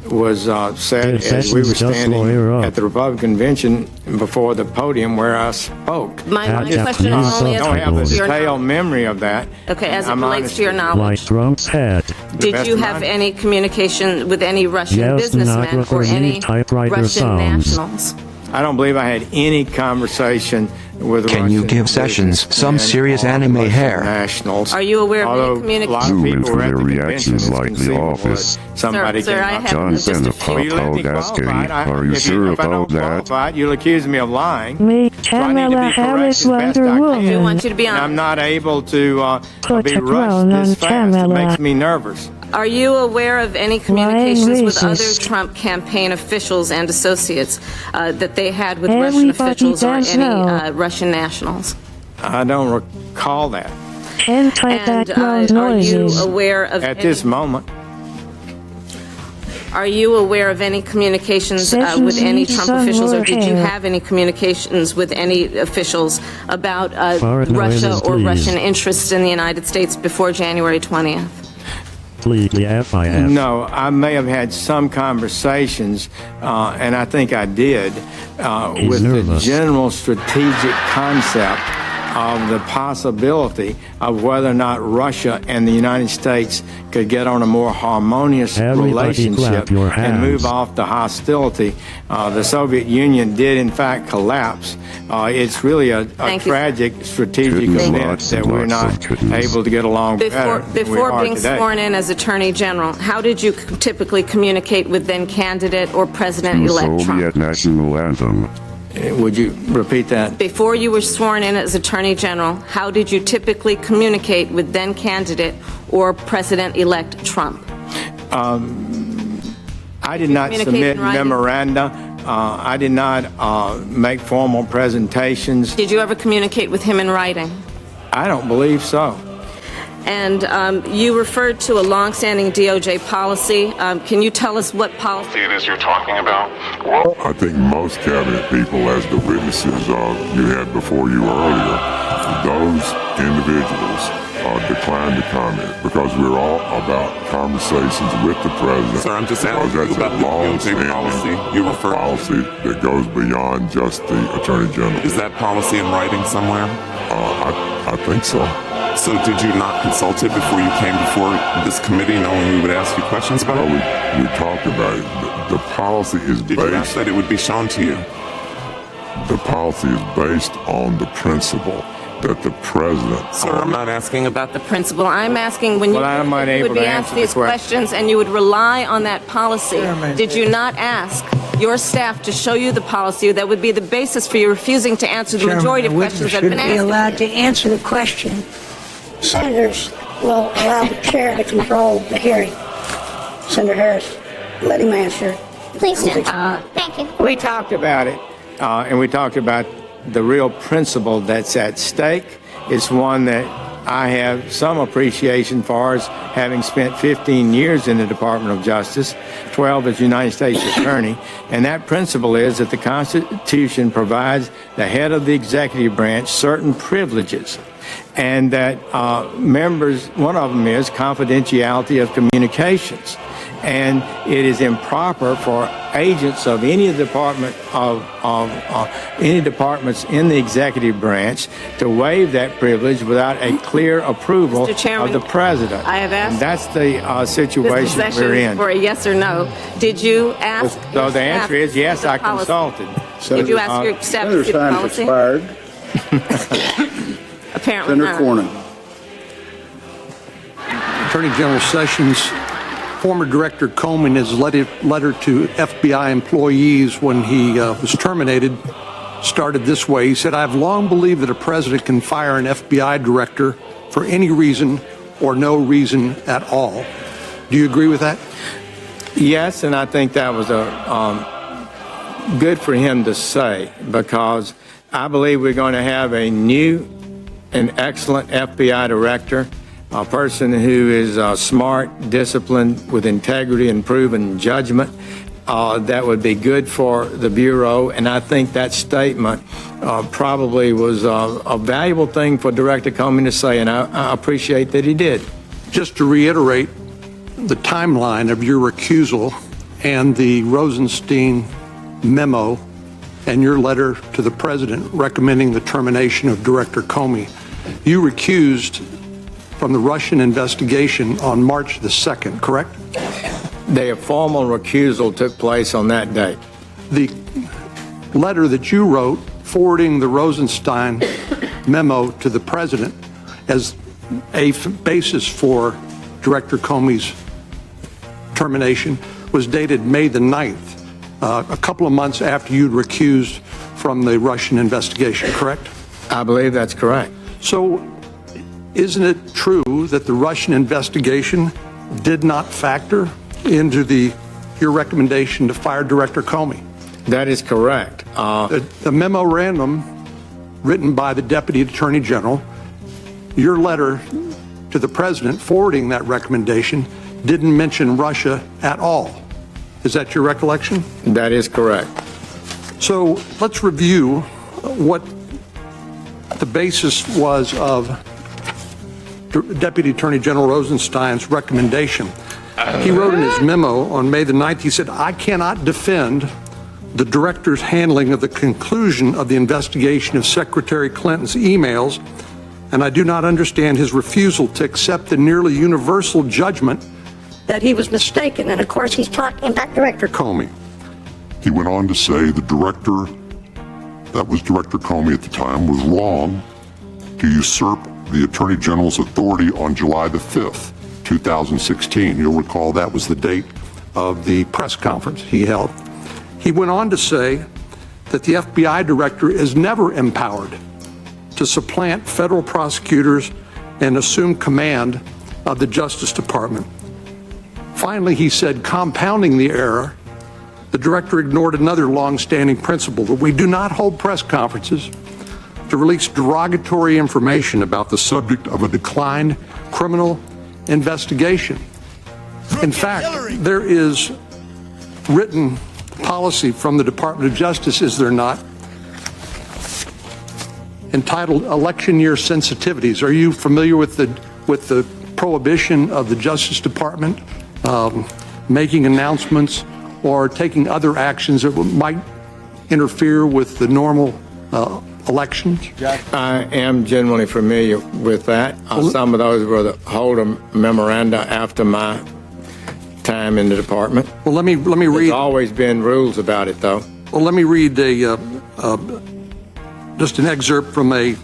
was said as we were standing at the Republican convention before the podium where I spoke. My question is only I don't have a detailed memory of that. Okay, as it relates to your knowledge. Trump's head. Did you have any communication with any Russian businessmen or any Russian nationals? I don't believe I had any conversation with Can you give Sessions some serious anime hair? Nationals. Are you aware of any communication? Zoom in for their reactions like The Office. John sent a pop-out asking, are you sure about that? You'll accuse me of lying. Me, Kamala Harris, Wonder Woman. We want you to be honest. I'm not able to Put be a rushed crown on this fast. It Kamala. makes me nervous. Are you aware of any communications with other racist. Trump campaign officials and associates that they had with Everybody Russian officials or does any know. Russian nationals? I don't recall that. Anti-background Are you noises. aware of At this moment. Are you aware of any communications with any Trump officials, or did you have any communications with any officials about Russia or Russian interests in the United States before January 20th? No, I may have had some conversations, and I think I did, with the general strategic concept of the possibility of whether or not Russia and the United States could get on a more harmonious relationship and move off the hostility. The Soviet Union did, in fact, collapse. It's really a tragic strategic event that we're not able to get along better than we Before are being today. sworn in as Attorney General, how did you typically communicate with then candidate or President-elect Trump? Soviet national anthem. Would you repeat that? Before you were sworn in as Attorney General, how did you typically communicate with then candidate or President-elect Trump? I did not submit memoranda. I did not make formal presentations. Did you ever communicate with him in writing? I don't believe so. And you referred to a longstanding DOJ policy. Can you tell us what policy it is you're talking about? Well, I think most cabinet people, as the witnesses you had before you earlier, those individuals declined to comment because we're all about conversations with the president. Sir, I'm just asking about the DOJ policy you refer to. Policy that goes beyond just the Attorney General. Is that policy in writing somewhere? I think so. So did you not consult it before you came before this committee, knowing we would ask you questions about it? We talked about it. The policy is based... Did you not say it would be shown to you? The policy is based on the principle that the president... Sir, I'm not asking about the principle. I'm asking when you would be asked these questions and you would rely on that policy. Did you not ask your staff to show you the policy that would be the basis for you refusing to answer the majority of questions that have been asked? Be allowed to answer the question. Senators will allow the chair to control the hearing. Senator Harris, let him answer. Please do. Thank you. We talked about it, and we talked about the real principle that's at stake. It's one that I have some appreciation for, as having spent 15 years in the Department of Justice, 12 as United States Attorney, and that principle is that the Constitution provides the head of the executive branch certain privileges, and that members, one of them is confidentiality of communications. And it is improper for agents of any department any departments in the executive branch to waive that privilege without a clear approval of the president. I have asked. And that's the situation we're in. For a yes or no. Did you ask? So the answer is yes. I consulted. Did you ask your staff to see the policy? Apparently not. Senator Cornyn. Attorney General Sessions, former Director Comey, in his letter to FBI employees when he was terminated, started this way. He said, "I've long believed that a president can fire an FBI director for any reason or no reason at all." Do you agree with that? Yes, and I think that was good for him to say, because I believe we're going to have a new and excellent FBI director, a person who is smart, disciplined, with integrity and proven judgment. That would be good for the Bureau, and I think that statement probably was a valuable thing for Director Comey to say, and I appreciate that he did. Just to reiterate the timeline of your recusal and the Rosenstein memo and your letter to the president recommending the termination of Director Comey, you recused from the Russian investigation on March the 2nd, correct? The formal recusal took place on that date. The letter that you wrote forwarding the Rosenstein memo to the president as a basis for Director Comey's termination was dated May the 9th, a couple of months after you'd recused from the Russian investigation, correct? I believe that's correct. So isn't it true that the Russian investigation did not factor into your recommendation to fire Director Comey? That is correct. The memorandum written by the Deputy Attorney General, your letter to the President forwarding that recommendation, didn't mention Russia at all. Is that your recollection? That is correct. So let's review what the basis was of Deputy Attorney General Rosenstein's recommendation. He wrote in his memo on May the 9th, he said, "I cannot defend the director's handling of the conclusion of the investigation of Secretary Clinton's emails, and I do not understand his refusal to accept the nearly universal judgment that he was mistaken." And of course, he's talking about Director Comey. He went on to say the director, that was Director Comey at the time, was wrong to usurp the Attorney General's authority on July the 5th, 2016. You'll recall that was the date of the press conference he held. He went on to say that the FBI director is never empowered to supplant federal prosecutors and assume command of the Justice Department. Finally, he said, compounding the error, the director ignored another long-standing principle that we do not hold press conferences to release derogatory information about the subject of a declined criminal investigation. In fact, there is written policy from the Department of Justice, is there not, entitled Election Year Sensitivities. Are you familiar with the prohibition of the Justice Department making announcements or taking other actions that might interfere with the normal elections? I am generally familiar with that. Some of those were the Holder memoranda after my time in the department. Well, let me read. There's always been rules about it, though. Well, let me read just an excerpt from a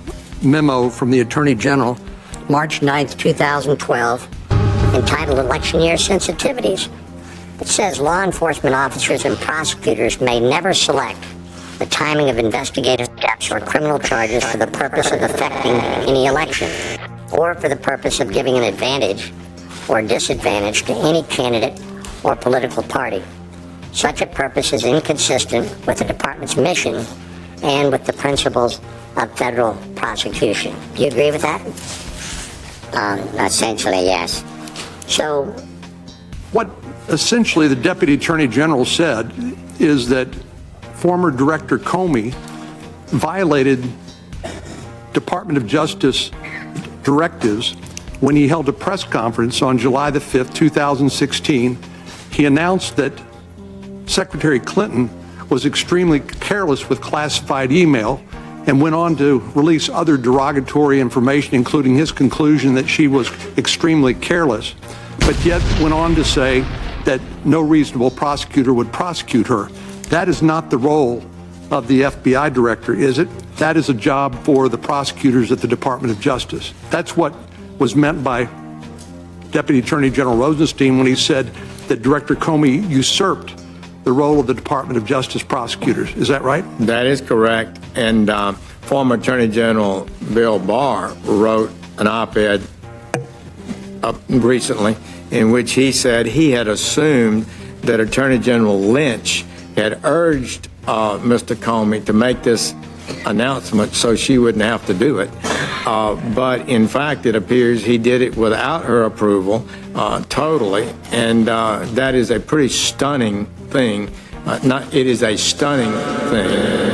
memo from the Attorney General. March 9th, 2012, entitled Election Year Sensitivities. It says law enforcement officers and prosecutors may never select the timing of investigative steps or criminal charges for the purpose of affecting any election, or for the purpose of giving an advantage or disadvantage to any candidate or political party. Such a purpose is inconsistent with the department's mission and with the principles of federal prosecution. Do you agree with that? Essentially, yes. So, what essentially the Deputy Attorney General said is that former Director Comey violated Department of Justice directives when he held a press conference on July the 5th, 2016. He announced that Secretary Clinton was extremely careless with classified email and went on to release other derogatory information, including his conclusion that she was extremely careless, but yet went on to say that no reasonable prosecutor would prosecute her. That is not the role of the FBI director, is it? That is a job for the prosecutors at the Department of Justice. That's what was meant by Deputy Attorney General Rosenstein when he said that Director Comey usurped the role of the Department of Justice prosecutors. Is that right? That is correct. And former Attorney General Bill Barr wrote an op-ed recently in which he said he had assumed that Attorney General Lynch had urged Mr. Comey to make this announcement so she wouldn't have to do it. But in fact, it appears he did it without her approval totally. And that is a pretty stunning thing. It is a stunning thing,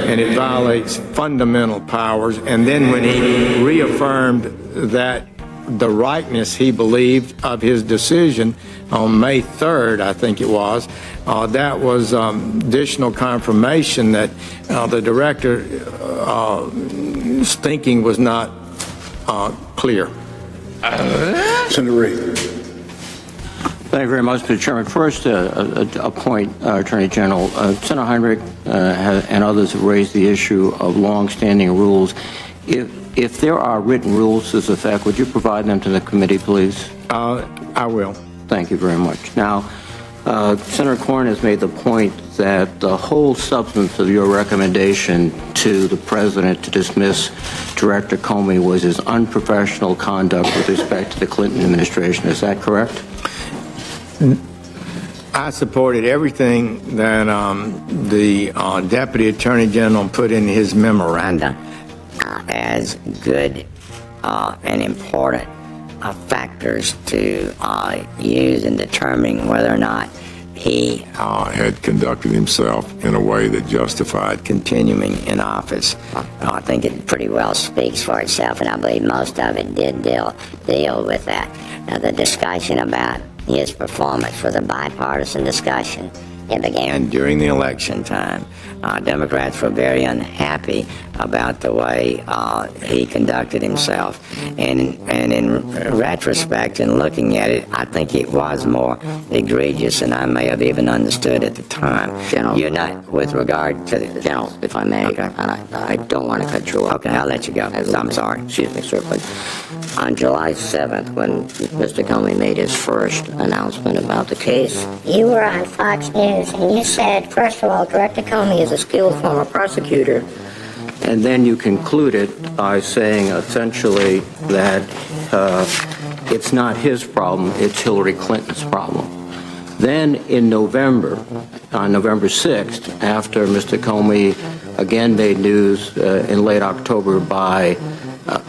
and it violates fundamental powers. And then when he reaffirmed that the rightness he believed of his decision on May 3rd, I think it was, that was additional confirmation that the director's thinking was not clear. Senator Reid. Thank you very much, Mr. Chairman. First, a point, Attorney General. Senator Heinrich and others have raised the issue of long-standing rules. If there are written rules to this effect, would you provide them to the committee, please? I will. Thank you very much. Now, Senator Corn has made the point that the whole substance of your recommendation to the President to dismiss Director Comey was his unprofessional conduct with respect to the Clinton administration. Is that correct? I supported everything that the Deputy Attorney General put in his memoranda as good and important factors to use in determining whether or not he had conducted himself in a way that justified continuing in office. I think it pretty well speaks for itself, and I believe most of it did deal with that. Now, the discussion about his performance was a bipartisan discussion. It began during the election time. Democrats were very unhappy about the way he conducted himself. And in retrospect and looking at it, I think it was more egregious than I may have even understood at the time. General, you're not, with regard to the General, if I may, okay. And I don't want to cut you off. Okay, I'll let you go. I'm sorry. Excuse me, sir. But on July 7th, when Mr. Comey made his first announcement about the case, you were on Fox News and you said, first of all, Director Comey is a skilled former prosecutor. And then you concluded by saying essentially that it's not his problem, it's Hillary Clinton's problem. Then in November, on November 6th, after Mr. Comey again made news in late October by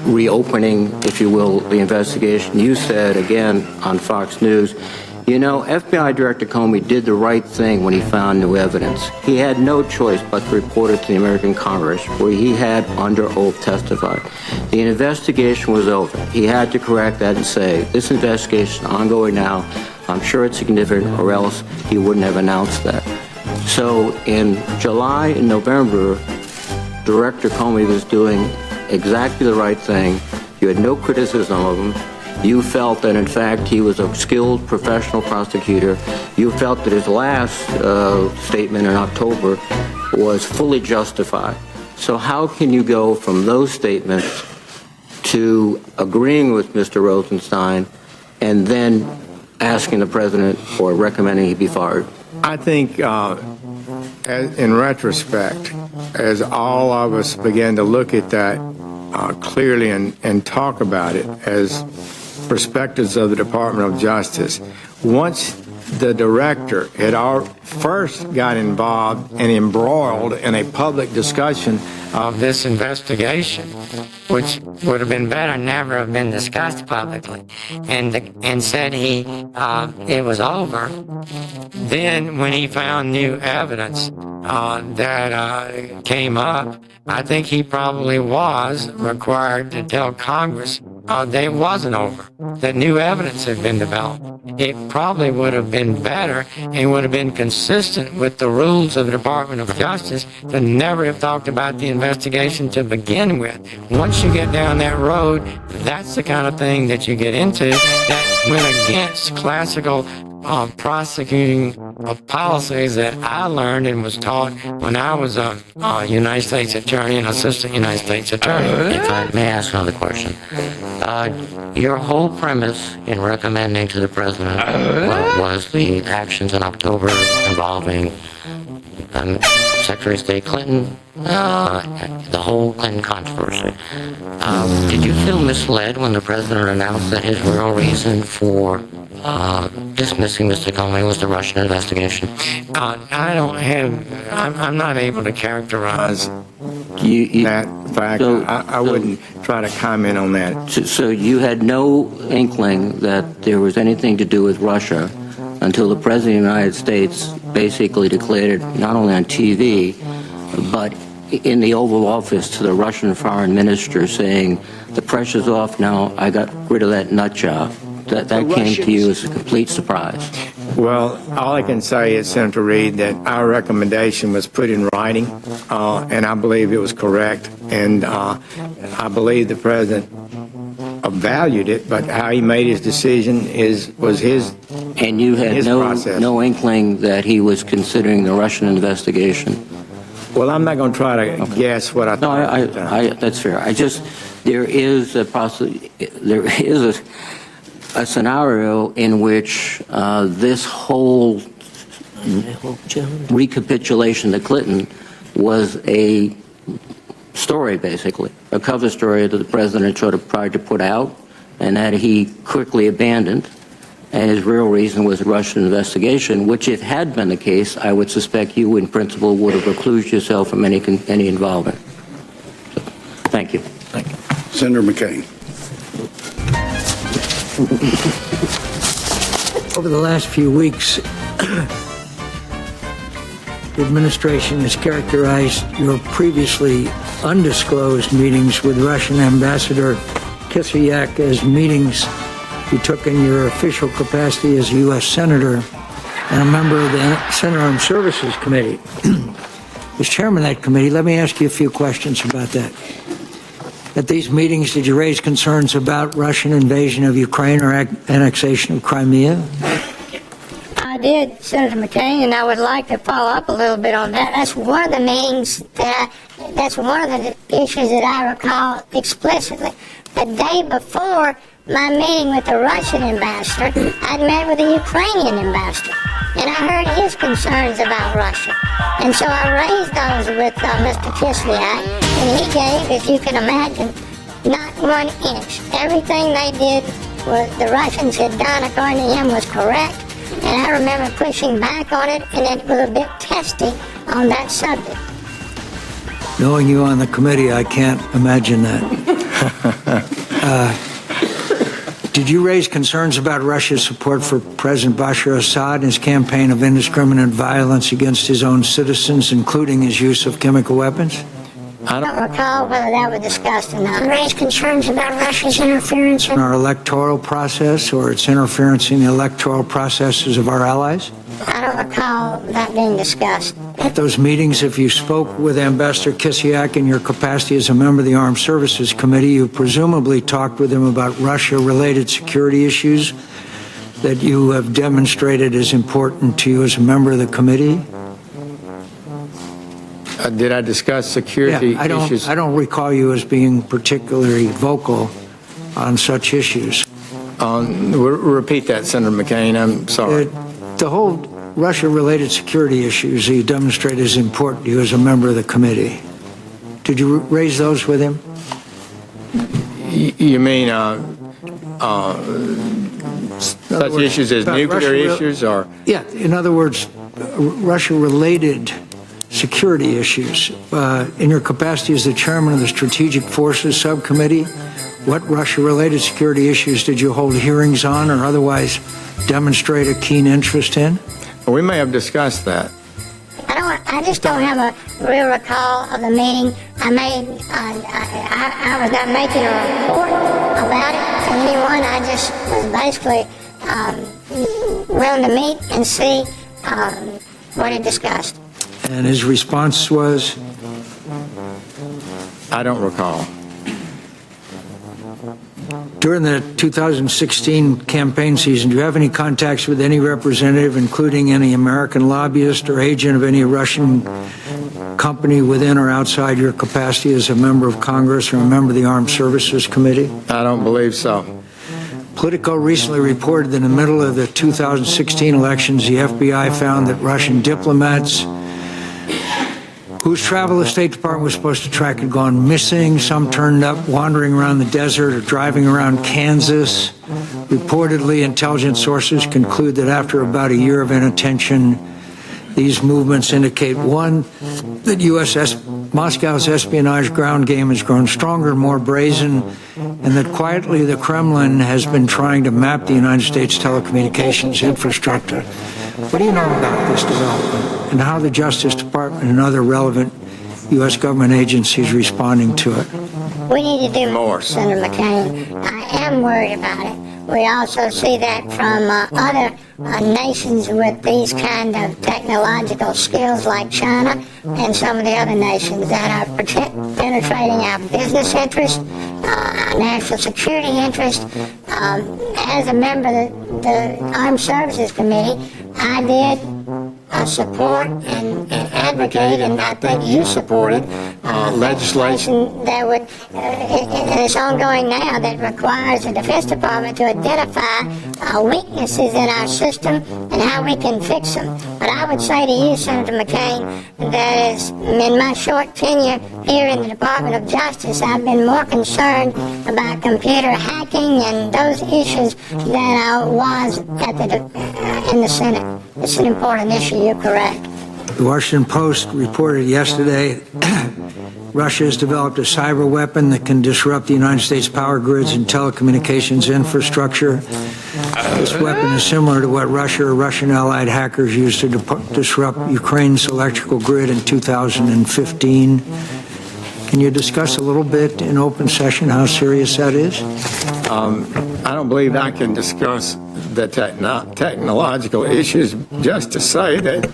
reopening, if you will, the investigation, you said again on Fox News, you know, FBI Director Comey did the right thing when he found new evidence. He had no choice but to report it to the American Congress, where he had under oath testified. The investigation was over. He had to correct that and say, this investigation is ongoing now. I'm sure it's significant, or else he wouldn't have announced that. So in July and November, Director Comey was doing exactly the right thing. You had no criticism of him. You felt that, in fact, he was a skilled professional prosecutor. You felt that his last statement in October was fully justified. So how can you go from those statements to agreeing with Mr. Rosenstein and then asking the president or recommending he be fired? I think, in retrospect, as all of us began to look at that clearly and talk about it as perspectives of the Department of Justice, once the director had first got involved and embroiled in a public discussion of this investigation, which would have been better never have been discussed publicly, and said it was over. Then when he found new evidence that came up, I think he probably was required to tell Congress that it wasn't over, that new evidence had been developed. It probably would have been better and would have been consistent with the rules of the Department of Justice to never have talked about the investigation to begin with. Once you get down that road, that's the kind of thing that you get into that went against classical prosecuting policies that I learned and was taught when I was a United States attorney and assistant United States attorney. If I may ask another question. Your whole premise in recommending to the president was the actions in October involving Secretary of State Clinton, the whole Clinton controversy. Did you feel misled when the president announced that his real reason for dismissing Mr. Comey was the Russian investigation? I'm not able to characterize that fact. I wouldn't try to comment on that. So you had no inkling that there was anything to do with Russia until the President of the United States basically declared it not only on TV, but in the Oval Office to the Russian foreign minister saying, the pressure's off now, I got rid of that nut job. That came to you as a complete surprise. Well, all I can say is, Senator Reid, that our recommendation was put in writing, and I believe it was correct, and I believe the president valued it, but how he made his decision was his. And you had no inkling that he was considering the Russian investigation? Well, I'm not going to try to guess what I thought. No, that's fair. There is a scenario in which this whole recapitulation of Clinton was a story, basically, a cover story that the president sort of tried to put out and that he quickly abandoned. And his real reason was the Russian investigation, which, if had been the case, I would suspect you, in principle, would have reclused yourself from any involvement. So, thank you. Thank you. Senator McCain. Over the last few weeks, the administration has characterized your previously undisclosed meetings with Russian Ambassador Kislyak as meetings you took in your official capacity as a U.S. Senator and a member of the Senate Armed Services Committee. As chairman of that committee, let me ask you a few questions about that. At these meetings, did you raise concerns about Russian invasion of Ukraine or annexation of Crimea? I did, Senator McCain, and I would like to follow up a little bit on that. That's one of the meetings that's one of the issues that I recall explicitly. The day before my meeting with the Russian ambassador, I'd met with the Ukrainian ambassador, and I heard his concerns about Russia. And so I raised those with Mr. Kislyak, and he gave, as you can imagine, not 1 inch. Everything they did, the Russians had done, according to him, was correct. And I remember pushing back on it, and it was a bit testy on that subject. Knowing you on the committee, I can't imagine that. Did you raise concerns about Russia's support for President Bashar Assad and his campaign of indiscriminate violence against his own citizens, including his use of chemical weapons? I don't recall whether that was discussed or not. Raised concerns about Russia's interference In our electoral process or its interference in the electoral processes of our allies? I don't recall that being discussed. At those meetings, if you spoke with Ambassador Kislyak in your capacity as a member of the Armed Services Committee, you presumably talked with him about Russia-related security issues that you have demonstrated as important to you as a member of the committee? Did I discuss security issues? I don't recall you as being particularly vocal on such issues. Repeat that, Senator McCain. I'm sorry. The whole Russia-related security issues you demonstrate as important to you as a member of the committee. Did you raise those with him? You mean such issues as nuclear issues, or? Yeah, in other words, Russia-related security issues. In your capacity as the chairman of the Strategic Forces Subcommittee, what Russia-related security issues did you hold hearings on or otherwise demonstrate a keen interest in? Well, we may have discussed that. I just don't have a real recall of the meeting. I was not making a report about it to anyone. I just was basically willing to meet and see what he discussed. And his response was? I don't recall. During the 2016 campaign season, do you have any contacts with any representative, including any American lobbyist or agent of any Russian company within or outside your capacity as a member of Congress or a member of the Armed Services Committee? I don't believe so. Politico recently reported that in the middle of the 2016 elections, the FBI found that Russian diplomats whose travel the State Department was supposed to track had gone missing. Some turned up wandering around the desert or driving around Kansas. Reportedly, intelligence sources conclude that after about a year of inattention, these movements indicate, one, that Moscow's espionage ground game has grown stronger and more brazen, and that quietly the Kremlin has been trying to map the United States telecommunications infrastructure. What do you know about this development and how the Justice Department and other relevant U.S. government agencies responding to it? We need to do more, Senator McCain. I am worried about it. We also see that from other nations with these kind of technological skills like China and some of the other nations that are penetrating our business interests, our national security interests. As a member of the Armed Services Committee, I did support and advocate, and I think you supported legislation that would, and it's ongoing now, that requires the Defense Department to identify weaknesses in our system and how we can fix them. But I would say to you, Senator McCain, that is, in my short tenure here in the Department of Justice, I've been more concerned about computer hacking and those issues than I was in the Senate. It's an important issue, you're correct. The Washington Post reported yesterday Russia has developed a cyber weapon that can disrupt the United States power grids and telecommunications infrastructure. This weapon is similar to what Russia or Russian allied hackers used to disrupt Ukraine's electrical grid in 2015. Can you discuss a little bit in open session how serious that is? I don't believe I can discuss the technological issues, just to say that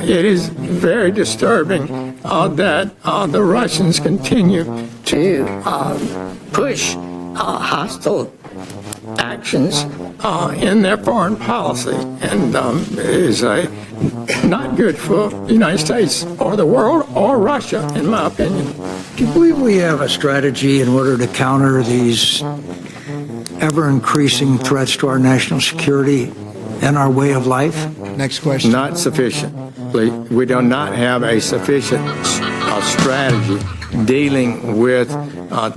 it is very disturbing that the Russians continue to push hostile actions in their foreign policy, and is not good for the United States or the world or Russia, in my opinion. Do you believe we have a strategy in order to counter these ever-increasing threats to our national security and our way of life? Next question. Not sufficient. We do not have a sufficient strategy dealing with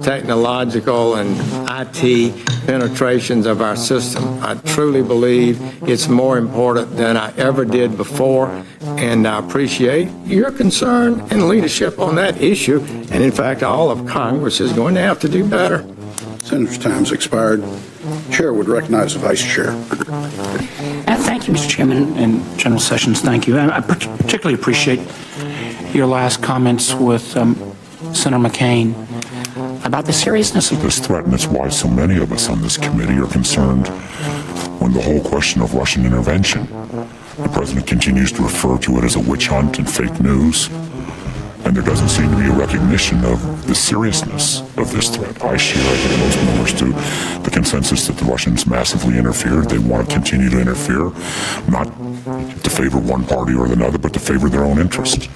technological and IT penetrations of our system. I truly believe it's more important than I ever did before, and I appreciate your concern and leadership on that issue. And in fact, all of Congress is going to have to do better. Senator's time's expired. Chair would recognize the Vice Chair. Thank you, Mr. Chairman and General Sessions. Thank you. I particularly appreciate your last comments with Senator McCain about the seriousness of this threat, and it's why so many of us on this committee are concerned when the whole question of Russian intervention, the president continues to refer to it as a witch hunt and fake news, and there doesn't seem to be a recognition of the seriousness of this threat. I share, I think most members do, the consensus that the Russians massively interfered. They want to continue to interfere, not to favor one party or another, but to favor their own interests.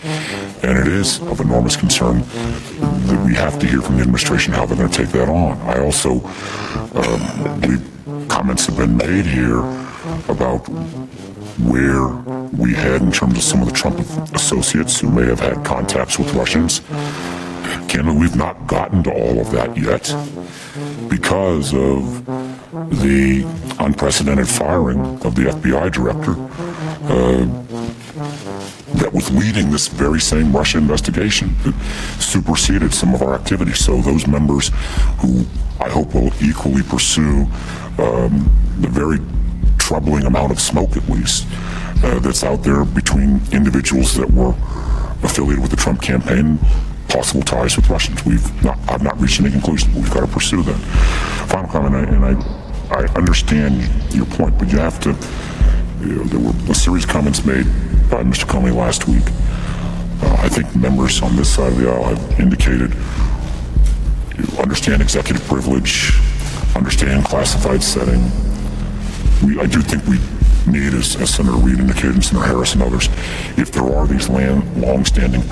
And it is of enormous concern that we have to hear from the administration how they're going to take that on. I also believe comments have been made here about where we head in terms of some of the Trump associates who may have had contacts with Russians. Candidly, we've not gotten to all of that yet because of the unprecedented firing of the FBI director that was leading this very same Russia investigation that superseded some of our activities. So those members who I hope will equally pursue the very troubling amount of smoke, at least, that's out there between individuals that were affiliated with the Trump campaign, possible ties with Russians. I've not reached any conclusion. We've got to pursue that. Final comment, and I understand your point, but you have to, there were a series of comments made by Mr. Comey last week. I think members on this side of the aisle have indicated you understand executive privilege, understand classified setting. I do think we need, as Senator Reid indicated, and Senator Harris and others, if there are these long-standing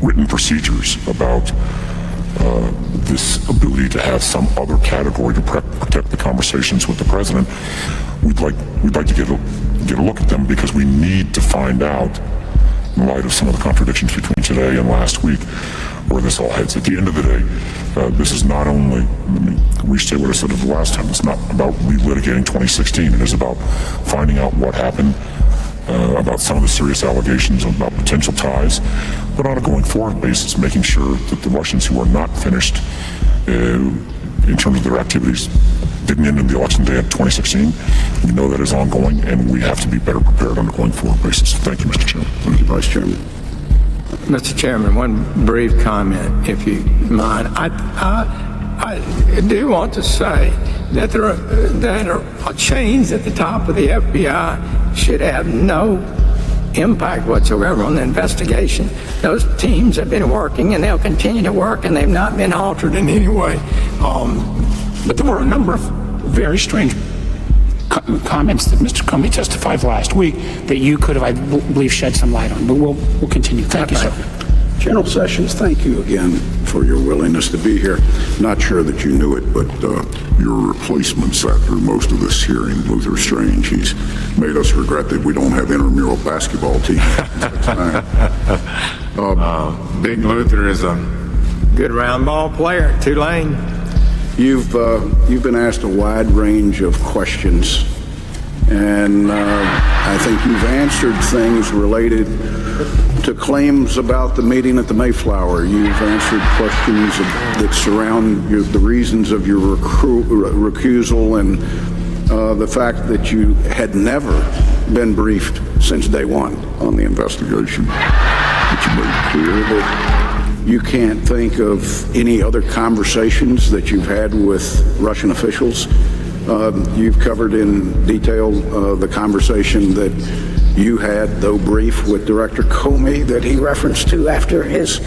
written procedures about this ability to have some other category to protect the conversations with the president, we'd like to get a look at them, because we need to find out, in light of some of the contradictions between today and last week, where this all heads. At the end of the day, this is not only, let me restate what I said the last time, it's not about relitigating 2016. It is about finding out what happened, about some of the serious allegations about potential ties, but on a going forward basis, making sure that the Russians who are not finished in terms of their activities didn't end in the election day of 2016. We know that is ongoing, and we have to be better prepared on a going forward basis. Thank you, Mr. Chairman. Thank you, Vice Chairman. Mr. Chairman, one brief comment, if you mind. I do want to say that there are chains at the top of the FBI should have no impact whatsoever on the investigation. Those teams have been working, and they'll continue to work, and they've not been altered in any way. But there were a number of very strange comments that Mr. Comey testified last week that you could have, I believe, shed some light on. But we'll continue. Thank you, sir. General Sessions, thank you again for your willingness to be here. Not sure that you knew it, but your replacement sat through most of this hearing, Luther Strange. He's made us regret that we don't have intramural basketball teams. Big Luther is a good round ball player at Tulane. You've been asked a wide range of questions, and I think you've answered things related to claims about the meeting at the Mayflower. You've answered questions that surround the reasons of your recusal and the fact that you had never been briefed since day one on the investigation. But you made clear that you can't think of any other conversations that you've had with Russian officials. You've covered in detail the conversation that you had, though brief, with Director Comey that he referenced to after his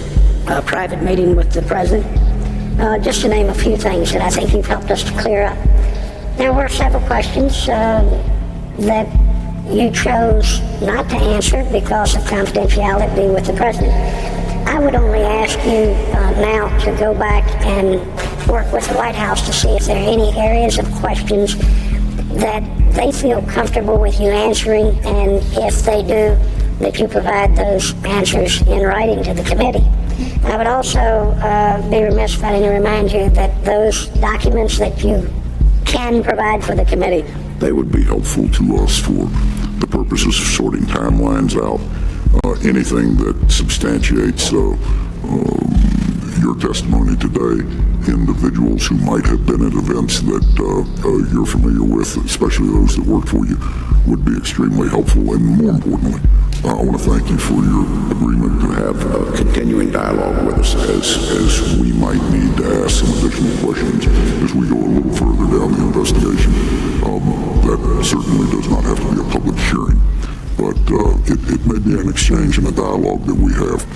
private meeting with the president. Just to name a few things that I think you've helped us to clear up. There were several questions that you chose not to answer because of confidentiality with the president. I would only ask you now to go back and work with the White House to see if there are any areas of questions that they feel comfortable with you answering, and if they do, that you provide those answers in writing to the committee. I would also be remiss if I didn't remind you that those documents that you can provide for the committee, They would be helpful to us for the purposes of sorting timelines out, anything that substantiates your testimony today, individuals who might have been at events that you're familiar with, especially those that work for you, would be extremely helpful. And more importantly, I want to thank you for your agreement to have a continuing dialogue with us as we might need to ask some additional questions as we go a little further down the investigation. That certainly does not have to be a public hearing, but it may be an exchange and a dialogue that we have.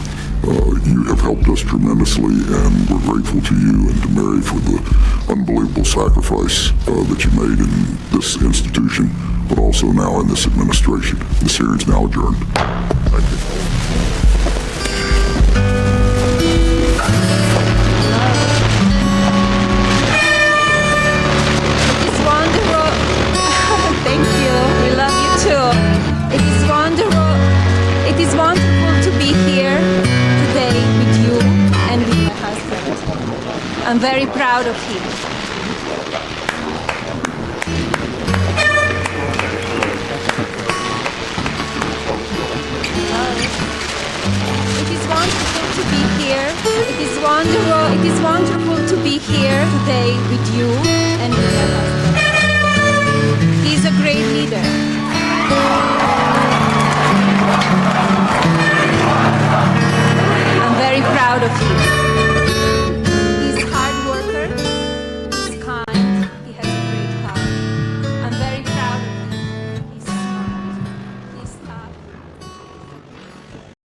You have helped us tremendously, and we're grateful to you and to Mary for the unbelievable sacrifice that you made in this institution, but also now in this administration. This hearing is now adjourned. Thank you. It's wonderful. Thank you. We love you too. It is wonderful. It is wonderful to be here today with you and with my husband. I'm very proud of him. It is wonderful to be here. It is wonderful. It is wonderful to be here today with you and with my husband. He is a great leader.